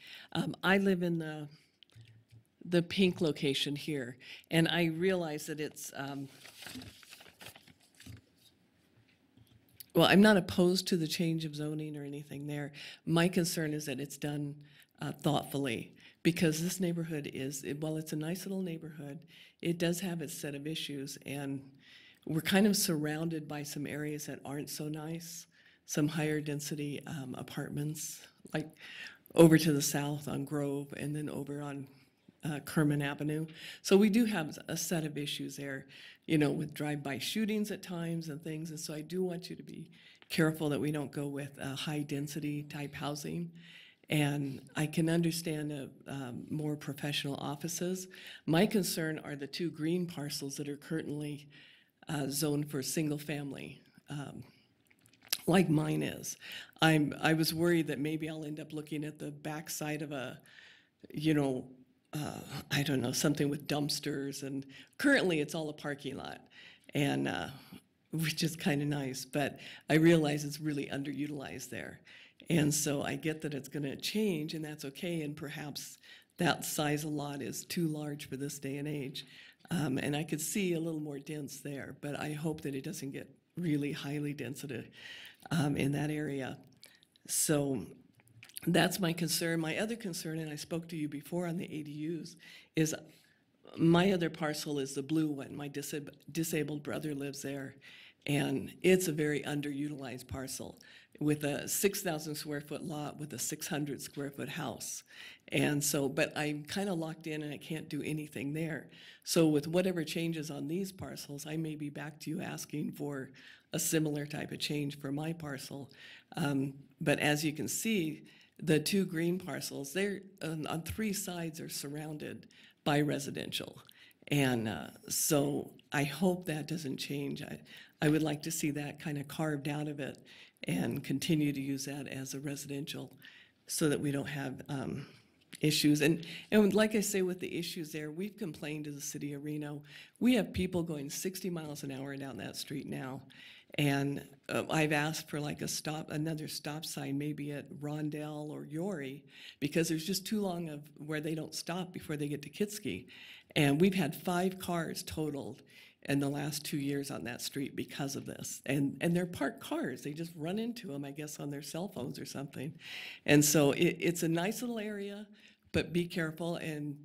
I live in the pink location here, and I realize that it's, well, I'm not opposed to the change of zoning or anything there. My concern is that it's done thoughtfully, because this neighborhood is, while it's a nice little neighborhood, it does have its set of issues, and we're kind of surrounded by some areas that aren't so nice, some higher density apartments, like over to the south on Grove and then over on Kerman Avenue. So we do have a set of issues there, you know, with drive-by shootings at times and things. And so I do want you to be careful that we don't go with high density type housing. And I can understand more professional offices. My concern are the 2 green parcels that are currently zoned for single family like mine is. I was worried that maybe I'll end up looking at the backside of a, you know, I don't know, something with dumpsters, and currently it's all a parking lot, and which is kind of nice, but I realize it's really underutilized there. And so I get that it's going to change, and that's okay, and perhaps that size of lot is too large for this day and age. And I could see a little more dense there, but I hope that it doesn't get really highly dense in that area. So that's my concern. My other concern, and I spoke to you before on the ADUs, is my other parcel is the blue one. My disabled brother lives there, and it's a very underutilized parcel with a 6,000 square foot lot with a 600 square foot house. And so, but I'm kind of locked in and I can't do anything there. So with whatever changes on these parcels, I may be back to you asking for a similar type of change for my parcel. But as you can see, the two green parcels, they're on three sides are surrounded by residential. And so I hope that doesn't change. I would like to see that kind of carved out of it and continue to use that as a residential so that we don't have issues. And like I say, with the issues there, we've complained to the city of Reno. We have people going 60 miles an hour down that street now. And I've asked for like another stop sign, maybe at Rondell or Yorrie, because there's just too long of where they don't stop before they get to Kitski. And we've had 5 cars totaled in the last 2 years on that street because of this. And they're parked cars. They just run into them, I guess, on their cell phones or something. And so it's a nice little area, but be careful and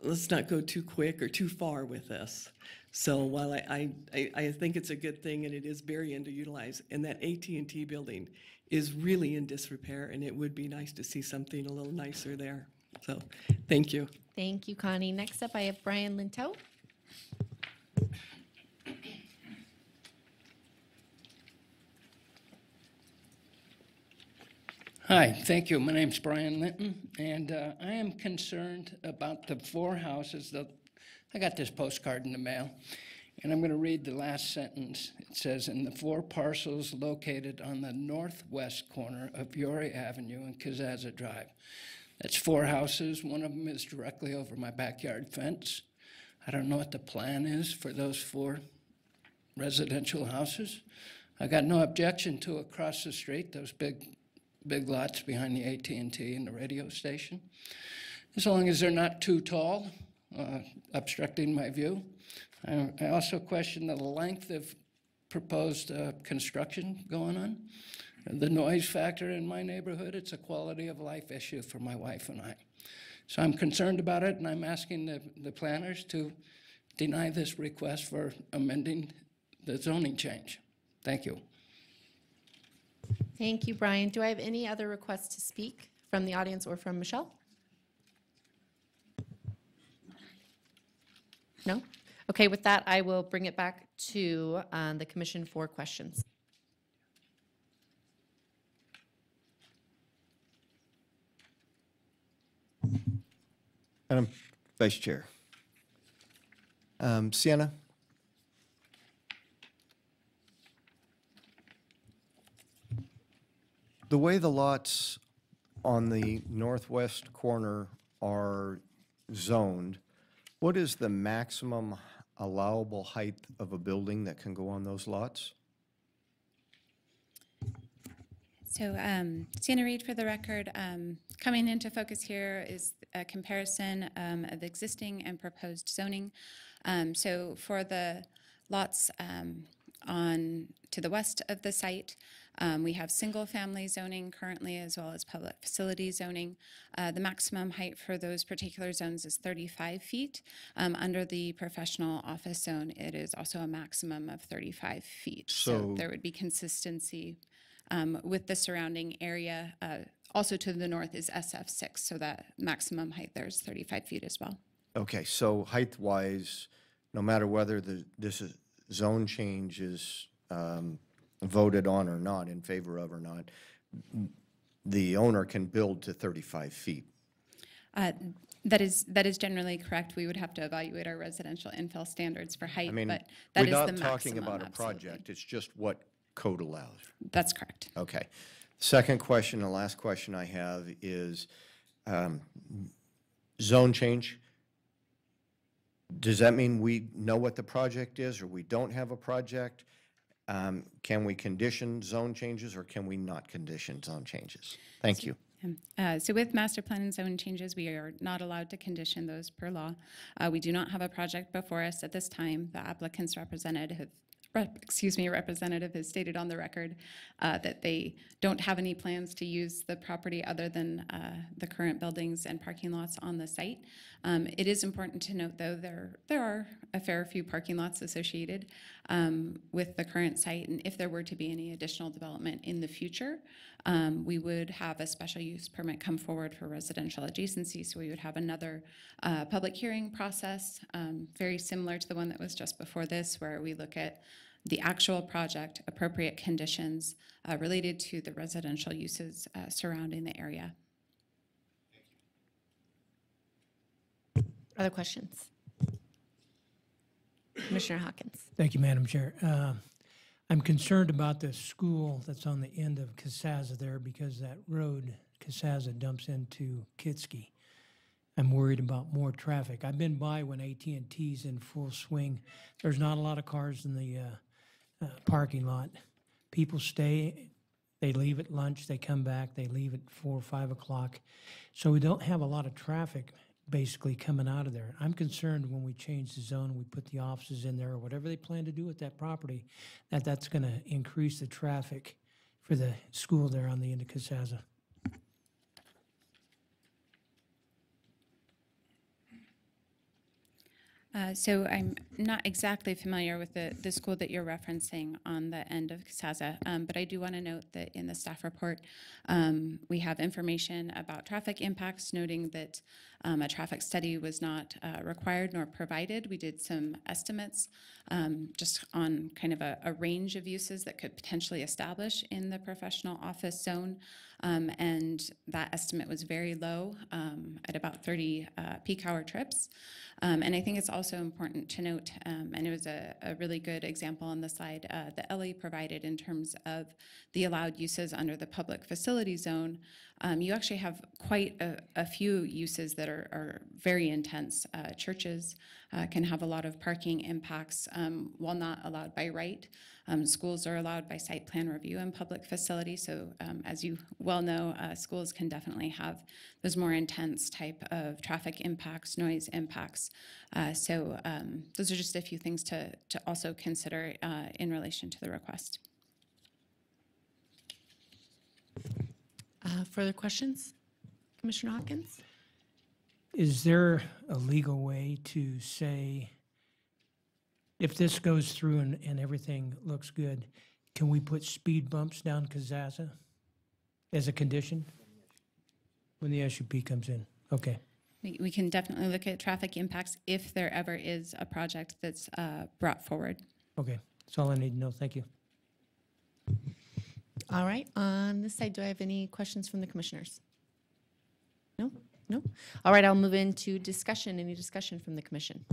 let's not go too quick or too far with this. So while I think it's a good thing and it is very underutilized, and that AT&T building is really in disrepair, and it would be nice to see something a little nicer there. So thank you. Thank you, Connie. Next up, I have Brian Linto. Hi, thank you. My name's Brian Linton, and I am concerned about the 4 houses that I got this postcard in the mail, and I'm going to read the last sentence. It says, in the 4 parcels located on the northwest corner of Yorrie Avenue and Kazaza Drive. That's 4 houses. One of them is directly over my backyard fence. I don't know what the plan is for those 4 residential houses. I got no objection to across the street, those big lots behind the AT&T and the radio station, as long as they're not too tall, obstructing my view. I also question the length of proposed construction going on. The noise factor in my neighborhood, it's a quality of life issue for my wife and I. So I'm concerned about it, and I'm asking the planners to deny this request for amending the zoning change. Thank you. Thank you, Brian. Do I have any other requests to speak from the audience or from Michelle? No? Okay, with that, I will bring it back to the commission for questions. Madam Vice Chair. Sienna? The way the lots on the northwest corner are zoned, what is the maximum allowable height of a building that can go on those lots? So Sienna Reed, for the record, coming into focus here is a comparison of existing and proposed zoning. So for the lots to the west of the site, we have single-family zoning currently, as well as public facility zoning. The maximum height for those particular zones is 35 feet. Under the professional office zone, it is also a maximum of 35 feet. So there would be consistency with the surrounding area. Also to the north is SF6, so that maximum height there is 35 feet as well. Okay, so height-wise, no matter whether this zone change is voted on or not, in favor of or not, the owner can build to 35 feet. That is generally correct. We would have to evaluate our residential infill standards for height, I mean, but that is the we're maximum. not talking about a absolutely. project, it's just what code allows. That's correct. Okay. Second question, the last question I have is zone change. Does that mean we know what the project is or we don't have a project? Can we condition zone changes or can we not condition zone changes? Thank you. So with master plan and zone changes, we are not allowed to condition those per law. We do not have a project before us at this time. The applicant's representative has stated on the record that they don't have any plans to use the property other than the current buildings and parking lots on the site. It is important to note, though, there are a fair few parking lots associated with the current site, and if there were to be any additional development in the future, we would have a special use permit come forward for residential adjacency, so we would have another public hearing process, very similar to the one that was just before this, where we look at the actual project, appropriate conditions related to the residential uses surrounding the area. Other questions? Commissioner Hawkins. Thank you, Madam Chair. I'm concerned about the school that's on the end of Casaza there because that road, Casaza, dumps into Kitski. I'm worried about more traffic. I've been by when AT&T's in full swing. There's not a lot of cars in the parking lot. People stay, they leave at lunch, they come back, they leave at 4 or 5 o'clock. So we don't have a lot of traffic basically coming out of there. I'm concerned when we change the zone, we put the offices in there or whatever they plan to do with that property, that's going to increase the traffic for the school there on the end of Casaza. So I'm not exactly familiar with the school that you're referencing on the end of Casaza, but I do want to note that in the staff report, we have information about traffic impacts, noting that a traffic study was not required nor provided. We did some estimates just on kind of a range of uses that could potentially establish in the professional office zone, and that estimate was very low at about 30 peak hour trips. And I think it's also important to note, and it was a really good example on the slide that Ellie provided in terms of the allowed uses under the public facility zone. You actually have quite a few uses that are very intense. Churches can have a lot of parking impacts while not allowed by right. Schools are allowed by site plan review and public facility. So as you well know, schools can definitely have those more intense type of traffic impacts, noise impacts. So those are just a few things to also consider in relation to the request. Further questions? Commissioner Hawkins? Is there a legal way to say, if this goes through and everything looks good, can we put speed bumps down Casaza as a condition when the SUP comes in? Okay. We can definitely look at traffic impacts if there ever is a project that's brought forward. Okay, that's all I need to know. Thank you. All right, on this side, do I have any questions from the commissioners? No? No? All right, I'll move into discussion. Any discussion from the commission?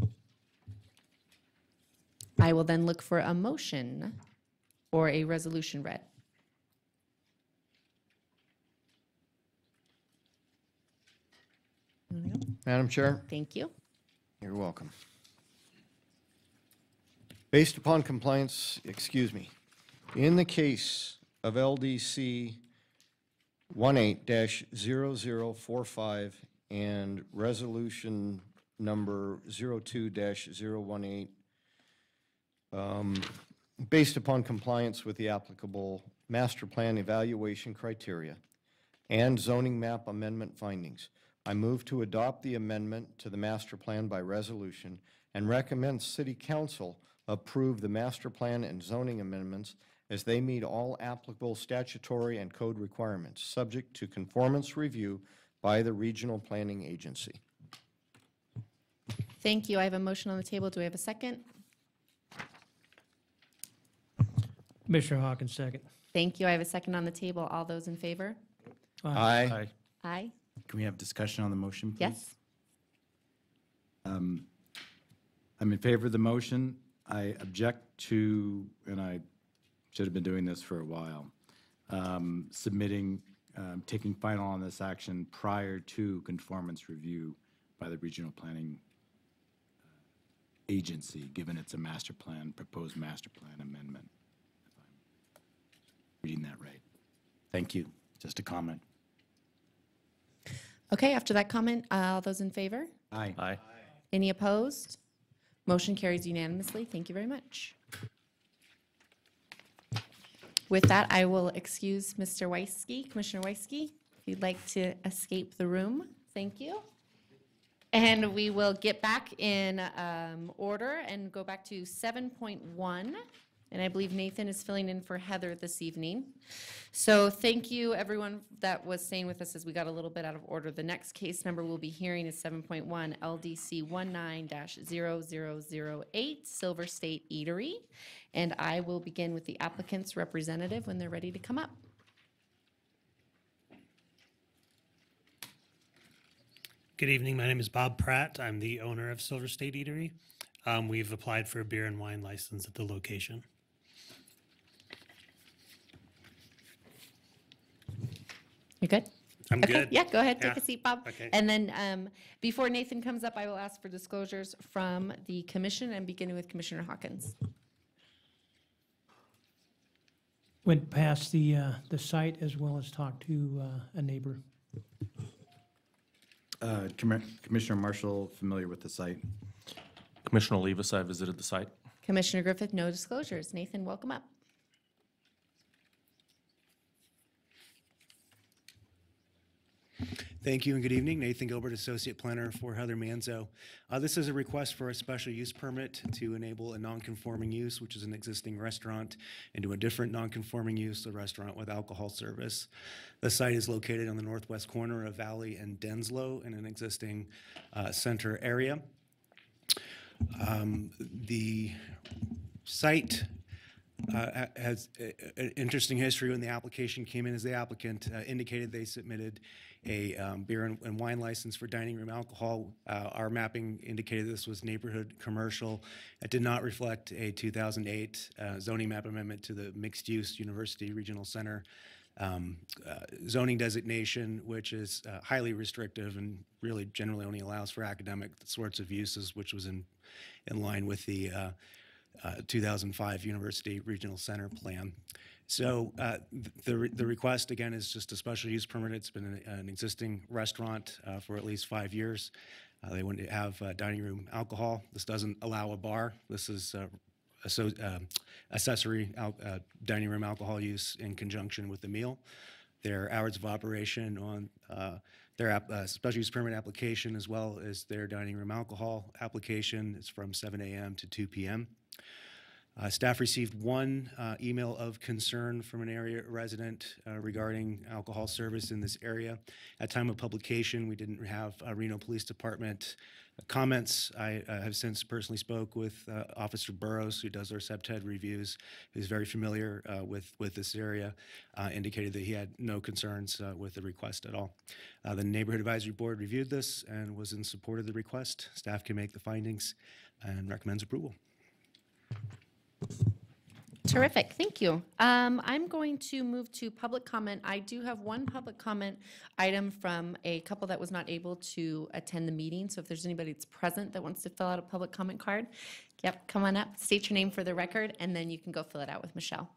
I will then look for a motion or a resolution read. Madam Chair? Thank you. You're welcome. Based upon compliance, in the case of LDC 18-0045 and resolution number 02-018, based upon compliance with the applicable master plan evaluation criteria and zoning map amendment findings, I move to adopt the amendment to the master plan by resolution and recommend City Council approve the master plan and zoning amendments as they meet all applicable statutory and code requirements, subject to conformance review by the Regional Planning Agency. Thank you. I have a motion on the table. Do I have a second? Commissioner Hawkins, second. Thank you. I have a second on the table. All those in favor? Aye. Aye. Can we have discussion on the motion, please? Yes. I'm in favor of the motion. I object to, and I should have been doing this for a while. Taking final on this action prior to conformance review by the regional planning agency, given it's a master plan, proposed master plan amendment. If I'm reading that right. Thank you. Just a comment. Okay, after that comment, all those in favor? Aye. Aye. Any opposed? Motion carries unanimously. Thank you very much. With that, I will excuse Mr. Weisky, Commissioner Weisky, if you'd like to escape the room. Thank you. And we will get back in order and go back to 7.1. And I believe Nathan is filling in for Heather this evening. So thank you, everyone that was staying with us as we got a little bit out of order. The next case number we'll be hearing is 7.1 LDC 19-0008 Silver State Eatery. And I will begin with the applicant's representative when they're ready to come up. Good evening. My name is Bob Pratt. I'm the owner of Silver State Eatery. We've applied for a beer and wine license at the location. You good? I'm Okay. good. Yeah, go ahead. Take Yeah. a seat, Bob. Okay. And then before Nathan comes up, I will ask for disclosures from the commission and beginning with Commissioner Hawkins. Went past the site as well as talked to a neighbor. Commissioner Marshall, familiar with the site? Commissioner Olivas, I visited the site. Commissioner Griffith, no disclosures. Nathan, welcome up. Thank you and good evening. Nathan Gilbert, Associate Planner for Heather Manzo. This is a request for a special use permit to enable a non-conforming use, which is an existing restaurant, into a different non-conforming use, a restaurant with alcohol service. The site is located on the northwest corner of Valley and Denslow in an existing center area. The site has an interesting history. When the application came in, as the applicant indicated, they submitted a beer and wine license for dining room alcohol. Our mapping indicated this was neighborhood commercial. It did not reflect a 2008 zoning map amendment to the mixed-use University Regional Center zoning designation, which is highly restrictive and really generally only allows for academic sorts of uses, which was in line with the 2005 University Regional Center plan. So the request, again, is just a special use permit. It's been an existing restaurant for at least 5 years. They wouldn't have dining room alcohol. This doesn't allow a bar. This is accessory dining room alcohol use in conjunction with the meal. Their hours of operation on their special use permit application, as well as their dining room alcohol application, is from 7 a.m. to 2 p.m. Staff received one email of concern from an area resident regarding alcohol service in this area. At time of publication, we didn't have Reno Police Department comments. I have since personally spoke with Officer Burrows, who does our SEPTED reviews, who's very familiar with this area, indicated that he had no concerns with the request at all. The Neighborhood Advisory Board reviewed this and was in support of the request. Staff can make the findings and recommends approval. Terrific, thank you. I'm going to move to public comment. I do have one public comment item from a couple that was not able to attend the meeting. So if there's anybody that's present that wants to fill out a public comment card, yep, come on up, state your name for the record, and then you can go fill it out with Michelle.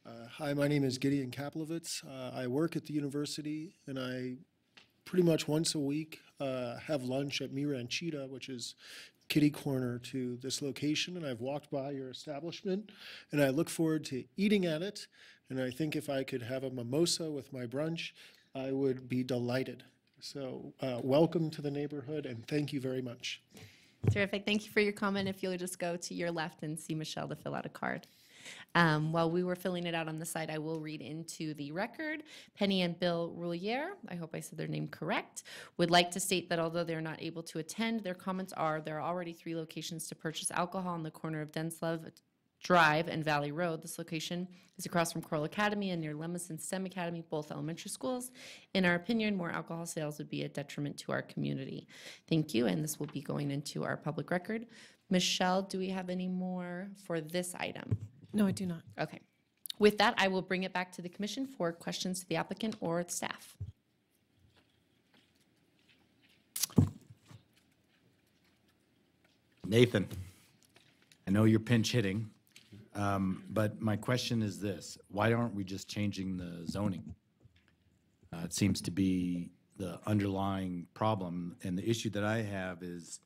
Hi, my name is Gideon Kaplovitz. I work at the university, and I pretty much once a week have lunch at Mi Ranchita, which is kitty corner to this location, and I've walked by your establishment, and I look forward to eating at it, and I think if I could have a mimosa with my brunch, I would be delighted. So welcome to the neighborhood, and thank you very much. Terrific, thank you for your comment. If you'll just go to your left and see Michelle to fill out a card. While we were filling it out on the side, I will read into the record. Penny and Bill Roulier, I hope I said their name correct, would like to state that although they're not able to attend, their comments are there are already 3 locations to purchase alcohol on the corner of Denslove Drive and Valley Road. This location is across from Coral Academy and near Lemison STEM Academy, both elementary schools. In our opinion, more alcohol sales would be a detriment to our community. Thank you, and this will be going into our public record. Michelle, do we have any more for this item? No, I do not. Okay. With that, I will bring it back to the commission for questions to the applicant or the staff. Nathan, I know you're pinch hitting, but my question is this: why aren't we just changing the zoning? It seems to be the underlying problem, and the issue that I have is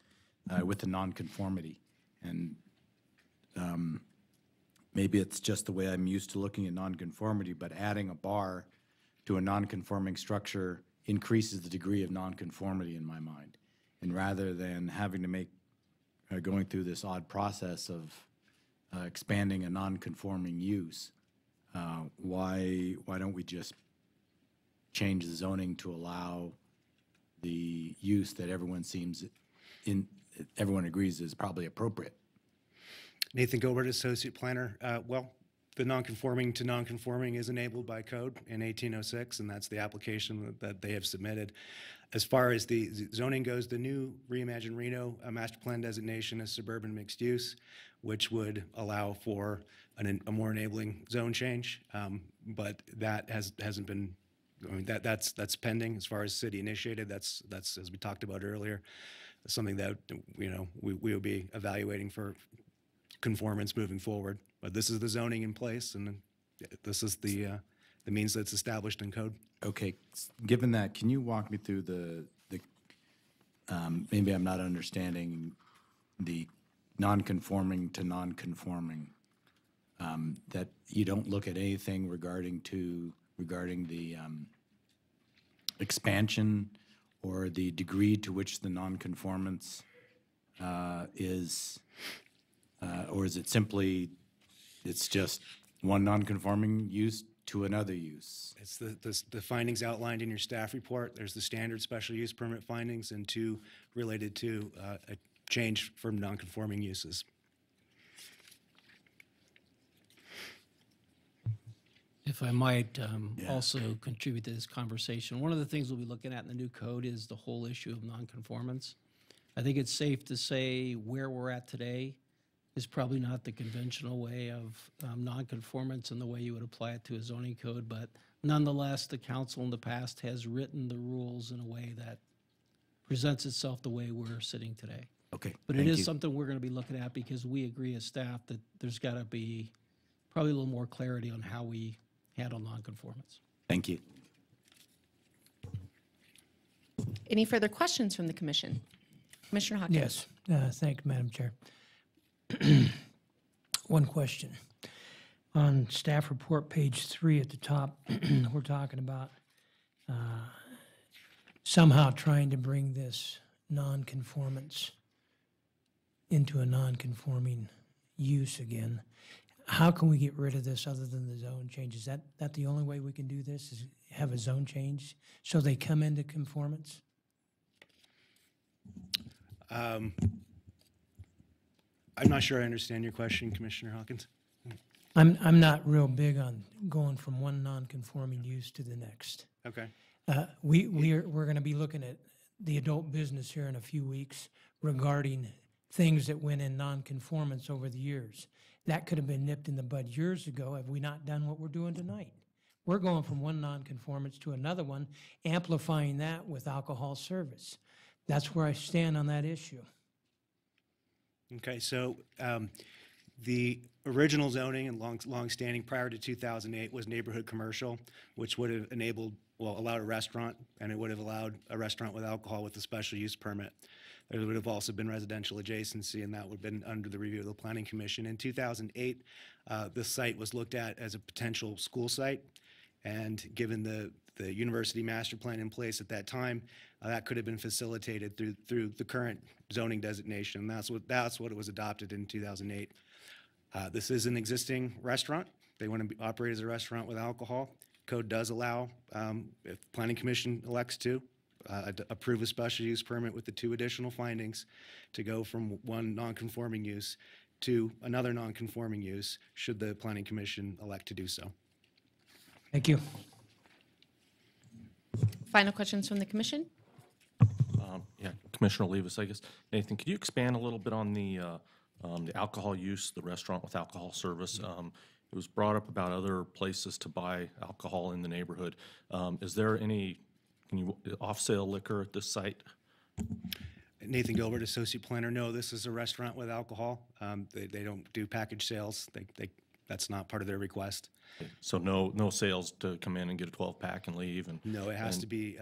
with the nonconformity. And maybe it's just the way I'm used to looking at nonconformity, but adding a bar to a nonconforming structure increases the degree of nonconformity in my mind. And rather than having to make going through this odd process of expanding a non-conforming use, why don't we just change the zoning to allow the use that everyone agrees is probably appropriate? Nathan Gilbert, Associate Planner. Well, the non-conforming to non-conforming is enabled by code in 1806, and that's the application that they have submitted. As far as the zoning goes, the new Reimagine Reno master plan designation is suburban mixed use, which would allow for a more enabling zone change. But that hasn't been, I mean, that's pending as far as city initiated. That's as we talked about earlier, something that we will be evaluating for conformance moving forward. But this is the zoning in place, and this is the means that's established in code. Okay, given that, can you walk me through maybe I'm not understanding the non-conforming to non-conforming, that you don't look at anything regarding the expansion or the degree to which the non-conformance is, or is it simply, it's just one non-conforming use to another use? It's the findings outlined in your staff report. There's the standard special use permit findings and two related to a change from non-conforming uses. If I might also contribute to this conversation, one of the things we'll be looking at in the new code is the whole issue of nonconformance. I think it's safe to say where we're at today is probably not the conventional way of nonconformance and the way you would apply it to a zoning code, but nonetheless, the council in the past has written the rules in a way that presents itself the way we're sitting today. Okay. But it is something we're going to be looking at because we agree as staff that there's got to be probably a little more clarity on how we handle nonconformance. Thank you. Any further questions from the commission? Commissioner Hawkins? Yes, thank you, Madam Chair. One question. On staff report, page 3 at the top, we're talking about somehow trying to bring this nonconformance into a nonconforming use again. How can we get rid of this other than the zone change? Is that the only way we can do this, is have a zone change so they come into conformance? I'm not sure I understand your question, Commissioner Hawkins. I'm not real big on going from one non-conforming use to the next. Okay. We're going to be looking at the adult business here in a few weeks regarding things that went in non-conformance over the years. That could have been nipped in the bud years ago have we not done what we're doing tonight. We're going from one non-conformance to another one, amplifying that with alcohol service. That's where I stand on that issue. Okay, so the original zoning and long-standing prior to 2008 was neighborhood commercial, which would have allowed a restaurant, and it would have allowed a restaurant with alcohol with a special use permit. There would have also been residential adjacency, and that would have been under the review of the Planning Commission. In 2008, this site was looked at as a potential school site, and given the university master plan in place at that time, that could have been facilitated through the current zoning designation. That's what it was adopted in 2008. This is an existing restaurant. They want to operate as a restaurant with alcohol. Code does allow, if Planning Commission elects to, approve a special use permit with the 2 additional findings to go from one non-conforming use to another non-conforming use, should the Planning Commission elect to do so. Thank you. Final questions from the commission? Yeah, Commissioner Olivas, I guess. Nathan, could you expand a little bit on the alcohol use, the restaurant with alcohol service? it was brought up about other places to buy alcohol in the neighborhood. Is there any, off-sale liquor at this site? Nathan Gilbert, Associate Planner. No, this is a restaurant with alcohol. They don't do package sales. That's not part of their request. So no sales to come in and get a 12-pack and leave? And No, it has to be,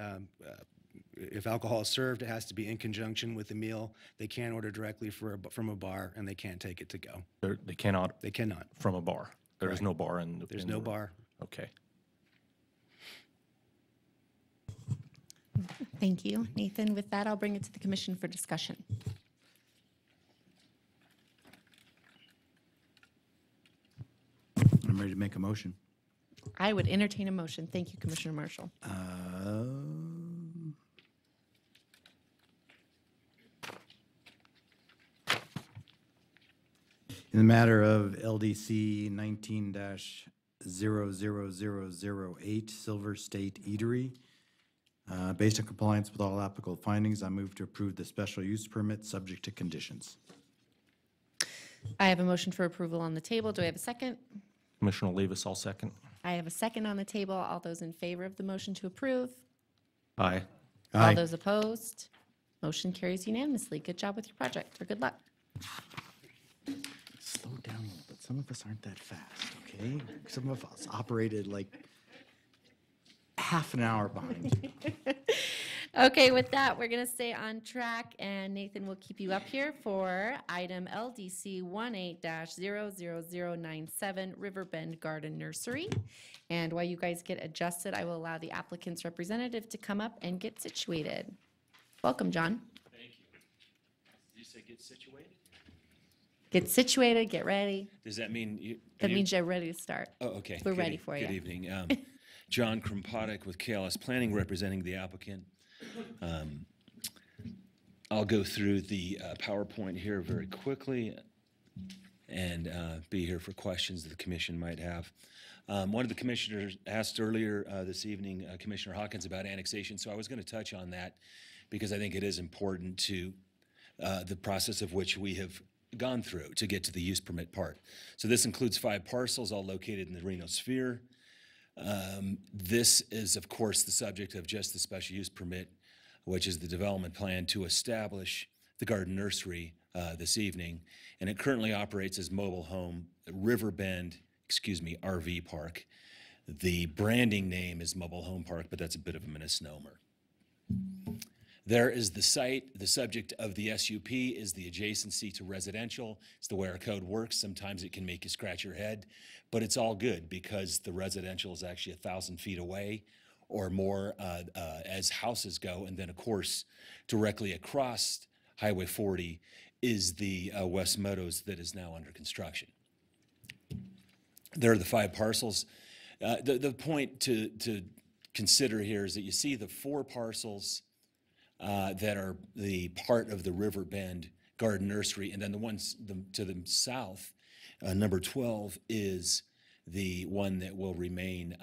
if alcohol is served, it has to be in conjunction with the meal. They can't order directly from a bar, and they can't take it to go. They cannot? They cannot. From a bar? There is Correct. no bar in the... There's no bar. Okay. Thank you, Nathan. With that, I'll bring it to the commission for discussion. I'm ready to make a motion. I would entertain a motion. Thank you, Commissioner Marshall. In the matter of LDC 19-00008, Silver State Eatery, based on compliance with all applicable findings, I move to approve the special use permit subject to conditions. I have a motion for approval on the table. Do I have a second? Commissioner Levis, I'll second. I have a second on the table. All those in favor of the motion to approve? Aye. All those opposed? Motion carries unanimously. Good job with your project, or good luck. Slow down a little bit. Some of us aren't that fast, okay? Some of us operated like half an hour behind. Okay, with that, we're going to stay on track, and Nathan will keep you up here for item LDC 18-00097, Riverbend Garden Nursery. And while you guys get adjusted, I will allow the applicant's representative to come up and get situated. Welcome, John. Thank you. Did you say get situated? Get situated, get ready. Does that mean you? That means you're ready to start. Oh, okay. We're ready for you. Good evening. John Krompatic with KLS Planning, representing the applicant. I'll go through the PowerPoint here very quickly and be here for questions that the commission might have. One of the commissioners asked earlier this evening, Commissioner Hawkins, about annexation, so I was going to touch on that because I think it is important to the process of which we have gone through to get to the use permit part. So this includes 5 parcels, all located in the Reno sphere. This is, of course, the subject of just the special use permit, which is the development plan to establish the garden nursery this evening. And it currently operates as mobile home, Riverbend, RV Park. The branding name is Mobile Home Park, but that's a bit of a misnomer. There is the site. The subject of the SUP is the adjacency to residential. It's the way our code works. Sometimes it can make you scratch your head, but it's all good because the residential is actually 1,000 feet away or more as houses go. And then, of course, directly across Highway 40 is the West Meadows that is now under construction. There are the 5 parcels. The point to consider here is that you see the 4 parcels that are the part of the Riverbend Garden Nursery, and then the ones to the south, number 12, is the one that will remain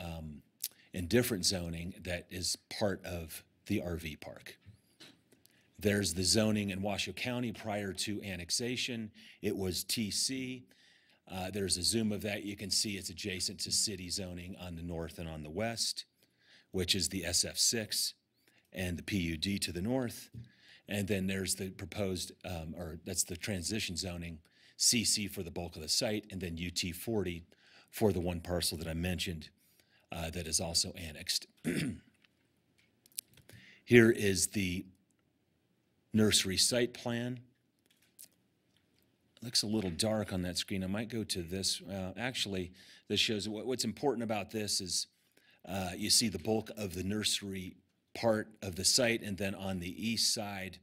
in different zoning that is part of the RV park. There's the zoning in Washoe County prior to annexation. It was TC. There's a zoom of that. You can see it's adjacent to city zoning on the north and on the west, which is the SF6. And the PUD to the north. And then there's the proposed, or that's the transition zoning, CC for the bulk of the site, and then UT40 for the 1 parcel that I mentioned that is also annexed. Here is the nursery site plan. It looks a little dark on that screen. I might go to this. Actually, this shows what's important about this is you see the bulk of the nursery part of the site, and then on the east side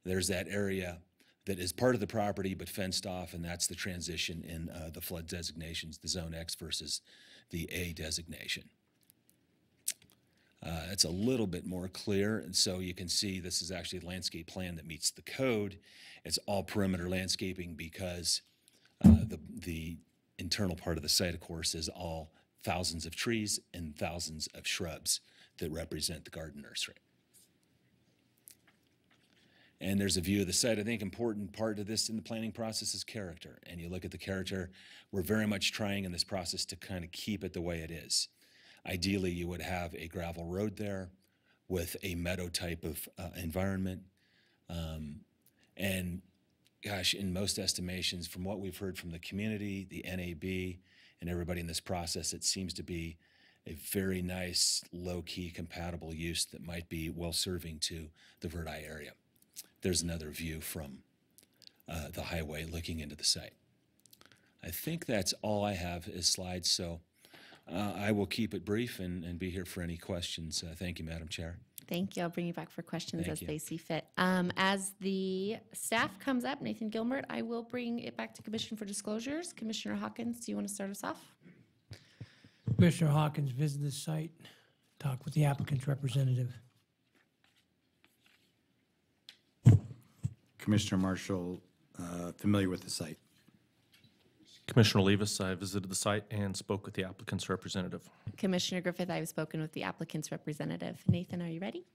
there's that area that is part of the property but fenced off, and that's the transition in the flood designations, the Zone X versus the A designation. It's a little bit more clear, and so you can see this is actually a landscape plan that meets the code. It's all perimeter landscaping because the internal part of the site, of course, is all thousands of trees and thousands of shrubs that represent the garden nursery. And there's a view of the site. I think important part of this in the planning process is character. And you look at the character, we're very much trying in this process to kind of keep it the way it is. Ideally, you would have a gravel road there with a meadow type of environment. And gosh, in most estimations, from what we've heard from the community, the NAB, and everybody in this process, it seems to be a very nice, low-key, compatible use that might be well-serving to the Verdi area. There's another view from the highway looking into the site. I think that's all I have as slides, so I will keep it brief and be here for any questions. Thank you, Madam Chair. Thank you. I'll bring you back for questions Thank as you. they see fit. As the staff comes up, Nathan Gilbert, I will bring it back to Commission for disclosures. Commissioner Hawkins, do you want to start us off? Commissioner Hawkins visited the site, talked with the applicant's representative. Commissioner Marshall, familiar with the site? Commissioner Levis, I visited the site and spoke with the applicant's representative. Commissioner Griffith, I've spoken with the applicant's representative. Nathan, are you ready?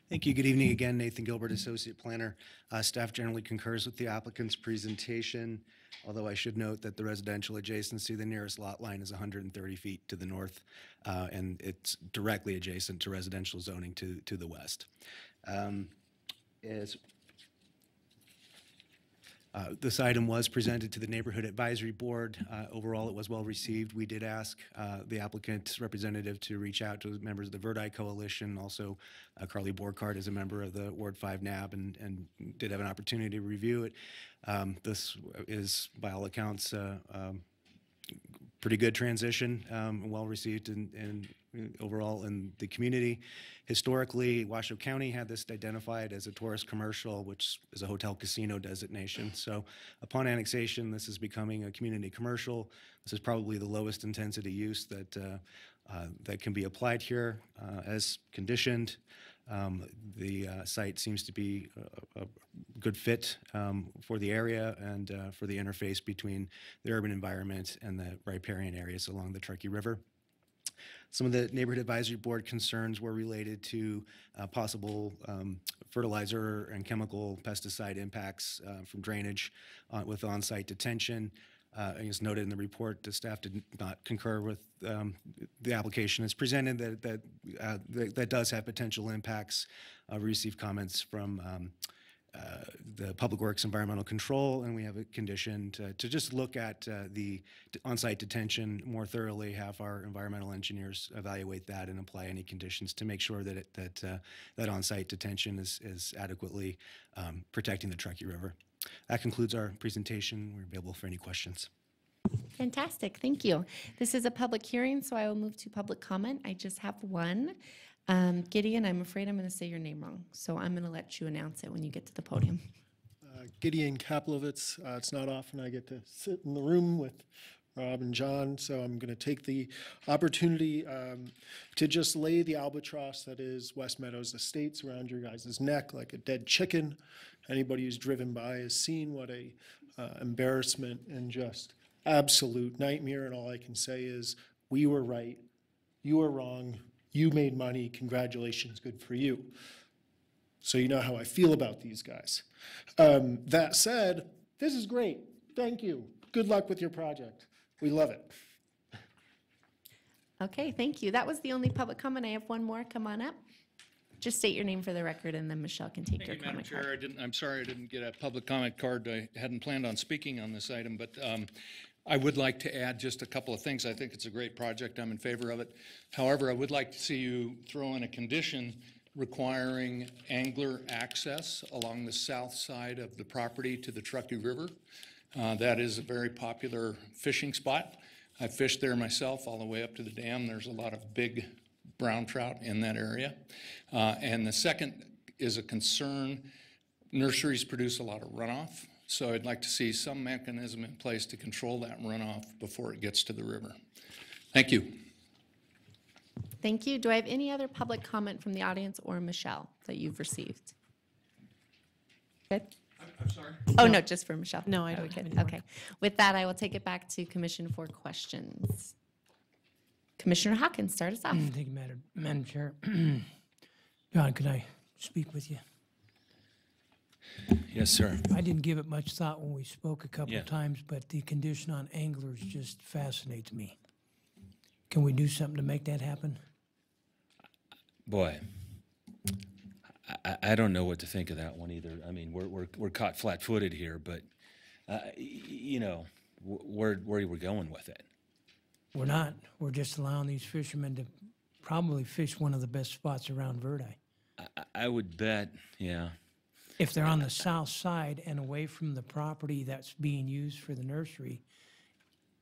Thank you. Good evening again. Nathan Gilbert, Associate Planner. Staff generally concurs with the applicant's presentation, although I should note that the residential adjacency, the nearest lot line is 130 feet to the north, and it's directly adjacent to residential zoning to the west. This item was presented to the Neighborhood Advisory Board. Overall, it was well received. We did ask the applicant's representative to reach out to members of the Verdi Coalition. Also, Carly Borkhardt is a member of the Ward 5 NAB and did have an opportunity to review it. This is, by all accounts, pretty good transition, well received and overall in the community. Historically, Washoe County had this identified as a tourist commercial, which is a hotel casino designation. So upon annexation, this is becoming a community commercial. This is probably the lowest intensity use that that can be applied here as conditioned. The site seems to be a good fit for the area and for the interface between the urban environment and the riparian areas along the Truckee River. Some of the Neighborhood Advisory Board concerns were related to possible fertilizer and chemical pesticide impacts from drainage with on-site detention. As noted in the report, the staff did not concur with the application as presented that does have potential impacts. We received comments from the Public Works Environmental Control, and we have a condition to just look at the on-site detention more thoroughly, have our environmental engineers evaluate that and apply any conditions to make sure that that on-site detention is adequately protecting the Truckee River. That concludes our presentation. We're available for any questions. Fantastic. Thank you. This is a public hearing, so I will move to public comment. I just have one. Gideon, I'm afraid I'm going to say your name wrong, so I'm going to let you announce it when you get to the podium. Gideon Kaplowitz. It's not often I get to sit in the room with Rob and John, so I'm going to take the opportunity to just lay the albatross that is West Meadows Estates around your guys' neck like a dead chicken. Anybody who's driven by has seen what a embarrassment and just absolute nightmare, and all I can say is we were right, you were wrong, you made money, congratulations, good for you. So you know how I feel about these guys. That said, this is great. Thank you. Good luck with your project. We love it. Okay, thank you. That was the only public comment. I have one more. Come on up. Just state your name for the record, and then Michelle can take your comment card. Madam Chair, I'm sorry I didn't get a public comment card. I hadn't planned on speaking on this item, but I would like to add just a couple of things. I think it's a great project. I'm in favor of it. However, I would like to see you throw in a condition requiring angler access along the south side of the property to the Truckee River. That is a very popular fishing spot. I fished there myself all the way up to the dam. There's a lot of big brown trout in that area. And the second is a concern. Nurseries produce a lot of runoff, so I'd like to see some mechanism in place to control that runoff before it gets to the river. Thank you. Thank you. Do I have any other public comment from the audience or Michelle that you've received? Good. I'm sorry? Oh, no, just for Michelle. No, I don't have any more. Okay. With that, I will take it back to Commission for questions. Commissioner Hawkins, start us off. Thank you, Madam Chair. John, could I speak with you? Yes, sir. I didn't give it much thought when we spoke a couple Yeah. of times, but the condition on anglers just fascinates me. Can we do something to make that happen? Boy, I don't know what to think of that one either. I mean, we're caught flat-footed here, but you know, where are we going with it? We're not. We're just allowing these fishermen to probably fish one of the best spots around Verde. I would bet, yeah. If they're on the south side and away from the property that's being used for the nursery,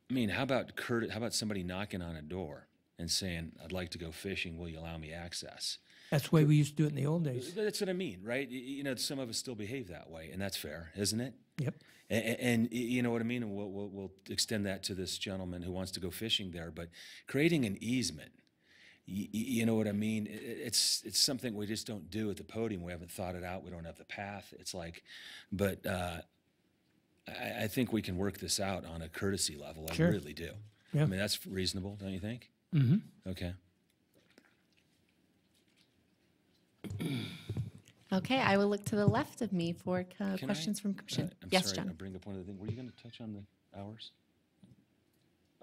I mean, how about somebody knocking on a door and saying, "I'd like to go fishing. Will you allow me access?" that's the way we used to do it in the old days. That's what I mean, right? You know, some of us still behave that way, and that's fair, isn't it? Yep. And you know what I mean? And we'll extend that to this gentleman who wants to go fishing there. But creating an easement, you know what I mean? It's something we just don't do at the podium. We haven't thought it out. We don't have the path. It's like, but I think we can work this out on a courtesy level. I Sure. really do. Yeah. I mean, that's reasonable, don't you think? Mm-hmm. Okay. Okay, I will look to the left of me for Can questions I- from Commission. I'm Yes, sorry, John. I'll bring up one other thing. Were you going to touch on the hours?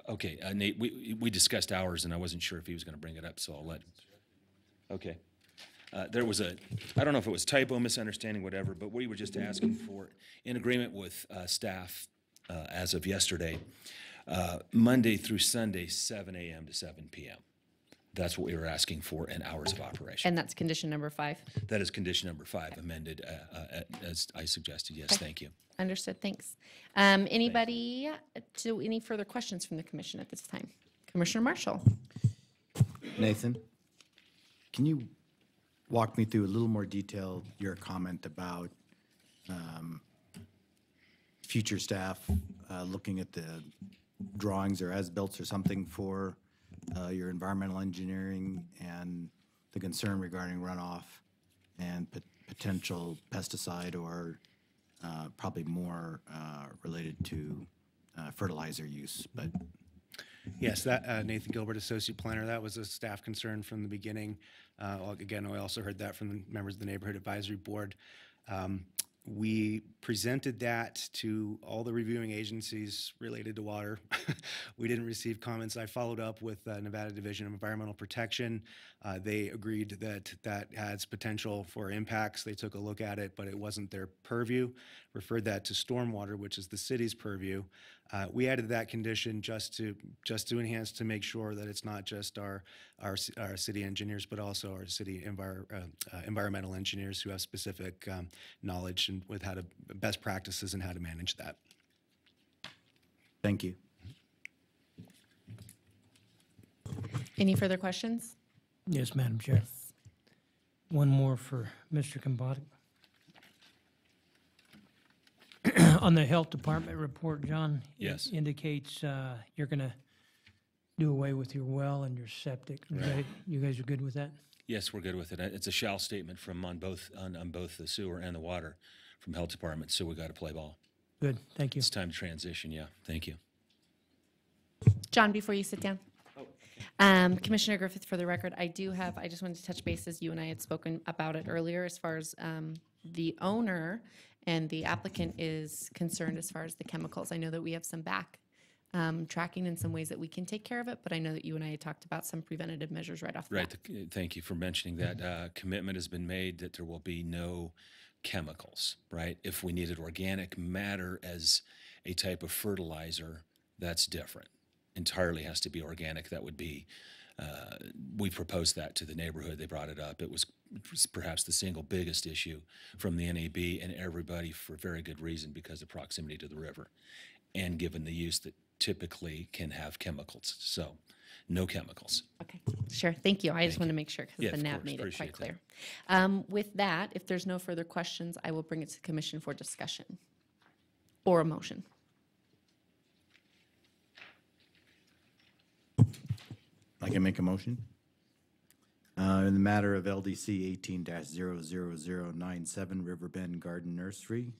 Okay, Nate, we discussed hours, and I wasn't sure if he was going to bring it up, so I'll let. Okay. There was I don't know if it was typo, misunderstanding, whatever, but we were just asking for, in agreement with staff as of yesterday, Monday through Sunday, 7 a.m. to 7 p.m. That's what we were asking for in hours of operation. And that's condition number 5. That is condition number 5, amended as I suggested. Yes, thank you. Understood, thanks. Anybody to any further questions from the commission at this time? Commissioner Marshall. Nathan, can you walk me through a little more detail your comment about future staff looking at the drawings or as-built or something for your environmental engineering and the concern regarding runoff and potential pesticide or probably more related to fertilizer use, but Yes, that Nathan Gilbert, Associate Planner, that was a staff concern from the beginning. Again, we also heard that from the members of the Neighborhood Advisory Board. We presented that to all the reviewing agencies related to water. We didn't receive comments. I followed up with Nevada Division of Environmental Protection. They agreed that that has potential for impacts. They took a look at it, but it wasn't their purview. Referred that to stormwater, which is the city's purview. We added that condition just to enhance, to make sure that it's not just our city engineers, but also our city environmental engineers who have specific knowledge and with how to best practices and how to manage that. thank you. Any further questions? Yes, Madam Chair. One more for Mr. Kambadik. On the Health Department report, John, Yes. it indicates you're going to do away with your well and your septic. Right. You guys are good with that? Yes, we're good with it. It's a shall statement from on both the sewer and the water from Health Department, so we got to play ball. Good, thank you. It's time to transition, yeah. Thank you. John, before you sit down. Commissioner Griffith, for the record, I just wanted to touch base, as you and I had spoken about it earlier, as far as the owner and the applicant is concerned as far as the chemicals. I know that we have some tracking in some ways that we can take care of it, but I know that you and I had talked about some preventative measures right off the bat. Right, thank you for mentioning that. Commitment has been made that there will be no chemicals, right? If we needed organic matter as a type of fertilizer, that's different. Entirely has to be organic. That would be, we proposed that to the neighborhood. They brought it up. It was perhaps the single biggest issue from the NAB and everybody for very good reason, because of proximity to the river and given the use that typically can have chemicals. So no chemicals. Okay, sure. Thank you. I just wanted to make sure because Yeah, the of NAB course. made it Appreciate quite that. clear. With that, if there's no further questions, I will bring it to the commission for discussion or a motion. I can make a motion. In the matter of LDC 18-00097 Riverbend Garden Nursery,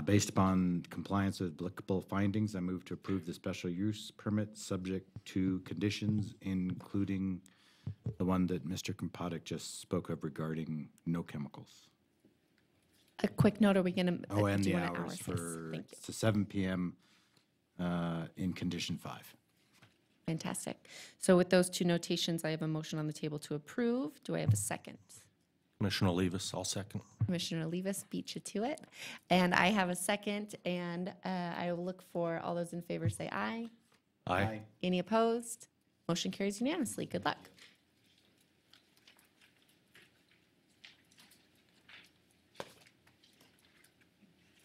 based upon compliance with applicable findings, I move to approve the special use permit subject to conditions, including the one that Mr. Krampotic just spoke of regarding no chemicals. A quick note, are we going to? Oh, and the hours for it's to 7 p.m. In condition 5. Fantastic. So with those two notations, I have a motion on the table to approve. Do I have a second? Commissioner Olivas, I'll second. Commissioner Olivas beat you to it. And I have a second, and I will look for all those in favor say aye. Aye. Any opposed? Motion carries unanimously. Good luck.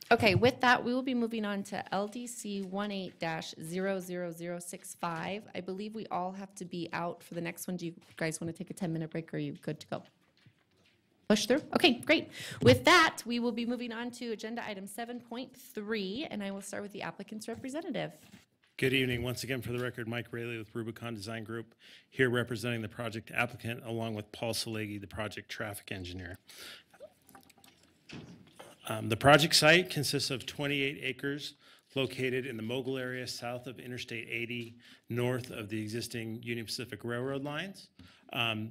Okay, with that, we will be moving on to LDC 18-00065. I believe we all have to be out for the next one. Do you guys want to take a 10-minute break, or are you good to go? Push through? Okay, great. With that, we will be moving on to agenda item 7.3, and I will start with the applicant's representative. Good evening. Once again, for the record, Mike Raley with Rubicon Design Group, here representing the project applicant, along with Paul Salegi, the project traffic engineer. The project site consists of 28 acres located in the Mogul area south of Interstate 80, north of the existing Union Pacific Railroad lines.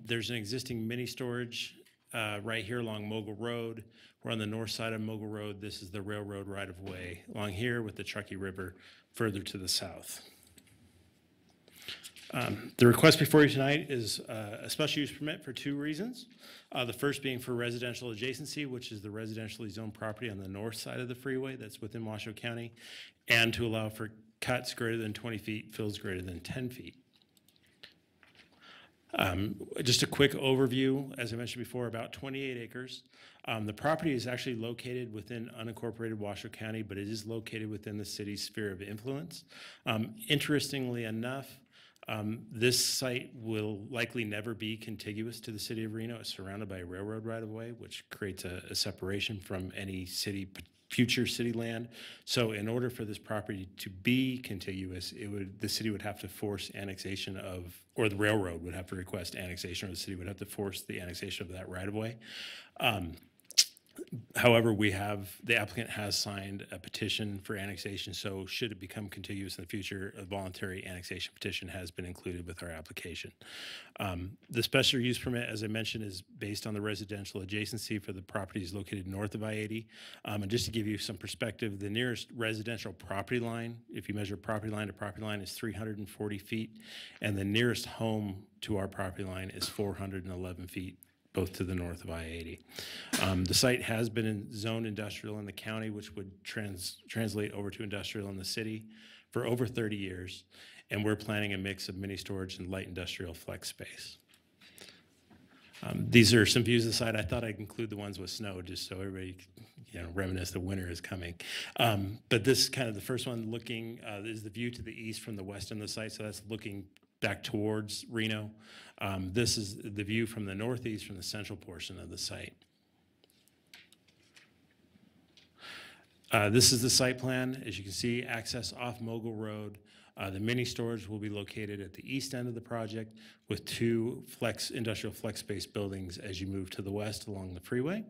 There's an existing mini storage right here along Mogul Road. We're on the north side of Mogul Road. This is the railroad right-of-way along here with the Truckee River further to the south. The request before you tonight is a special use permit for 2 reasons. The first being for residential adjacency, which is the residentially zoned property on the north side of the freeway that's within Washoe County, and to allow for cuts greater than 20 feet, fills greater than 10 feet. Just a quick overview, as I mentioned before, about 28 acres. The property is actually located within unincorporated Washoe County, but it is located within the city's sphere of influence. Interestingly enough, this site will likely never be contiguous to the city of Reno. It's surrounded by a railroad right-of-way, which creates a separation from any future city land. So in order for this property to be contiguous, the city would have to force annexation of, or the railroad would have to request annexation, or the city would have to force the annexation of that right-of-way. However, the applicant has signed a petition for annexation, so should it become contiguous in the future, a voluntary annexation petition has been included with our application. The special use permit, as I mentioned, is based on the residential adjacency for the properties located north of I-80. And just to give you some perspective, the nearest residential property line, if you measure property line to property line, is 340 feet, and the nearest home to our property line is 411 feet. Both to the north of I-80. The site has been zoned industrial in the county, which would translate over to industrial in the city for over 30 years, and we're planning a mix of mini storage and light industrial flex space. These are some views of the site. I thought I'd include the ones with snow, just so everybody reminisce the winter is coming. But this is kind of the first one looking, is the view to the east from the west end of the site, so that's looking back towards Reno. This is the view from the northeast from the central portion of the site. This is the site plan. As you can see, access off Mogul Road. The mini storage will be located at the east end of the project with 2 industrial flex space buildings as you move to the west along the freeway.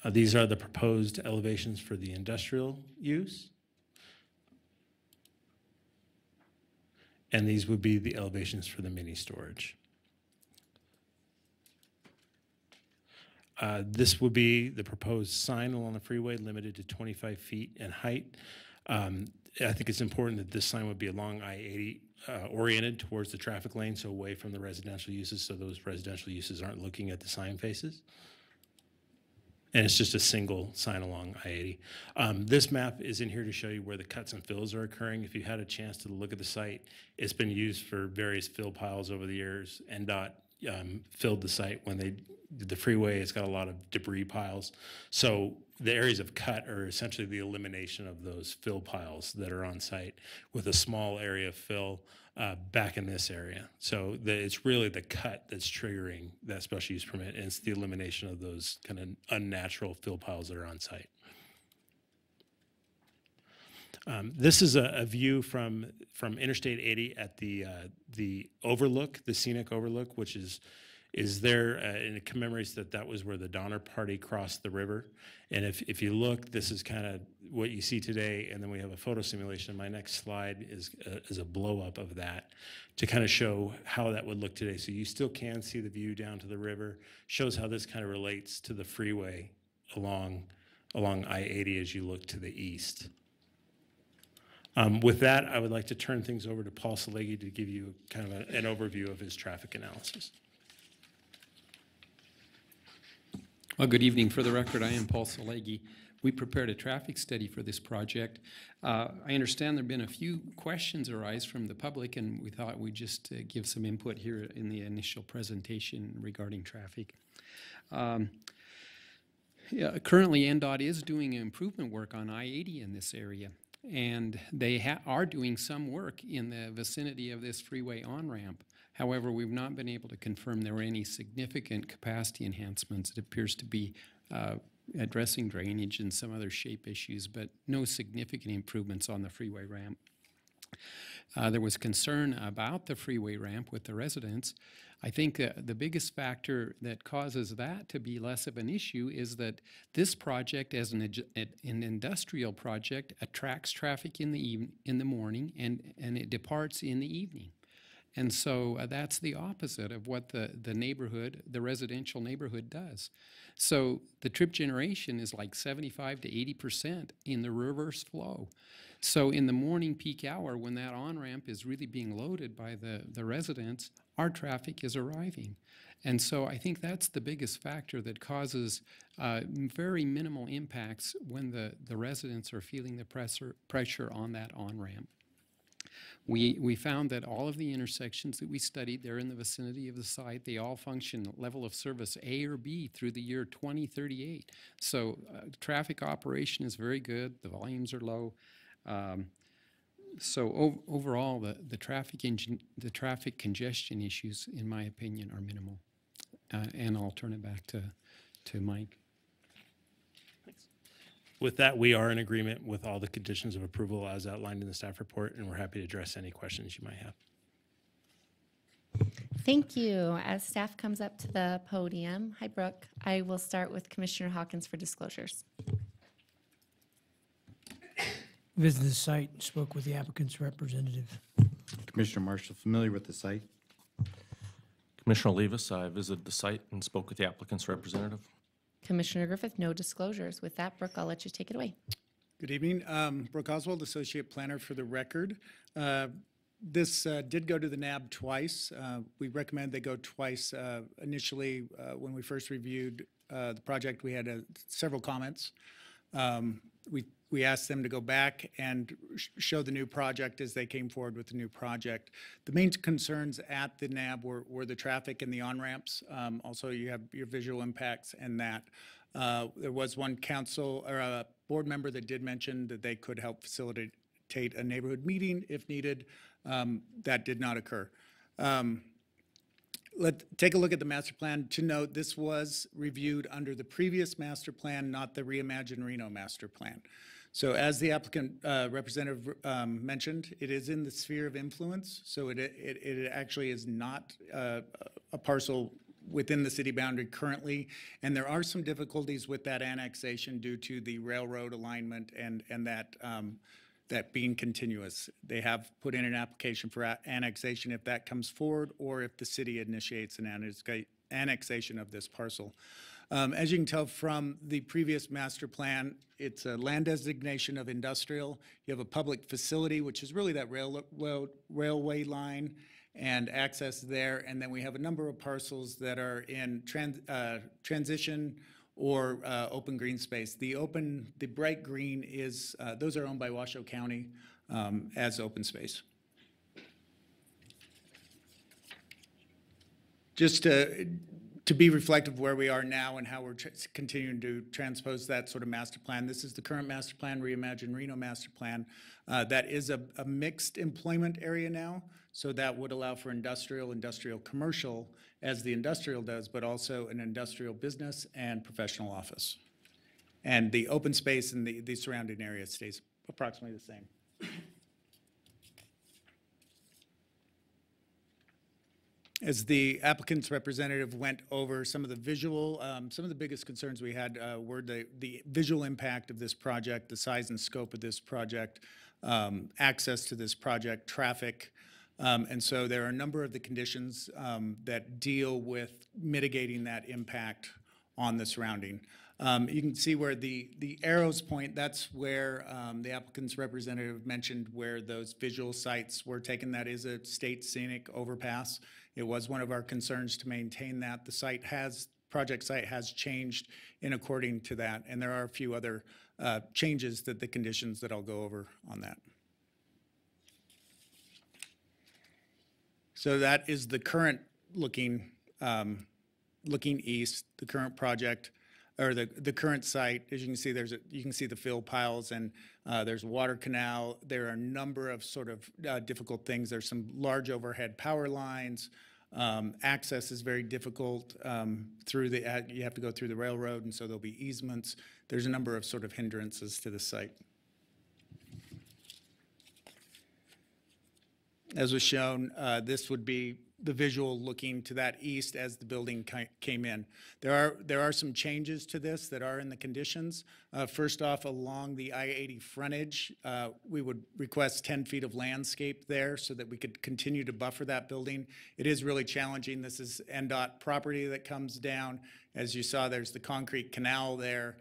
These are the proposed elevations for the industrial use. And these would be the elevations for the mini storage. This would be the proposed sign along the freeway, limited to 25 feet in height. I think it's important that this sign would be along I-80, oriented towards the traffic lane, so away from the residential uses, so those residential uses aren't looking at the sign faces. And it's just a single sign along I-80. This map is in here to show you where the cuts and fills are occurring. If you had a chance to look at the site, it's been used for various fill piles over the years. NDOT filled the site when they did the freeway. It's got a lot of debris piles. So the areas of cut are essentially the elimination of those fill piles that are on site, with a small area of fill back in this area. So it's really the cut that's triggering that special use permit, and it's the elimination of those kind of unnatural fill piles that are on site. This is a view from Interstate 80 at the overlook, the scenic overlook, which is is there, and it commemorates that was where the Donner Party crossed the river. And if you look, this is kind of what you see today, and then we have a photo simulation. My next slide is a blow up of that to kind of show how that would look today. So you still can see the view down to the river. Shows how this kind of relates to the freeway along I-80 as you look to the east. With that, I would like to turn things over to Paul Salegi to give you kind of an overview of his traffic analysis. Well, good evening. For the record, I am Paul Salegi. We prepared a traffic study for this project. I understand there have been a few questions arise from the public, and we thought we'd just give some input here in the initial presentation regarding traffic. Yeah, currently, NDOT is doing improvement work on I-80 in this area, and they are doing some work in the vicinity of this freeway on-ramp. However, we've not been able to confirm there were any significant capacity enhancements. It appears to be addressing drainage and some other shape issues, but no significant improvements on the freeway ramp. There was concern about the freeway ramp with the residents. I think the biggest factor that causes that to be less of an issue is that this project, as an industrial project, attracts traffic in the morning and it departs in the evening. And so that's the opposite of what the residential neighborhood does. So the trip generation is like 75 to 80% in the reverse flow. So in the morning peak hour, when that on-ramp is really being loaded by the residents, our traffic is arriving. And so I think that's the biggest factor that causes very minimal impacts when the residents are feeling the pressure on that on-ramp. We found that all of the intersections that we studied, they're in the vicinity of the site, they all function level of service A or B through the year 2038. So traffic operation is very good, the volumes are low. So overall, the traffic congestion issues, in my opinion, are minimal. And I'll turn it back to Mike. With that, we are in agreement with all the conditions of approval as outlined in the staff report, and we're happy to address any questions you might have. Thank you. As staff comes up to the podium, hi, Brooke, I will start with Commissioner Hawkins for disclosures. Visited the site and spoke with the applicant's representative. Commissioner Marshall, familiar with the site? Commissioner Olivas, I visited the site and spoke with the applicant's representative. Commissioner Griffith, no disclosures. With that, Brooke, I'll let you take it away. Good evening. Brooke Oswald, Associate Planner for the record. This did go to the NAB twice. We recommend they go twice. Initially, when we first reviewed the project, we had several comments. We asked them to go back and show the new project as they came forward with the new project. The main concerns at the NAB were the traffic and the on-ramps. Also, you have your visual impacts and that. There was one council or a board member that did mention that they could help facilitate a neighborhood meeting if needed. That did not occur. Let's take a look at the master plan. To note, this was reviewed under the previous master plan, not the Reimagine Reno master plan. So as the applicant representative mentioned, it is in the sphere of influence. So it actually is not a parcel within the city boundary currently. And there are some difficulties with that annexation due to the railroad alignment and that being continuous. They have put in an application for annexation if that comes forward or if the city initiates an annexation of this parcel. As you can tell from the previous master plan, it's a land designation of industrial. You have a public facility, which is really that railway line and access there. And then we have a number of parcels that are in transition or open green space. The bright green is, those are owned by Washoe County as open space. Just to be reflective of where we are now and how we're continuing to transpose that sort of master plan. This is the current master plan, Reimagine Reno master plan. That is a mixed employment area now, so that would allow for industrial commercial, as the industrial does, but also an industrial business and professional office. And the open space in the surrounding area stays approximately the same. As the applicant's representative went over some of the visual, some of the biggest concerns we had were the visual impact of this project, the size and scope of this project, access to this project, traffic. And so there are a number of the conditions that deal with mitigating that impact on the surrounding. You can see where the arrows point, that's where the applicant's representative mentioned where those visual sites were taken. That is a state scenic overpass. It was one of our concerns to maintain that. The project site has changed in according to that, and there are a few other changes that the conditions that I'll go over on that. So that is the current looking east, the current project, or the current site. As you can see, you can see the fill piles, and there's a water canal. There are a number of sort of difficult things. There's some large overhead power lines. Access is very difficult you have to go through the railroad, and so there'll be easements. There's a number of sort of hindrances to the site. As was shown, this would be the visual looking to that east as the building came in. There are some changes to this that are in the conditions. First off, along the I-80 frontage, we would request 10 feet of landscape there so that we could continue to buffer that building. It is really challenging. This is NDOT property that comes down. As you saw, there's the concrete canal there.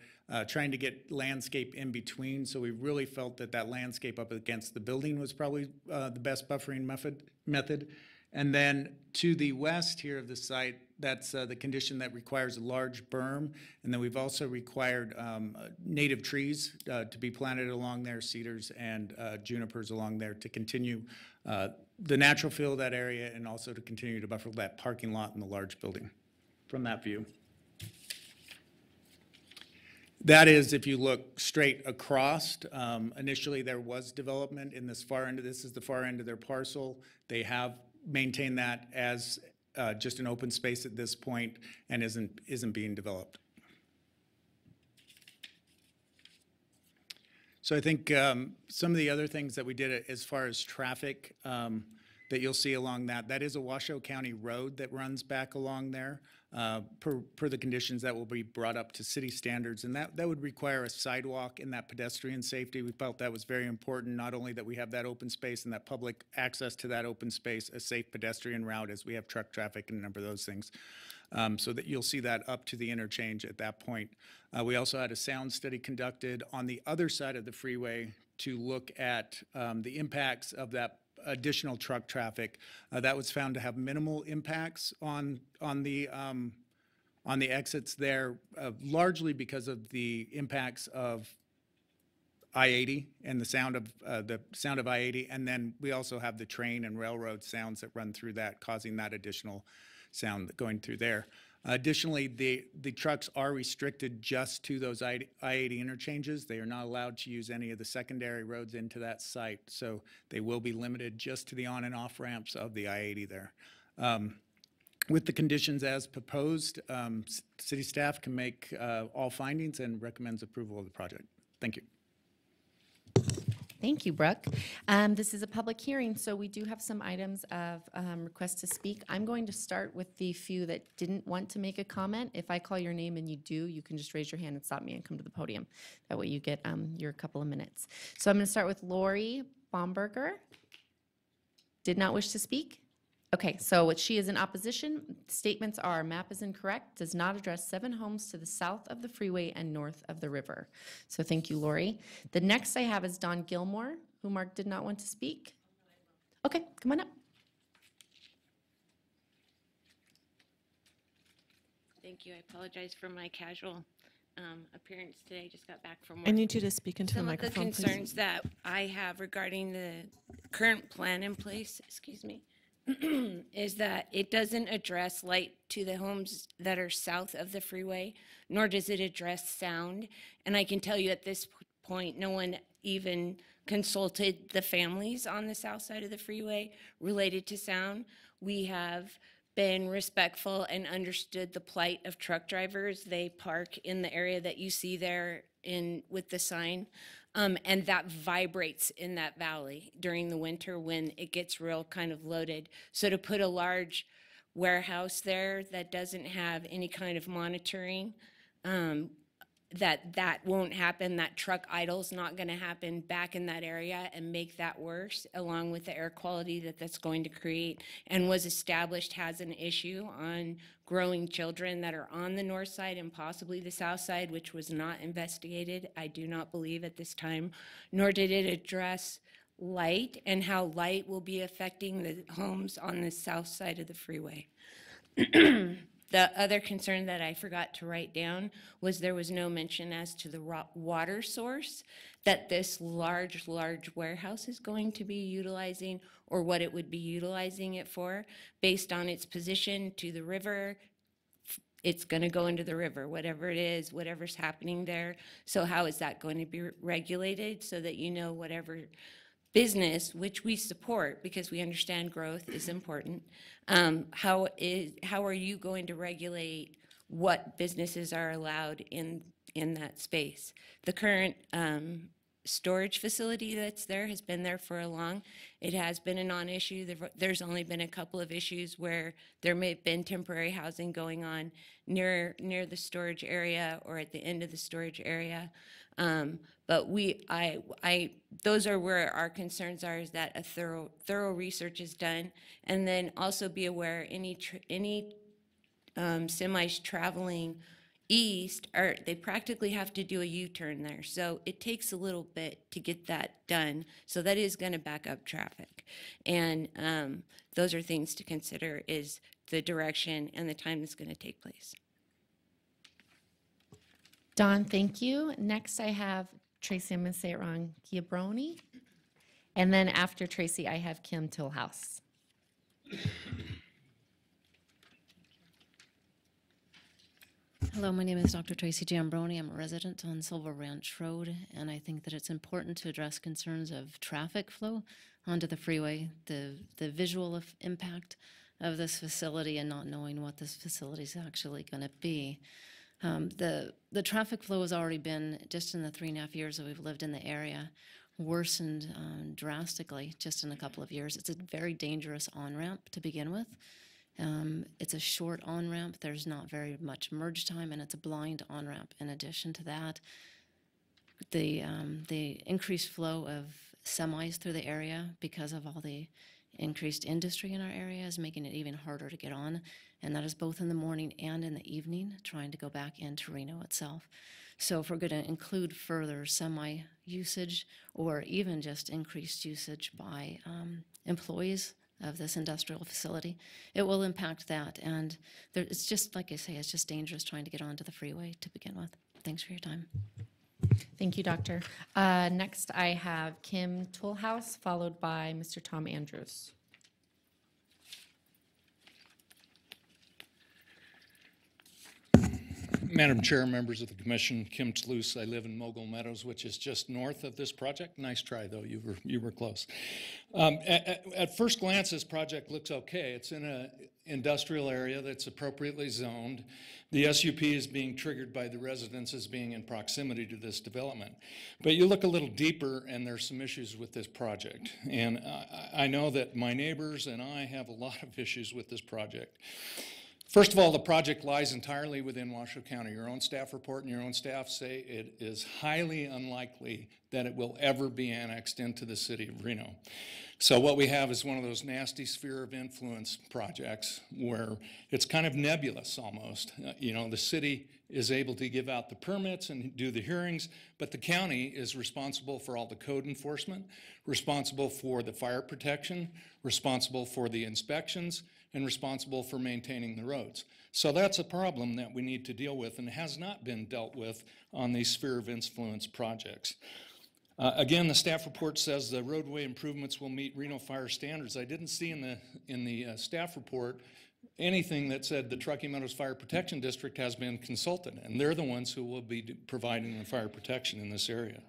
Trying to get landscape in between, so we really felt that that landscape up against the building was probably the best buffering method. And then to the west here of the site, that's the condition that requires a large berm, and then we've also required native trees to be planted along there, cedars and junipers along there to continue the natural feel of that area and also to continue to buffer that parking lot and the large building from that view. That is, if you look straight across, initially there was development in this far end. This is the far end of their parcel. They have maintained that as just an open space at this point and isn't being developed. So I think some of the other things that we did as far as traffic that you'll see along that is a Washoe County road that runs back along there. Per the conditions that will be brought up to city standards, and that would require a sidewalk and that pedestrian safety. We felt that was very important, not only that we have that open space and that public access to that open space, a safe pedestrian route as we have truck traffic and a number of those things, so that you'll see that up to the interchange at that point. We also had a sound study conducted on the other side of the freeway to look at the impacts of that additional truck traffic. That was found to have minimal impacts on the exits there, largely because of the impacts of I-80 and the sound of I-80, and then we also have the train and railroad sounds that run through that, causing that additional sound going through there. Additionally, the trucks are restricted just to those I-80 interchanges. They are not allowed to use any of the secondary roads into that site, so they will be limited just to the on and off ramps of the I-80 there. With the conditions as proposed, city staff can make all findings and recommends approval of the project. Thank you. Thank you, Brooke. This is a public hearing, so we do have some items of request to speak. I'm going to start with the few that didn't want to make a comment. If I call your name and you do, you can just raise your hand and stop me and come to the podium. That way you get your couple of minutes. So I'm going to start with Lori Baumberger. Did not wish to speak? Okay, so she is in opposition. Statements are: map is incorrect, does not address 7 homes to the south of the freeway and north of the river. So thank you, Lori. The next I have is Don Gilmore, who Mark did not want to speak. Okay, come on up. Thank you. I apologize for my casual appearance today. Just got back from work. I need you to speak into the microphone, Some of the concerns that I have regarding the current plan in place, excuse me, is that it doesn't address light to the homes that are south of the freeway, nor does it address sound. And I can tell you at this point, no one even consulted the families on the south side of the freeway related to sound. We have been respectful and understood the plight of truck drivers. They park in the area that you see there with the sign. And that vibrates in that valley during the winter when it gets real kind of loaded. So to put a large warehouse there that doesn't have any kind of monitoring, that won't happen. That truck idle's not going to happen back in that area and make that worse, along with the air quality that's going to create, and was established has an issue on growing children that are on the north side and possibly the south side, which was not investigated, I do not believe at this time, nor did it address light and how light will be affecting the homes on the south side of the freeway. The other concern that I forgot to write down was there was no mention as to the water source that this large warehouse is going to be utilizing, or what it would be utilizing it for. Based on its position to the river, it's going to go into the river, whatever it is, whatever's happening there. So how is that going to be regulated so that you know whatever business, which we support because we understand growth is important, how are you going to regulate what businesses are allowed in that space? The current storage facility that's there has been there for a long. It has been a non-issue. There's only been a couple of issues where there may have been temporary housing going on near the storage area or at the end of the storage area. But those are where our concerns are, is that a thorough research is done, and then also be aware any semis traveling east they practically have to do a U-turn there. So it takes a little bit to get that done. So that is going to back up traffic. And those are things to consider, is the direction and the time that's going to take place. Dawn, thank you. Next, I have Tracy, I'm going to say it wrong, Giabroni. And then after Tracy, I have Kim Tillhouse. Hello, my name is Dr. Tracy Giambroni. I'm a resident on Silver Ranch Road, and I think that it's important to address concerns of traffic flow onto the freeway, the visual impact of this facility and not knowing what this facility is actually going to be. The traffic flow has already been, just in the 3.5 years that we've lived in the area, worsened drastically just in a couple of years. It's a very dangerous on-ramp to begin with. It's a short on-ramp. There's not very much merge time, and it's a blind on-ramp. In addition to that, the increased flow of semis through the area because of all the increased industry in our area is making it even harder to get on, and that is both in the morning and in the evening, trying to go back into Reno itself. So if we're going to include further semi usage or even just increased usage by employees of this industrial facility, it will impact that. And it's just, like I say, it's just dangerous trying to get onto the freeway to begin with. Thanks for your time. Thank you, Doctor. Next, I have Kim Tillhouse, followed by Mr. Tom Andrews. Madam Chair, members of the Commission, Kim Tillhouse. I live in Mogul Meadows, which is just north of this project. Nice try, though. You were close. At first glance, this project looks okay. It's in an industrial area that's appropriately zoned. The SUP is being triggered by the residences being in proximity to this development. But you look a little deeper, and there's some issues with this project. And I know that my neighbors and I have a lot of issues with this project. First of all, the project lies entirely within Washoe County. Your own staff report and your own staff say it is highly unlikely that it will ever be annexed into the city of Reno. So what we have is one of those nasty sphere of influence projects where it's kind of nebulous almost. The city is able to give out the permits and do the hearings, but the county is responsible for all the code enforcement, responsible for the fire protection, responsible for the inspections, and responsible for maintaining the roads. So that's a problem that we need to deal with and has not been dealt with on these sphere of influence projects. Again, the staff report says the roadway improvements will meet Reno fire standards. I didn't see in the staff report anything that said the Truckee Meadows Fire Protection District has been consulted, and they're the ones who will be providing the fire protection in this area.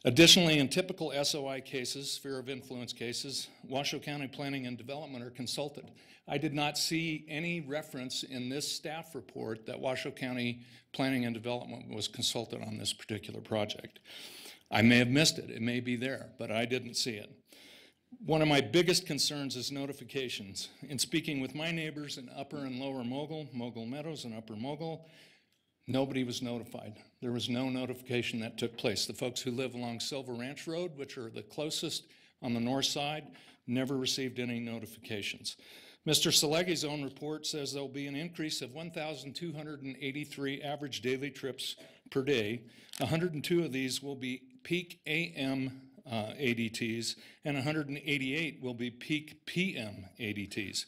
Additionally, in typical SOI cases, sphere of influence cases, Washoe County Planning and Development are consulted. I did not see any reference in this staff report that Washoe County Planning and Development was consulted on this particular project. I may have missed it. It may be there, but I didn't see it. One of my biggest concerns is notifications. In speaking with my neighbors in Upper and Lower Mogul, Mogul Meadows and Upper Mogul, nobody was notified. There was no notification that took place. The folks who live along Silver Ranch Road, which are the closest on the north side, never received any notifications. Mr. Selegi's own report says there will be an increase of 1,283 average daily trips per day. 102 of these will be peak AM ADTs, and 188 will be peak PM ADTs.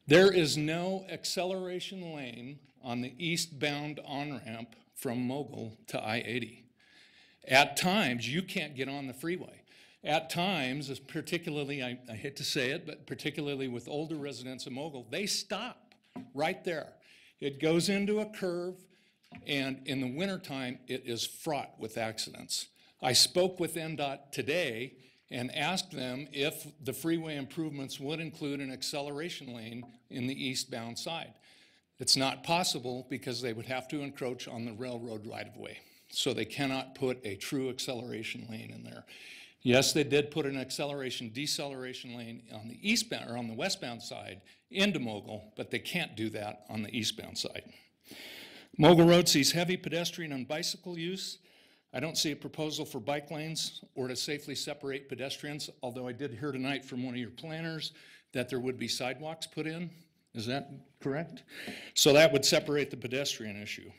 There is no acceleration lane on the eastbound on-ramp from Mogul to I-80. At times, you can't get on the freeway. At times, particularly, I hate to say it, but particularly with older residents of Mogul, they stop right there. It goes into a curve, and in the wintertime, it is fraught with accidents. I spoke with NDOT today and asked them if the freeway improvements would include an acceleration lane in the eastbound side. It's not possible because they would have to encroach on the railroad right-of-way. So they cannot put a true acceleration lane in there. Yes, they did put an acceleration deceleration lane on the eastbound or on the westbound side into Mogul, but they can't do that on the eastbound side. Mogul Road sees heavy pedestrian and bicycle use. I don't see a proposal for bike lanes or to safely separate pedestrians, although I did hear tonight from one of your planners that there would be sidewalks put in. Is that correct? So that would separate the pedestrian issue.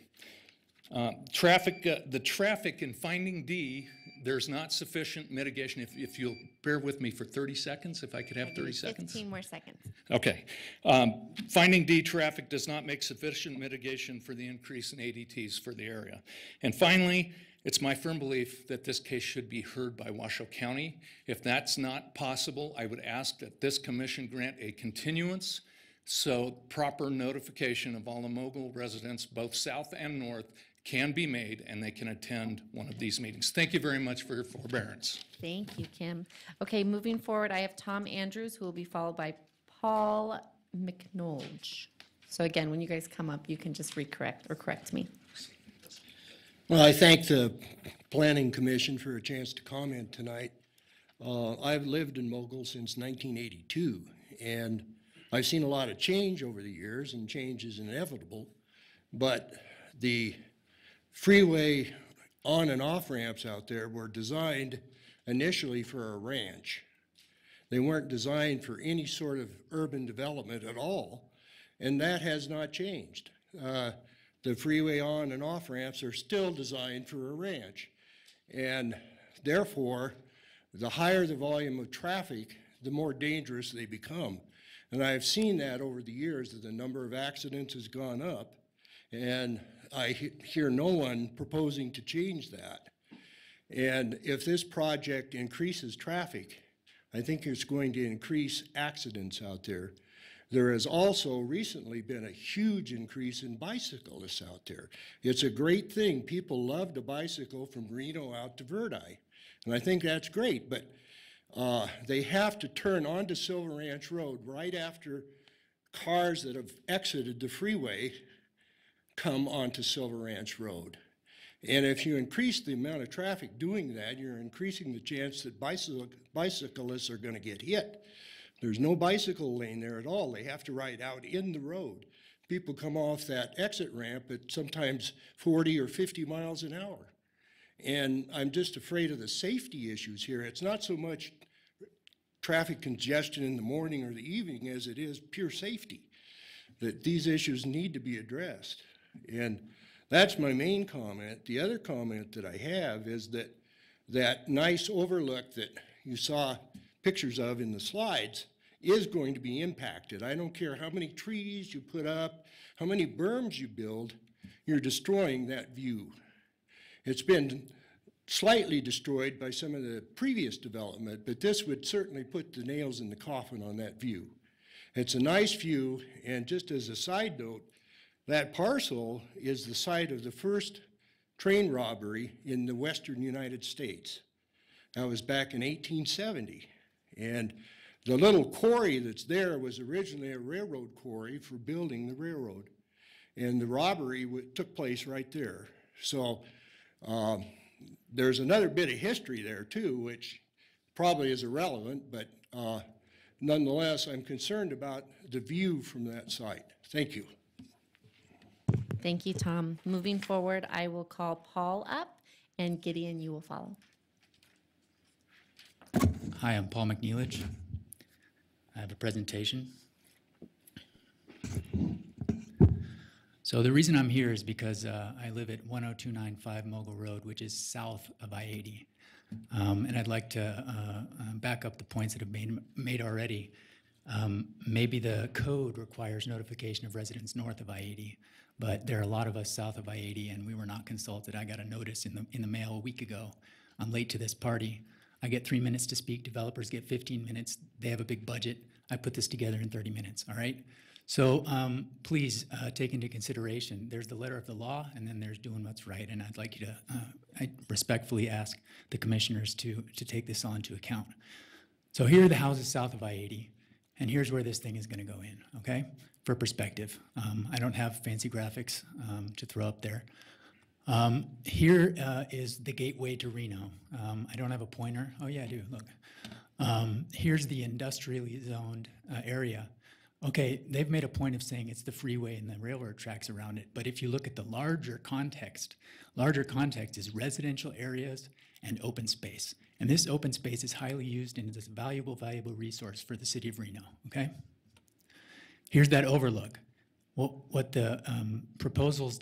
The traffic in finding D, there's not sufficient mitigation. If you'll bear with me for 30 seconds, if I could have 30 seconds. 15 more seconds. Okay. Finding D traffic does not make sufficient mitigation for the increase in ADTs for the area. And finally, it's my firm belief that this case should be heard by Washoe County. If that's not possible, I would ask that this commission grant a continuance so proper notification of all the Mogul residents, both south and north, can be made and they can attend one of these meetings. Thank you very much for your forbearance. Thank you, Kim. Okay, moving forward, I have Tom Andrews, who will be followed by Paul McNolge. So again, when you guys come up, you can just correct me. Well, I thank the Planning Commission for a chance to comment tonight. I've lived in Mogul since 1982, and I've seen a lot of change over the years, and change is inevitable, but the freeway on and off ramps out there were designed initially for a ranch. They weren't designed for any sort of urban development at all, and that has not changed. The freeway on and off ramps are still designed for a ranch, and therefore, the higher the volume of traffic, the more dangerous they become. And I've seen that over the years, that the number of accidents has gone up, and I hear no one proposing to change that. And if this project increases traffic, I think it's going to increase accidents out there. There has also recently been a huge increase in bicyclists out there. It's a great thing. People love to bicycle from Reno out to Verdi, and I think that's great, but they have to turn onto Silver Ranch Road right after cars that have exited the freeway come onto Silver Ranch Road. And if you increase the amount of traffic doing that, you're increasing the chance that bicyclists are going to get hit. There's no bicycle lane there at all. They have to ride out in the road. People come off that exit ramp at sometimes 40 or 50 miles an hour. And I'm just afraid of the safety issues here. It's not so much traffic congestion in the morning or the evening as it is pure safety, that these issues need to be addressed. And that's my main comment. The other comment that I have is that that nice overlook that you saw pictures of in the slides is going to be impacted. I don't care how many trees you put up, how many berms you build, you're destroying that view. It's been slightly destroyed by some of the previous development, but this would certainly put the nails in the coffin on that view. It's a nice view, and just as a side note, that parcel is the site of the first train robbery in the western United States. That was back in 1870. And the little quarry that's there was originally a railroad quarry for building the railroad. And the robbery took place right there. So there's another bit of history there too, which probably is irrelevant, but Nonetheless, I'm concerned about the view from that site. Thank you. Thank you, Tom. Moving forward, I will call Paul up, and Gideon, you will follow. Hi, I'm Paul McNeilich. I have a presentation. So the reason I'm here is because I live at 10295 Mogul Road, which is south of I-80. And I'd like to back up the points that have been made already. Maybe the code requires notification of residents north of I-80, but there are a lot of us south of I-80, and we were not consulted. I got a notice in the mail a week ago. I'm late to this party. I get 3 minutes to speak. Developers get 15 minutes. They have a big budget. I put this together in 30 minutes, all right? So please take into consideration, there's the letter of the law, and then there's doing what's right. And I'd like you to, I respectfully ask the commissioners to take this on to account. So here are the houses south of I-80, and here's where this thing is gonna go in, okay? For perspective. I don't have fancy graphics to throw up there. Here is the gateway to Reno. I don't have a pointer. Oh yeah, I do, look. Here's the industrially zoned area. Okay, they've made a point of saying it's the freeway and the railroad tracks around it, but if you look at the larger context is residential areas and open space. And this open space is highly used and is a valuable resource for the city of Reno, okay? Here's that overlook. What the proposals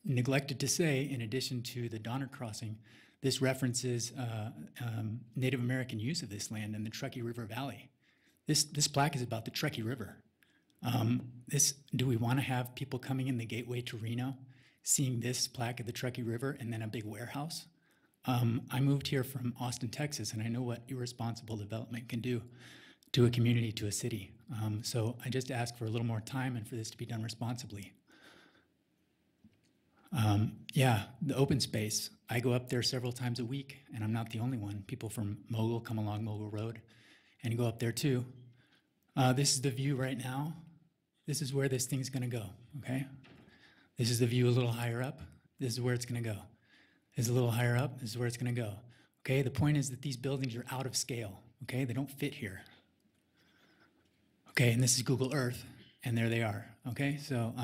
neglected to say, in addition to the Donner Crossing, this references Native American use of this land in the Truckee River Valley. This plaque is about the Truckee River. Do we want to have people coming in the gateway to Reno, seeing this plaque of the Truckee River and then a big warehouse? I moved here from Austin, Texas, and I know what irresponsible development can do to a community, to a city. So I just ask for a little more time and for this to be done responsibly. Yeah, the open space. I go up there several times a week, and I'm not the only one. People from Mogul come along Mogul Road and go up there too. This is the view right now. This is where this thing's gonna go, okay? This is the view a little higher up. This is where it's gonna go. This is a little higher up. This is where it's gonna go. Okay, the point is that these buildings are out of scale, okay? They don't fit here. Okay, and this is Google Earth, and there they are, okay? So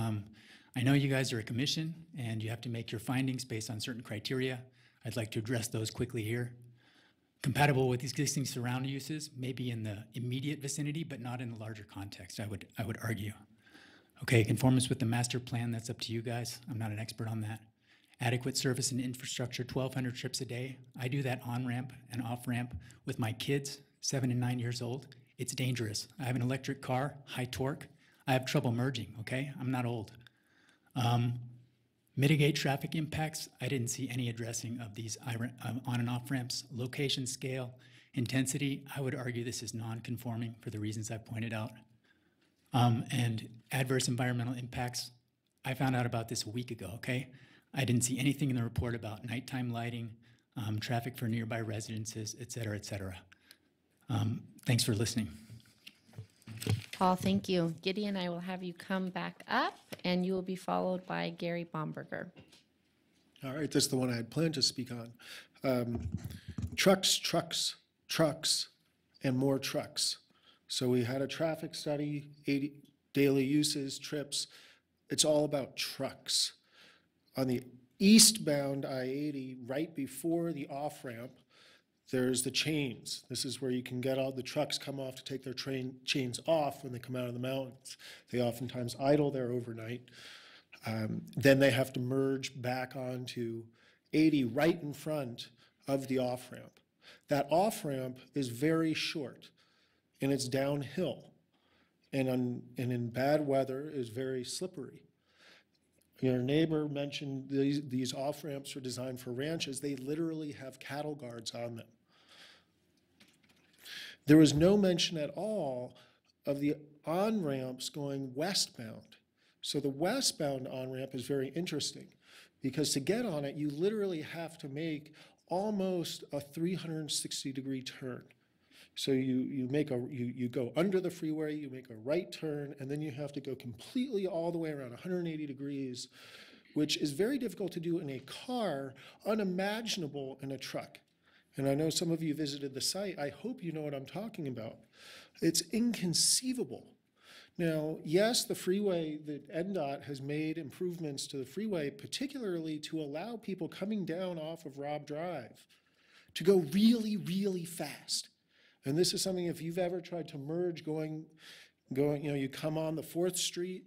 I know you guys are a commission, and you have to make your findings based on certain criteria. I'd like to address those quickly here. Compatible with existing surround uses, maybe in the immediate vicinity, but not in the larger context, I would argue. Okay, conformance with the master plan, that's up to you guys. I'm not an expert on that. Adequate service and infrastructure, 1,200 trips a day. I do that on-ramp and off-ramp with my kids, 7 and 9 years old. It's dangerous. I have an electric car, high torque. I have trouble merging, okay? I'm not old. Mitigate traffic impacts. I didn't see any addressing of these on and off ramps. Location, scale, intensity. I would argue this is non-conforming for the reasons I pointed out. And adverse environmental impacts. I found out about this a week ago, okay? I didn't see anything in the report about nighttime lighting, traffic for nearby residences, et cetera, et cetera. Thanks for listening. Paul, thank you. Gideon, I will have you come back up, and you will be followed by Gary Baumberger. All right, this is the one I had planned to speak on. Trucks, trucks, trucks, and more trucks. So we had a traffic study, 80 daily uses, trips. It's all about trucks. On the eastbound I-80, right before the off-ramp, there's the chains. This is where you can get all the trucks come off to take their chains off when they come out of the mountains. They oftentimes idle there overnight. Then they have to merge back onto 80 right in front of the off-ramp. That off-ramp is very short, and it's downhill, and in bad weather is very slippery. Your neighbor mentioned these off-ramps are designed for ranches. They literally have cattle guards on them. There was no mention at all of the on-ramps going westbound. So the westbound on-ramp is very interesting because to get on it, you literally have to make almost a 360-degree turn. So you go under the freeway, you make a right turn, and then you have to go completely all the way around 180 degrees, which is very difficult to do in a car, unimaginable in a truck. And I know some of you visited the site. I hope you know what I'm talking about. It's inconceivable. Now, yes, the freeway, the NDOT has made improvements to the freeway, particularly to allow people coming down off of Robb Drive to go really, really fast. And this is something, if you've ever tried to merge going, you come on the 4th Street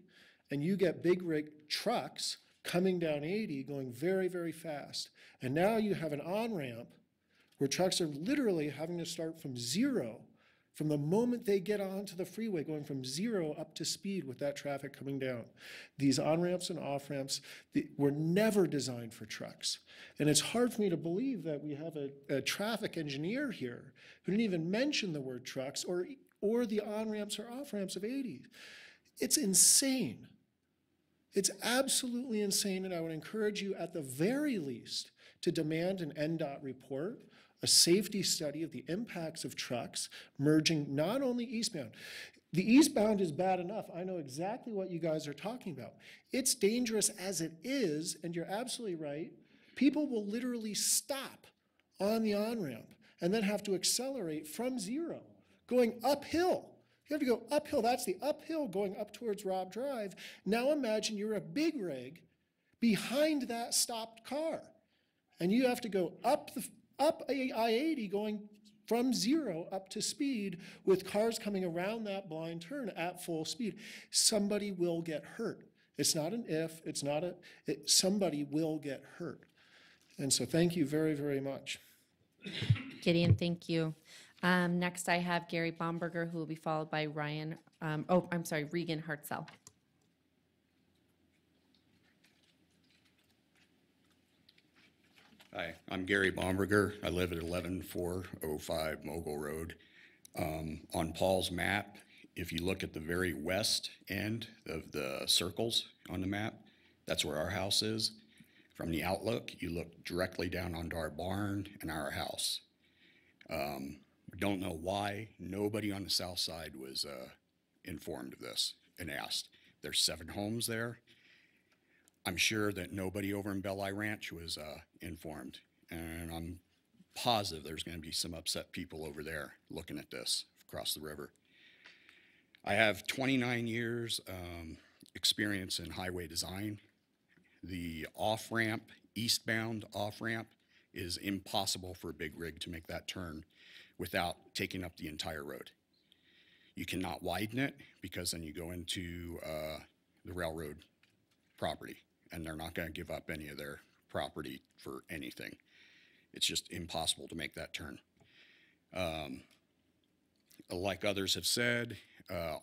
and you get big rig trucks coming down 80 going very, very fast. And now you have an on-ramp where trucks are literally having to start from zero from the moment they get onto the freeway, going from 0 up to speed with that traffic coming down. These on-ramps and off-ramps were never designed for trucks. And it's hard for me to believe that we have a traffic engineer here who didn't even mention the word trucks or the on-ramps or off-ramps of 80. It's insane. It's absolutely insane, and I would encourage you at the very least to demand an NDOT report, a safety study of the impacts of trucks merging not only eastbound. The eastbound is bad enough. I know exactly what you guys are talking about. It's dangerous as it is, and you're absolutely right. People will literally stop on the on-ramp and then have to accelerate from 0, going uphill. You have to go uphill. That's the uphill going up towards Robb Drive. Now imagine you're a big rig behind that stopped car, and you have to go up I-80 going from 0 up to speed with cars coming around that blind turn at full speed. Somebody will get hurt. It's not an if, it's not somebody will get hurt. And so thank you very, very much. Gideon, thank you. Next I have Gary Bomberger, who will be followed by Regan Hartzell. Hi, I'm Gary Bomberger. I live at 11405 Mogul Road. On Paul's map, if you look at the very west end of the circles on the map, that's where our house is. From the outlook, you look directly down onto our barn and our house. We don't know why nobody on the south side was informed of this and asked. There's 7 homes there. I'm sure that nobody over in Belli Ranch was informed, and I'm positive there's going to be some upset people over there looking at this across the river. I have 29 years experience in highway design. The off-ramp, eastbound off-ramp, is impossible for a big rig to make that turn without taking up the entire road. You cannot widen it because then you go into the railroad property, and they're not going to give up any of their property for anything. It's just impossible to make that turn. Like others have said,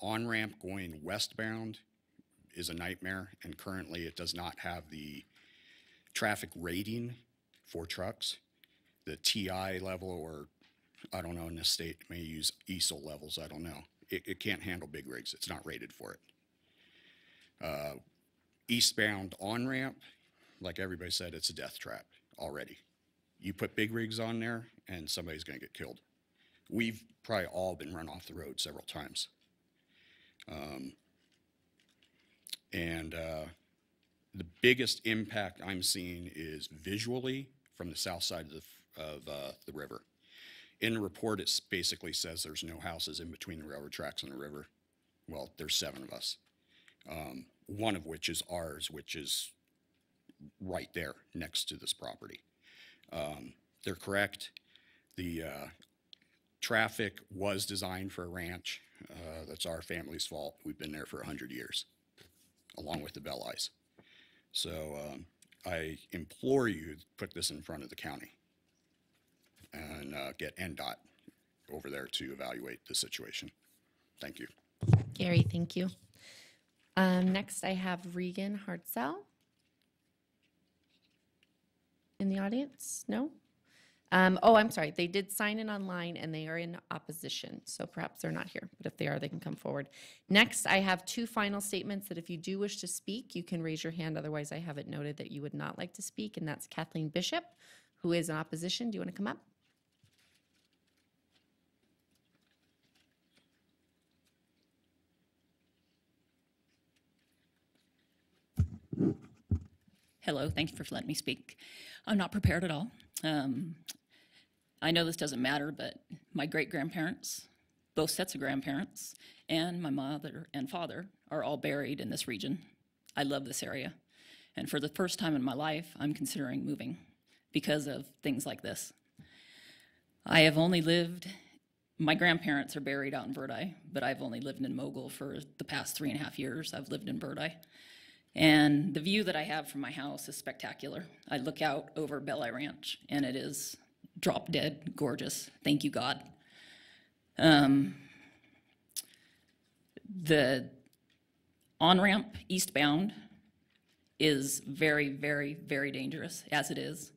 on-ramp going westbound is a nightmare, and currently it does not have the traffic rating for trucks. The TI level, or I don't know, in this state it may use ESL levels, I don't know. It can't handle big rigs. It's not rated for it. Eastbound on-ramp, like everybody said, it's a death trap already. You put big rigs on there and somebody's going to get killed. We've probably all been run off the road several times. The biggest impact I'm seeing is visually from the south side of the river. In the report, it basically says there's no houses in between the railroad tracks and the river. Well, there's 7 of us. One of which is ours, which is right there next to this property. They're correct. The traffic was designed for a ranch. That's our family's fault. We've been there for 100 years, along with the Bellis. So I implore you to put this in front of the county and get NDOT over there to evaluate the situation. Thank you. Gary, thank you. Next, I have Regan Hartzell. In the audience? No? Oh, I'm sorry. They did sign in online and they are in opposition, so perhaps they're not here. But if they are, they can come forward. Next, I have 2 final statements that if you do wish to speak, you can raise your hand. Otherwise, I have it noted that you would not like to speak, and that's Kathleen Bishop, who is in opposition. Do you want to come up? Hello, thank you for letting me speak. I'm not prepared at all. I know this doesn't matter, but my great-grandparents, both sets of grandparents, and my mother and father are all buried in this region. I love this area. And for the first time in my life, I'm considering moving because of things like this. I have only lived, my grandparents are buried out in Verdi, but I've only lived in Mogul for the past 3.5 years. I've lived in Verdi. And the view that I have from my house is spectacular. I look out over Belli Ranch, and it is drop dead gorgeous. Thank you, God. The on-ramp eastbound is very, very, very dangerous, as it is.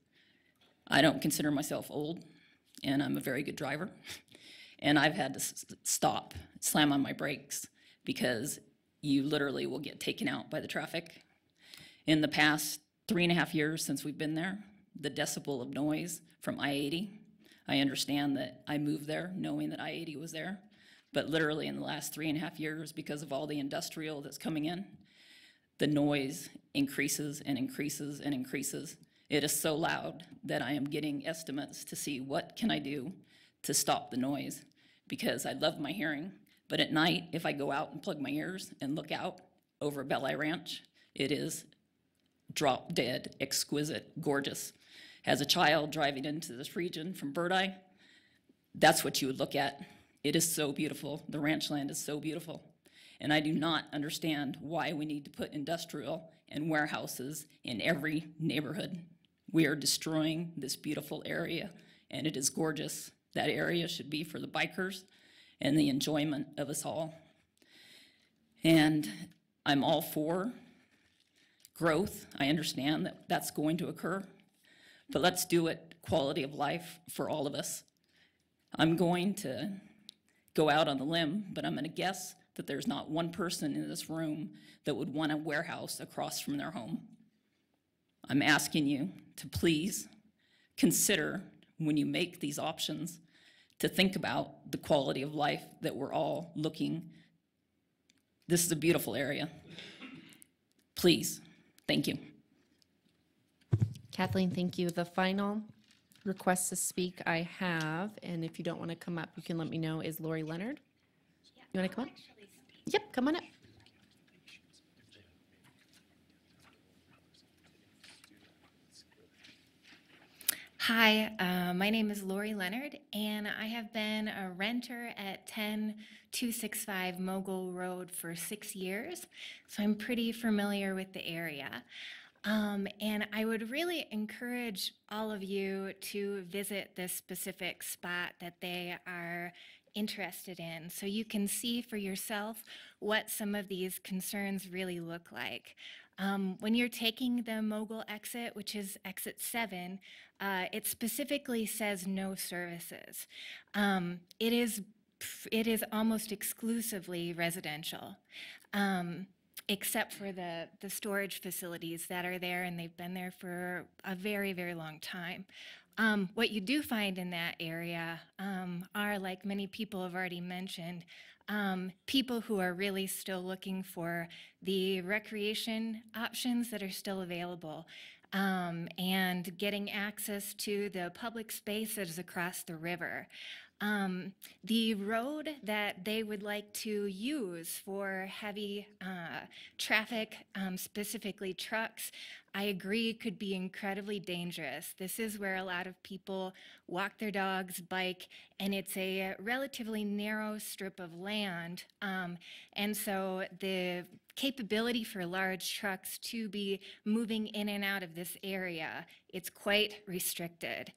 I don't consider myself old, and I'm a very good driver. And I've had to stop, slam on my brakes, because you literally will get taken out by the traffic. In the past 3.5 years since we've been there, the decibel of noise from I-80, I understand that I moved there knowing that I-80 was there, but literally in the last 3.5 years, because of all the industrial that's coming in, the noise increases and increases and increases. It is so loud that I am getting estimates to see what can I do to stop the noise, because I love my hearing. But at night, if I go out and plug my ears and look out over Belli Ranch, it is drop dead, exquisite, gorgeous. As a child driving into this region from Verdi, that's what you would look at. It is so beautiful. The ranch land is so beautiful. And I do not understand why we need to put industrial and warehouses in every neighborhood. We are destroying this beautiful area, and it is gorgeous. That area should be for the bikers and the enjoyment of us all. And I'm all for growth. I understand that that's going to occur, but let's do it quality of life for all of us. I'm going to go out on the limb, but I'm going to guess that there's not one person in this room that would want a warehouse across from their home. I'm asking you to please consider, when you make these options, to think about the quality of life that we're all looking. This is a beautiful area. Please, thank you. Kathleen, thank you. The final request to speak I have, and if you don't want to come up, you can let me know, is Lori Leonard. You want to come up? Yep, come on up. Hi, my name is Lori Leonard, and I have been a renter at 10265 Mogul Road for 6 years, so I'm pretty familiar with the area. And I would really encourage all of you to visit this specific spot that they are interested in, so you can see for yourself what some of these concerns really look like. When you're taking the Mogul exit, which is exit 7, it specifically says no services. It is almost exclusively residential, except for the storage facilities that are there, and they've been there for a very, very long time. What you do find in that area are, like many people have already mentioned, people who are really still looking for the recreation options that are still available, and getting access to the public spaces across the river. The road that they would like to use for heavy traffic, specifically trucks, I agree could be incredibly dangerous. This is where a lot of people walk their dogs, bike, and it's a relatively narrow strip of land. And so the capability for large trucks to be moving in and out of this area, it's quite restricted.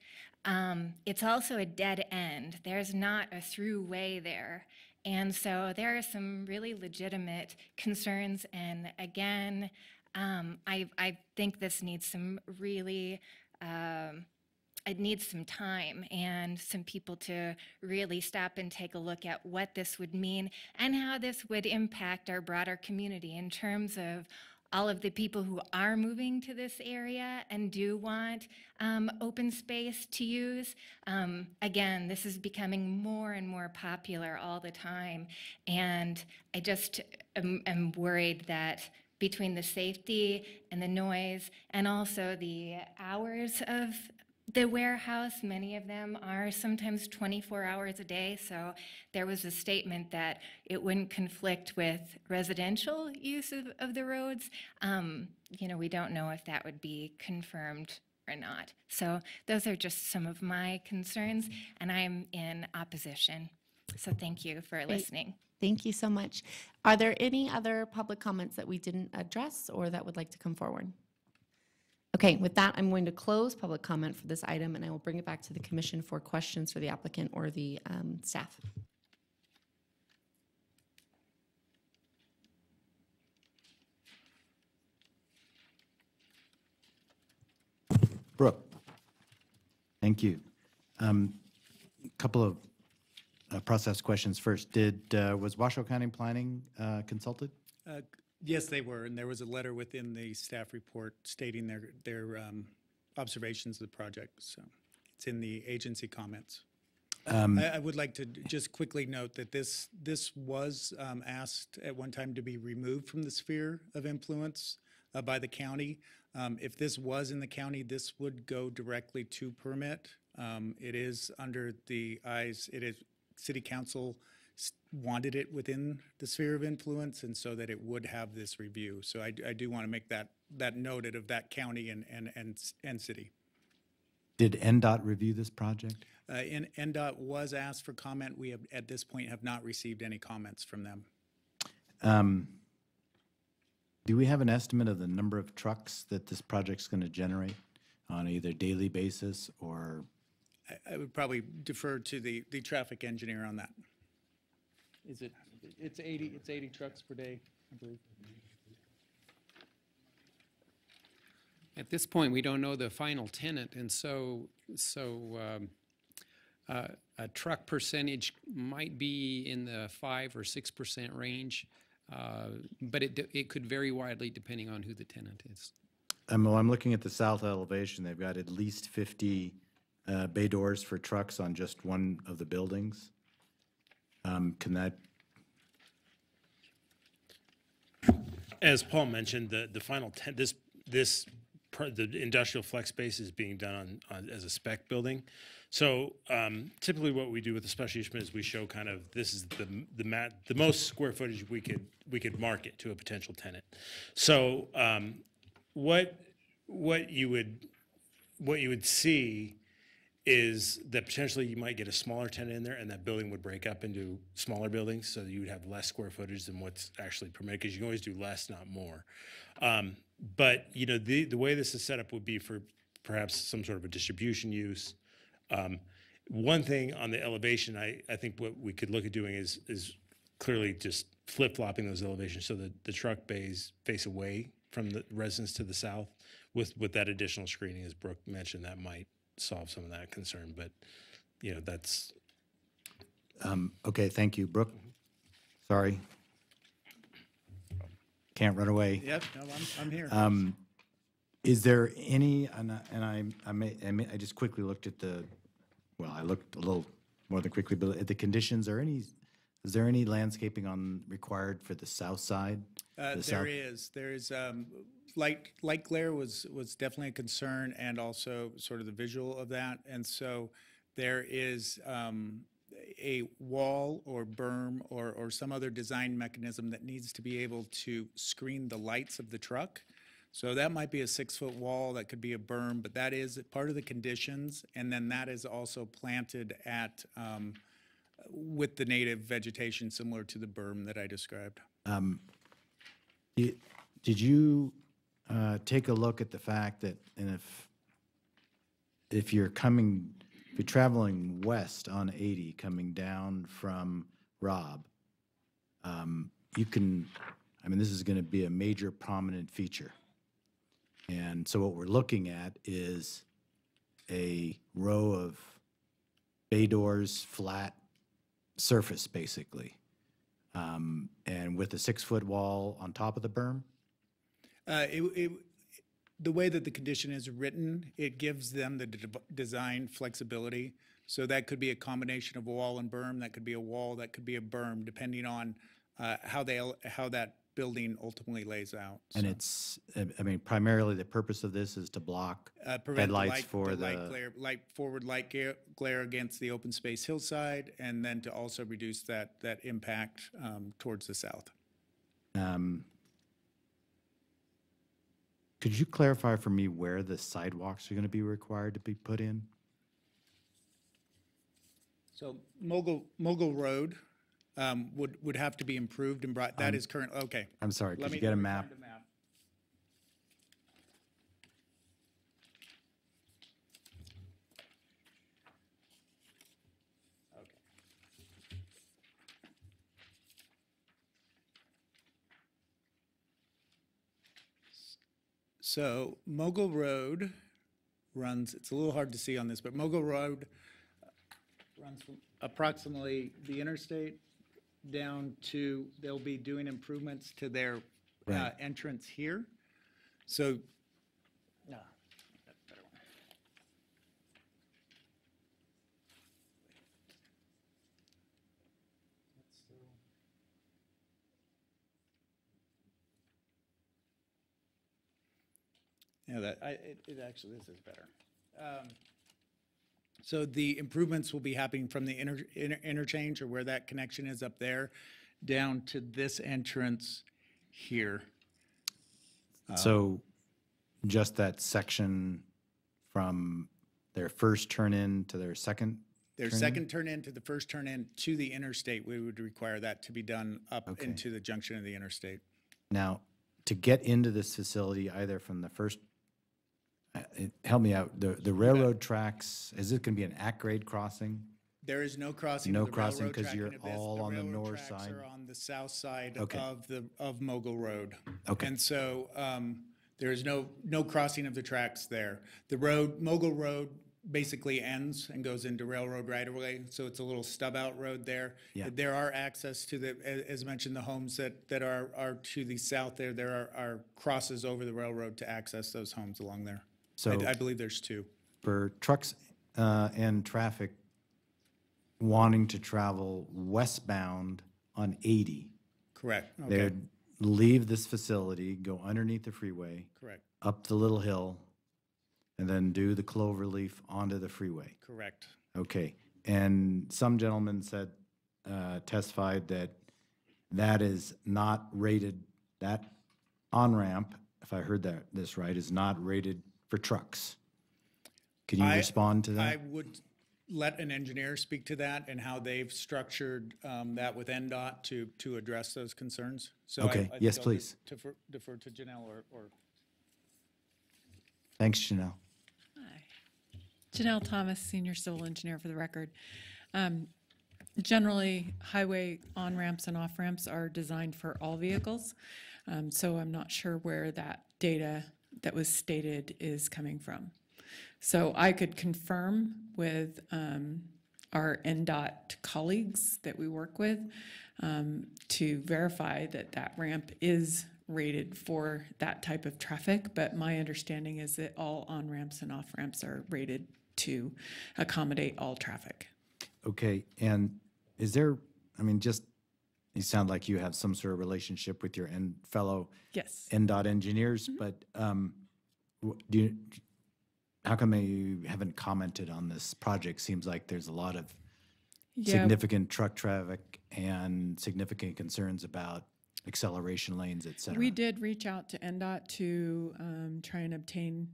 It's also a dead end. There's not a through way there. And so there are some really legitimate concerns. And again, I think this needs some really, it needs some time and some people to really stop and take a look at what this would mean and how this would impact our broader community in terms of all of the people who are moving to this area and do want open space to use. Again, this is becoming more and more popular all the time. And I just am worried that between the safety and the noise and also the hours of The warehouse, many of them are sometimes 24 hours a day, so there was a statement that it wouldn't conflict with residential use of the roads. You know, we don't know if that would be confirmed or not. So those are just some of my concerns, and I'm in opposition. So thank you for listening. Thank you so much. Are there any other public comments that we didn't address or that would like to come forward? Okay, with that, I'm going to close public comment for this item, and I will bring it back to the commission for questions for the applicant or the staff. Brooke. Thank you. Couple of process questions first. Was Washoe County Planning consulted? Yes, they were, and there was a letter within the staff report stating their observations of the project. So it's in the agency comments. I would like to just quickly note that this was asked at one time to be removed from the sphere of influence by the county. If this was in the county, this would go directly to permit. It is under the eyes. It is City Council wanted it within the sphere of influence, and so that it would have this review. So I do want to make that noted of that county and city. Did NDOT review this project? NDOT was asked for comment. We have, at this point, have not received any comments from them. Do we have an estimate of the number of trucks that this project's going to generate on either daily basis or? I would probably defer to the traffic engineer on that. It's 80 trucks per day, I believe. At this point, we don't know the final tenant, and so a truck percentage might be in the 5 or 6% range, but it could vary widely depending on who the tenant is. Well, I'm looking at the south elevation. They've got at least 50 bay doors for trucks on just one of the buildings. Can that? As Paul mentioned, the final the industrial flex space is being done on as a spec building. So typically, what we do with the special use permit is we show kind of this is the most square footage we could market to a potential tenant. So what you would see is that potentially you might get a smaller tenant in there, and that building would break up into smaller buildings, so that you would have less square footage than what's actually permitted, because you can always do less, not more. But you know, the way this is set up would be for perhaps some sort of a distribution use. One thing on the elevation, I think what we could look at doing is clearly just flip-flopping those elevations so that the truck bays face away from the residents to the south. With that additional screening, as Brooke mentioned, that might solve some of that concern, but you know, that's okay. Thank you, Brooke. Sorry, can't run away. Yep, no, I'm here. Is there any? I just quickly looked at I looked a little more than quickly, but at the conditions. Is there any landscaping required for the south side? There is light glare was definitely a concern, and also sort of the visual of that. And so there is a wall or berm or some other design mechanism that needs to be able to screen the lights of the truck. So that might be a 6-foot wall, that could be a berm, but that is part of the conditions. And then that is also planted with the native vegetation similar to the berm that I described. Did you take a look at the fact that, and if you're traveling west on 80 coming down from Robb, this is going to be a major prominent feature. And so what we're looking at is a row of bay doors, flat surface basically, and with a 6-foot wall on top of the berm. The way that the condition is written, it gives them the design flexibility. So that could be a combination of a wall and berm. That could be a wall. That could be a berm, depending on how that building ultimately lays out. And so. it's, I mean, primarily the purpose of this is to block Prevent the headlights for forward light glare against the open space hillside, and then to also reduce that impact towards the south. Could you clarify for me where the sidewalks are going to be required to be put in? So Mogul Road would have to be improved and brought, that is current, okay. I'm sorry, Let could me you get a return map? to map. So Mogul Road runs, it's a little hard to see on this, but Mogul Road runs from approximately the interstate down to, they'll be doing improvements to their Right. entrance here. So, no, that's a better one. Yeah, it actually, this is better. So the improvements will be happening from the interchange, or where that connection is up there, down to this entrance here. So just that section from their first turn in to their second? Their turn in? second turn in to the first turn in to the interstate, we would require that to be done up Okay. into the junction of the interstate. Now, to get into this facility, either from the first, help me out, the railroad tracks, is it going to be an at-grade crossing? There is no crossing No of the crossing railroad 'cause track you're into this. all on the railroad north tracks side? are on the south side Okay. of Mogul Road. Okay. And so there is no crossing of the tracks there. The road, Mogul Road, basically ends and goes into railroad right-of-way, so it's a little stub-out road there. Yeah. There are access to the, as mentioned, the homes that are to the south there. There are crosses over the railroad to access those homes along there. So I believe there's two. for trucks and traffic wanting to travel westbound on 80, Correct, they okay, would leave this facility, go underneath the freeway, correct, up the little hill, and then do the cloverleaf onto the freeway. correct. Okay, and some gentleman said, testified that that is not rated, that on-ramp, if I heard this right, is not rated for trucks. Can you respond to that? I would let an engineer speak to that and how they've structured that with NDOT to address those concerns. So Okay, I yes, think I'll please. Defer to Janelle or. Thanks, Janelle. Janelle Thomas, Senior Civil Engineer for the record. Generally, highway on-ramps and off-ramps are designed for all vehicles, so I'm not sure where that data that was stated is coming from. So I could confirm with our NDOT colleagues that we work with to verify that that ramp is rated for that type of traffic, but my understanding is that all on-ramps and off-ramps are rated to accommodate all traffic. Okay, and is there, I mean, just, you sound like you have some sort of relationship with your fellow Yes. NDOT engineers, but how come you haven't commented on this project? Seems like there's a lot of significant truck traffic and significant concerns about acceleration lanes, et cetera. We did reach out to NDOT to try and obtain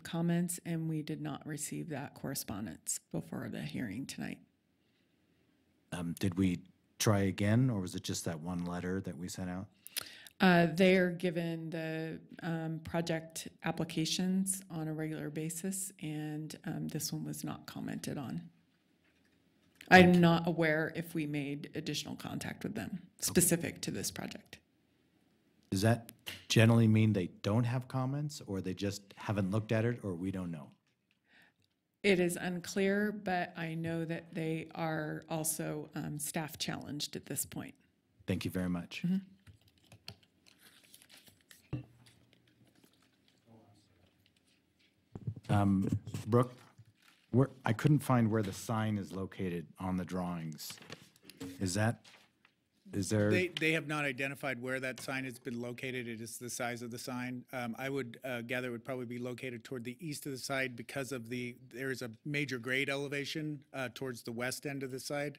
comments, and we did not receive that correspondence before the hearing tonight. Did we try again, or was it just that one letter that we sent out? They are given the project applications on a regular basis, and this one was not commented on. I'm not aware if we made additional contact with them specific to this project. Does that generally mean they don't have comments, or they just haven't looked at it, or we don't know? It is unclear, but I know that they are also staff challenged at this point. Thank you very much. Brooke, I couldn't find where the sign is located on the drawings. Is that is there? They have not identified where that sign has been located. It is the size of the sign. I would gather it would probably be located toward the east of the site because of there is a major grade elevation towards the west end of the site.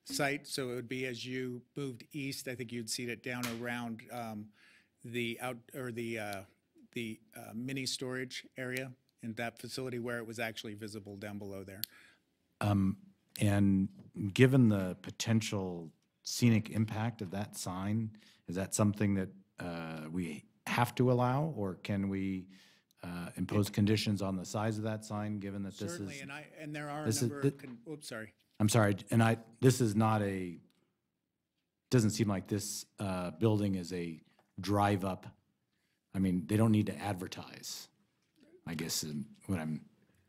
So it would be as you moved east, I think you'd see it down around the mini storage area in that facility where it was actually visible down below there. And given the potential scenic impact of that sign, is that something that we have to allow, or can we impose conditions on the size of that sign, given that this is? Certainly, and there are a number of, oops, sorry. I'm sorry, and this is not doesn't seem like this building is a drive-up. I mean, they don't need to advertise, I guess, is what I'm.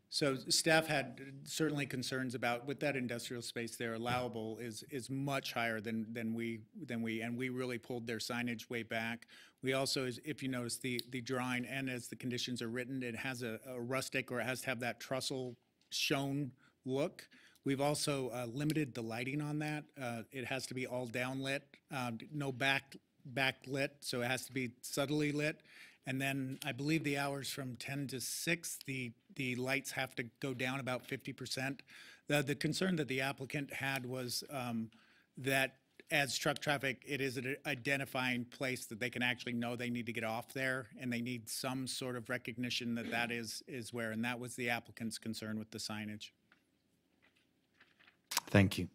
So staff had certainly concerns about, with that industrial space there, allowable is much higher than we, and we really pulled their signage way back. We also, if you notice the drawing, and as the conditions are written, it has a rustic, or it has to have that trestle shown look. We've also limited the lighting on that. It has to be all downlit, no backlit, so it has to be subtly lit. And then I believe the hours from 10 to 6, the lights have to go down about 50%. The concern that the applicant had was that as truck traffic, it is an identifying place that they can actually know they need to get off there, and they need some sort of recognition that that is where, and that was the applicant's concern with the signage. Thank you.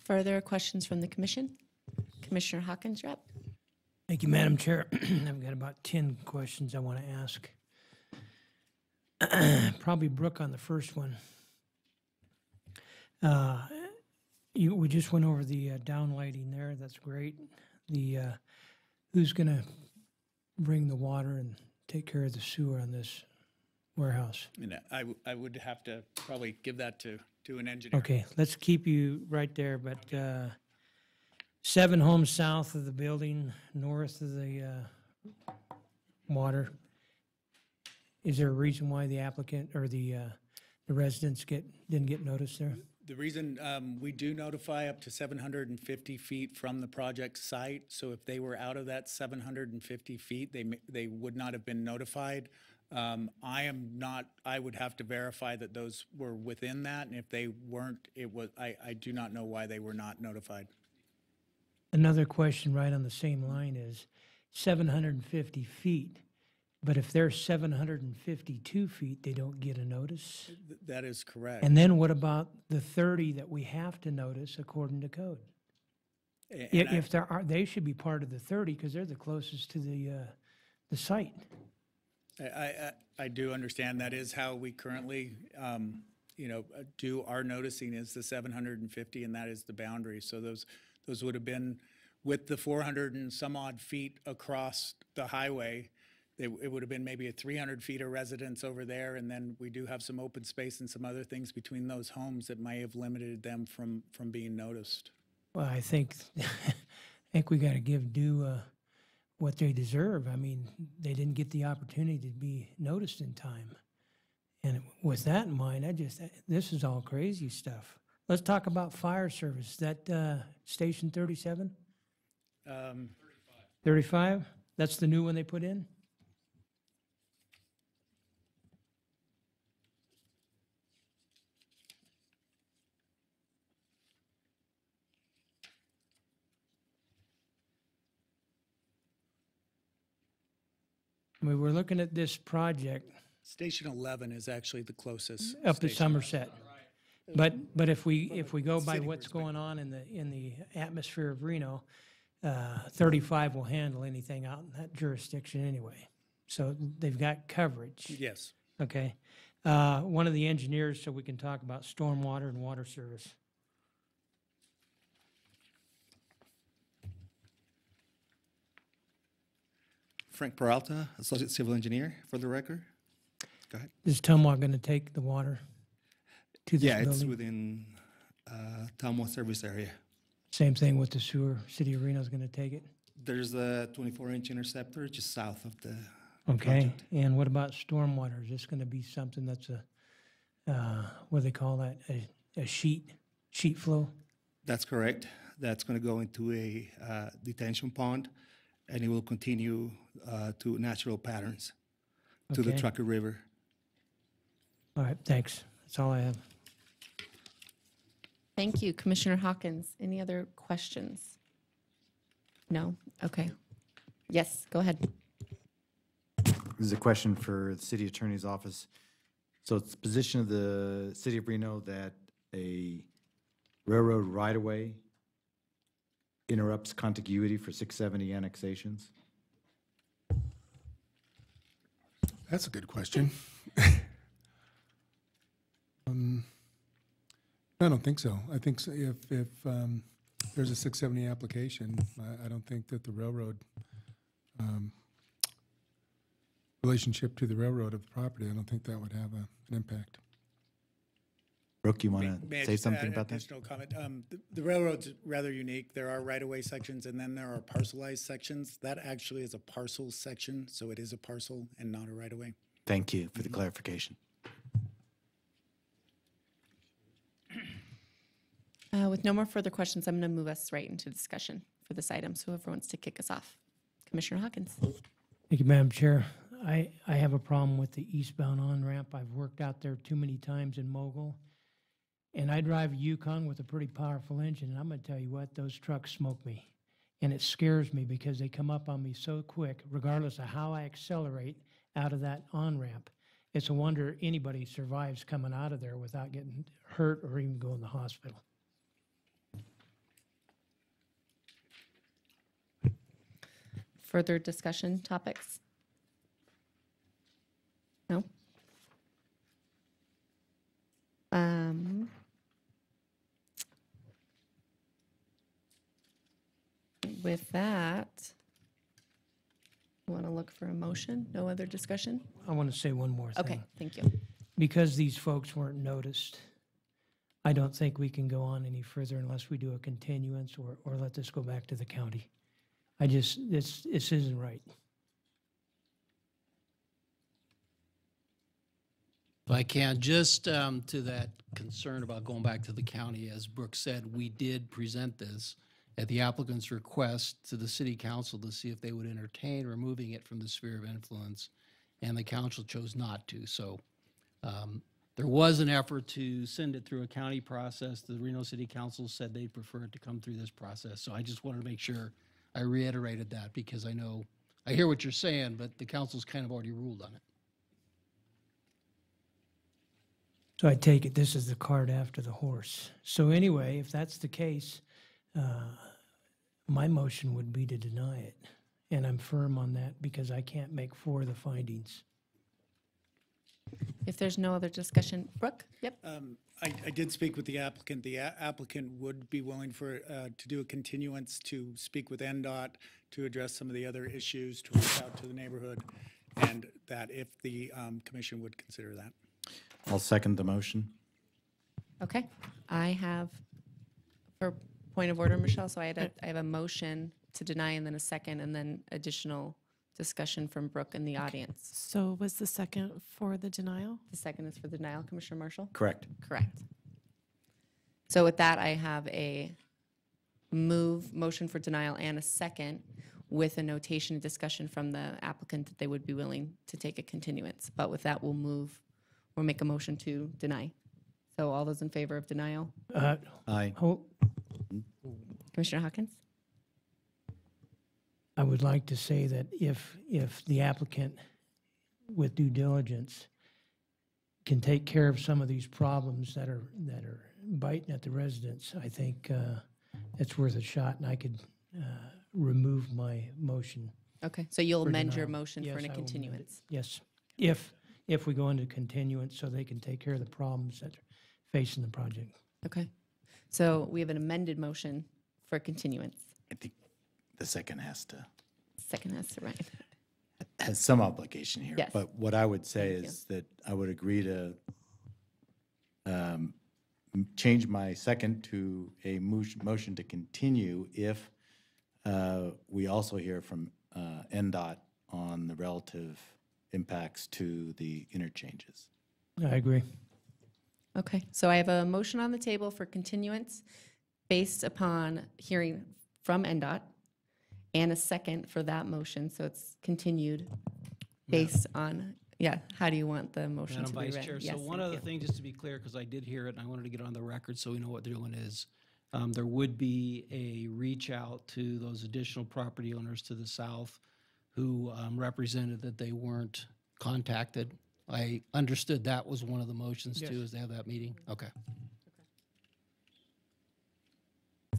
Further questions from the commission? Commissioner Hawkins, you're up. Thank you, Madam Chair. I've got about 10 questions I want to ask. Probably Brooke on the first one. We just went over the downlighting there. That's great. Who's going to bring the water and take care of the sewer on this warehouse? And I would have to probably give that to an engineer. Okay, let's keep you right there, but 7 homes south of the building, north of the water. Is there a reason why the applicant or the residents didn't get noticed there? The reason we do notify up to 750 feet from the project site, so if they were out of that 750 feet, they would not have been notified. I would have to verify that those were within that, and if they weren't, I do not know why they were not notified. Another question right on the same line is 750 feet, but if they're 752 feet, they don't get a notice? That is correct. And then what about the 30 that we have to notice according to code? If there are, they should be part of the 30 because they're the closest to the site. I do understand that is how we currently, do our noticing is the 750, and that is the boundary. So those would have been with the 400 and some odd feet across the highway. It would have been maybe a 300 feet of residence over there, and then we do have some open space and some other things between those homes that may have limited them from being noticed. Well, I think we got to give due what they deserve. I mean, they didn't get the opportunity to be noticed in time. And with that in mind, this is all crazy stuff. Let's talk about fire service. Is that Station 37? 35? That's the new one they put in? We were looking at this project. Station 11 is actually the closest. Up to station. Somerset. But if we go by what's going on in the atmosphere of Reno, 35 will handle anything out in that jurisdiction anyway. So they've got coverage. Yes. Okay. One of the engineers, so we can talk about stormwater and water service. Frank Peralta, Associate Civil Engineer, for the record. Go ahead. Is Tumwa going to take the water to this building? Yeah, it's within Tumwa service area. Same thing with the sewer. City of Reno is going to take it? There's a 24-inch interceptor just south of the Okay. project. And what about stormwater? Is this going to be something that's what do they call that? A sheet flow? That's correct. That's going to go into a detention pond, and it will continue to natural patterns to the Okay. Truckee River. All right, thanks. That's all I have. Thank you. Commissioner Hawkins, any other questions? No? Okay. Yes, go ahead. This is a question for the city attorney's office. So it's the position of the city of Reno that a railroad right-of-way interrupts contiguity for 670 annexations? That's a good question. I don't think so. I think if there's a 670 application, I don't think that the railroad relationship to the railroad of the property, I don't think that would have an impact. Brooke, you want May I to say just something add an about that? additional comment? The railroad's rather unique. There are right-of-way sections, and then there are parcelized sections. That actually is a parcel section, so it is a parcel and not a right-of-way. Thank you for the clarification. With no more further questions, I'm going to move us right into discussion for this item. So whoever wants to kick us off. Commissioner Hawkins. Thank you, Madam Chair. I have a problem with the eastbound on-ramp. I've worked out there too many times in Mogul. And I drive a Yukon with a pretty powerful engine, and I'm going to tell you what, those trucks smoke me. And it scares me because they come up on me so quick, regardless of how I accelerate out of that on-ramp. It's a wonder anybody survives coming out of there without getting hurt or even going to the hospital. Further discussion topics? No? With that, want to look for a motion? No other discussion? I want to say one more thing. Okay, thank you. Because these folks weren't noticed, I don't think we can go on any further unless we do a continuance or let this go back to the county. This isn't right. If I can, just to that concern about going back to the county, as Brooke said, we did present this at the applicant's request to the city council to see if they would entertain removing it from the sphere of influence, and the council chose not to. So there was an effort to send it through a county process. The Reno City Council said they'd prefer it to come through this process. So I just wanted to make sure I reiterated that, because I know, I hear what you're saying, but the council's kind of already ruled on it. So I take it this is the cart after the horse. So anyway, if that's the case, my motion would be to deny it. And I'm firm on that because I can't make four of the findings. If there's no other discussion, Brooke? Yep. I did speak with the applicant. The applicant would be willing to do a continuance to speak with NDOT to address some of the other issues, to reach out to the neighborhood, and that if the commission would consider that. I'll second the motion. Okay. I have, for point of order, Michelle, so I have a motion to deny and then a second and then additional discussion from Brooke in the audience. So was the second for the denial? The second is for the denial, Commissioner Marshall? Correct. Correct. So with that, I have a motion for denial and a second with a notation and discussion from the applicant that they would be willing to take a continuance. But with that, we'll make a motion to deny. So all those in favor of denial? Aye. Commissioner Hawkins? I would like to say that if the applicant, with due diligence, can take care of some of these problems that are biting at the residents, I think it's worth a shot, and I could remove my motion. Okay, so you'll for amend your denial. motion Yes, for a I will amend it. continuance? Yes, if we go into continuance, so they can take care of the problems that are facing the project. Okay, so we have an amended motion for continuance. I think the second has to. Right. Has some obligation here. Yes. But what I would say Thank is that I would agree to change my second to a motion to continue if we also hear from NDOT on the relative impacts to the interchanges. I agree. Okay, so I have a motion on the table for continuance. based upon hearing from NDOT and a second for that motion, so it's continued based on, yeah, how do you want the motion Madam to be read? Vice Chair, Yes, so one thank other you. thing, just to be clear, because I did hear it and I wanted to get it on the record so we know what the doing is. There would be a reach out to those additional property owners to the south who represented that they weren't contacted. I understood that was one of the motions too, Yes. is they have that meeting? Okay.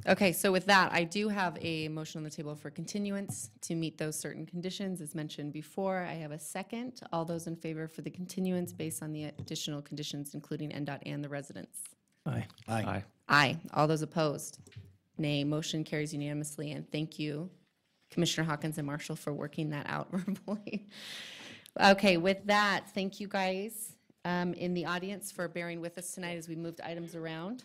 Okay, so with that, I do have a motion on the table for continuance to meet those certain conditions as mentioned before. I have a second. All those in favor for the continuance based on the additional conditions, including NDOT and the residents? Aye. Aye. Aye. All those opposed? Nay. Motion carries unanimously, and thank you, Commissioner Hawkins and Marshall, for working that out verbally. Okay, with that, thank you guys in the audience for bearing with us tonight as we moved items around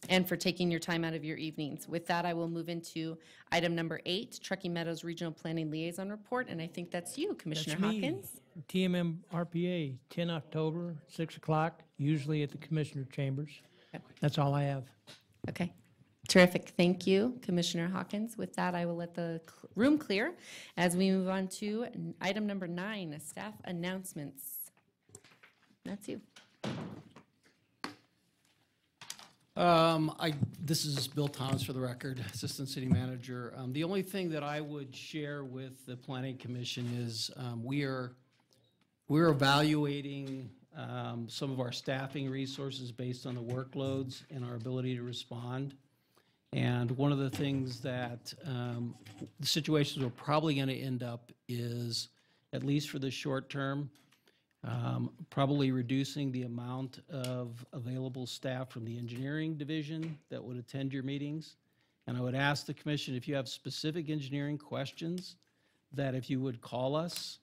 and for taking your time out of your evenings. With that, I will move into item number 8, Truckee Meadows Regional Planning Liaison Report, and I think that's you, Commissioner That's me. Hawkins. TMM RPA, 10 October, 6 o'clock, usually at the Commissioner Chambers. That's all I have. Okay, terrific. Thank you, Commissioner Hawkins. With that, I will let the room clear as we move on to item number 9, staff announcements. That's you. This is Bill Thomas for the record, Assistant City Manager. The only thing that I would share with the Planning Commission is we're evaluating some of our staffing resources based on the workloads and our ability to respond. And one of the things that the situations we're probably going to end up is, at least for the short term, probably reducing the amount of available staff from the engineering division that would attend your meetings. And I would ask the commission, if you have specific engineering questions, that if you would call us,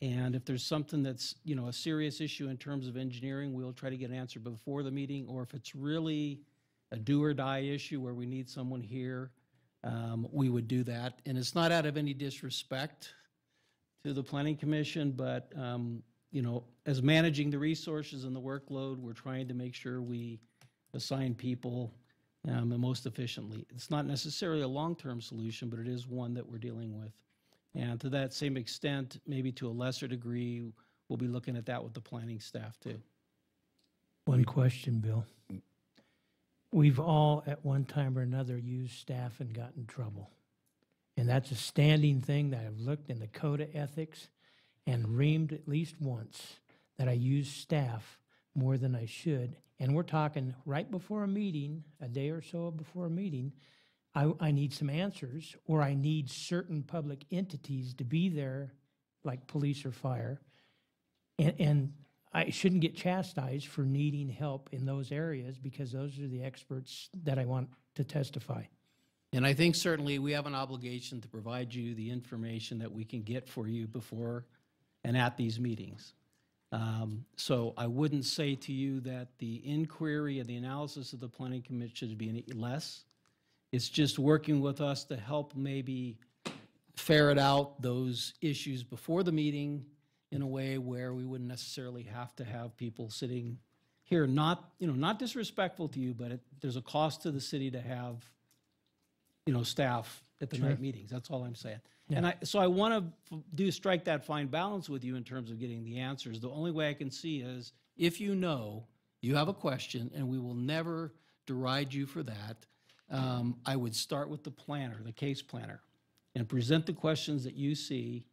and if there's something that's, you know, a serious issue in terms of engineering, we'll try to get an answer before the meeting, or if it's really a do or die issue where we need someone here, we would do that. And it's not out of any disrespect to the Planning Commission, but you know, as managing the resources and the workload, we're trying to make sure we assign people the most efficiently. It's not necessarily a long-term solution, but it is one that we're dealing with. And to that same extent, maybe to a lesser degree, we'll be looking at that with the planning staff too. One question, Bill. We've all, at one time or another, used staff and got in trouble. And that's a standing thing that I've looked in the Code of Ethics and reamed at least once that I use staff more than I should. And we're talking right before a meeting, a day or so before a meeting, I need some answers, or I need certain public entities to be there, like police or fire. And I shouldn't get chastised for needing help in those areas, because those are the experts that I want to testify. And I think certainly we have an obligation to provide you the information that we can get for you before and at these meetings. So I wouldn't say to you that the inquiry and the analysis of the Planning Commission should be any less. It's just working with us to help maybe ferret out those issues before the meeting in a way where we wouldn't necessarily have to have people sitting here, not disrespectful to you, but there's a cost to the city to have, staff at the night meetings. That's all I'm saying. Yeah. And so I want to strike that fine balance with you in terms of getting the answers. The only way I can see is if you have a question, and we will never deride you for that, I would start with the planner, the case planner, and present the questions that you see.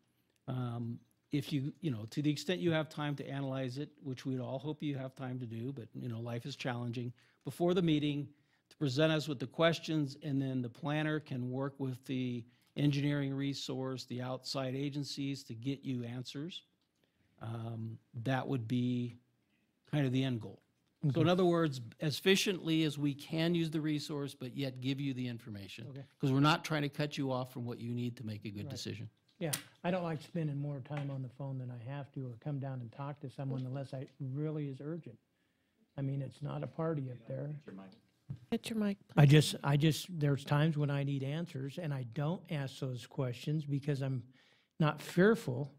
If to the extent you have time to analyze it, which we'd all hope you have time to do, but life is challenging, before the meeting, to present us with the questions, and then the planner can work with the engineering resource, the outside agencies to get you answers. That would be kind of the end goal. Okay. So in other words, as efficiently as we can use the resource, but yet give you the information. Okay. Because we're not trying to cut you off from what you need to make a good decision. Yeah, I don't like spending more time on the phone than I have to, or come down and talk to someone unless it really is urgent. I mean, it's not a party up there. Hit your mic. I just, there's times when I need answers, and I don't ask those questions because I'm not fearful,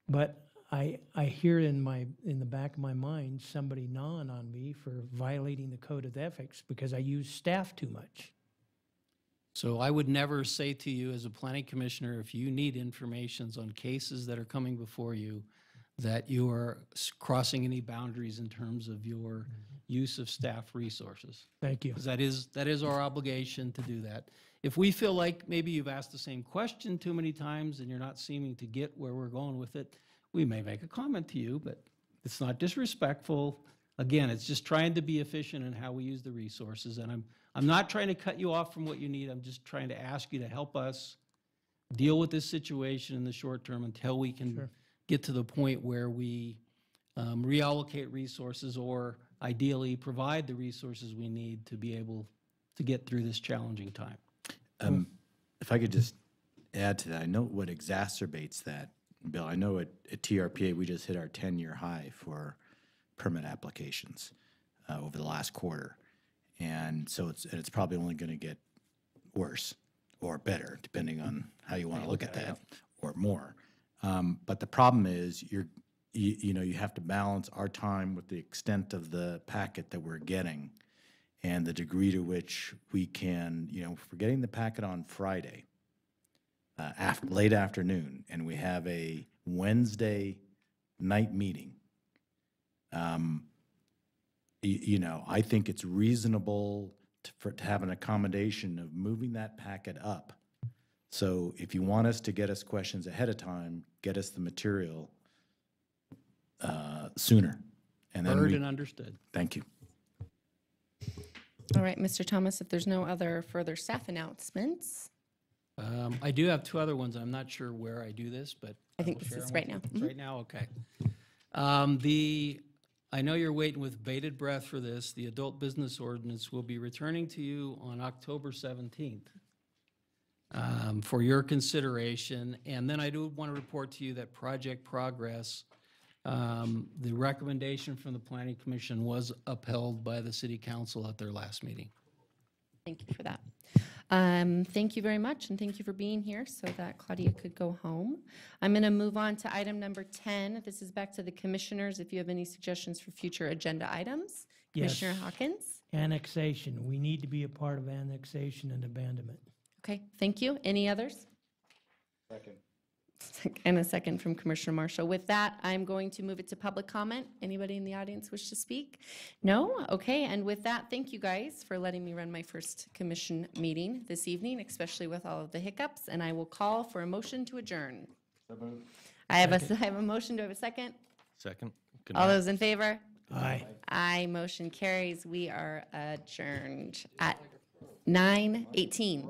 but I hear in the back of my mind somebody gnawing on me for violating the code of ethics because I use staff too much. So I would never say to you as a planning commissioner, if you need information on cases that are coming before you, that you are crossing any boundaries in terms of your use of staff resources. Thank you. 'Cause that is our obligation to do that. If we feel like maybe you've asked the same question too many times and you're not seeming to get where we're going with it, we may make a comment to you, but it's not disrespectful. Again, it's just trying to be efficient in how we use the resources. And I'm not trying to cut you off from what you need. I'm just trying to ask you to help us deal with this situation in the short term until we can get to the point where we reallocate resources or ideally provide the resources we need to be able to get through this challenging time. If I could just add to that, I know what exacerbates that, Bill. I know at TRPA we just hit our 10-year high for permit applications over the last quarter. And so it's probably only going to get worse or better, depending on how you want to look at that, or more. But the problem is you have to balance our time with the extent of the packet that we're getting and the degree to which we can, if we're getting the packet on Friday, late afternoon, and we have a Wednesday night meeting, I think it's reasonable to have an accommodation of moving that packet up. So if you want us to get us questions ahead of time, get us the material sooner. And then Heard and understood. Thank you. All right, Mr. Thomas, if there's no other further staff announcements. I do have two other ones. I'm not sure where I do this, but I think will this share is them right with now. you. It's right now, okay. I know you're waiting with bated breath for this. The adult business ordinance will be returning to you on October 17th for your consideration. And then I do want to report to you that Project Progress, the recommendation from the Planning Commission was upheld by the City Council at their last meeting. Thank you for that. Thank you very much, and thank you for being here so that Claudia could go home. I'm going to move on to item number 10. This is back to the commissioners. If you have any suggestions for future agenda items, Yes. Commissioner Hawkins. Annexation. We need to be a part of annexation and abandonment. Okay, thank you. Any others? Second. And a second from Commissioner Marshall. With that, I'm going to move it to public comment. Anybody in the audience wish to speak? No? Okay, and with that, thank you guys for letting me run my first commission meeting this evening, especially with all of the hiccups, and I will call for a motion to adjourn. I have a motion. Do I have a second? Second. All those in favor? Aye. Aye, motion carries. We are adjourned at 9:18.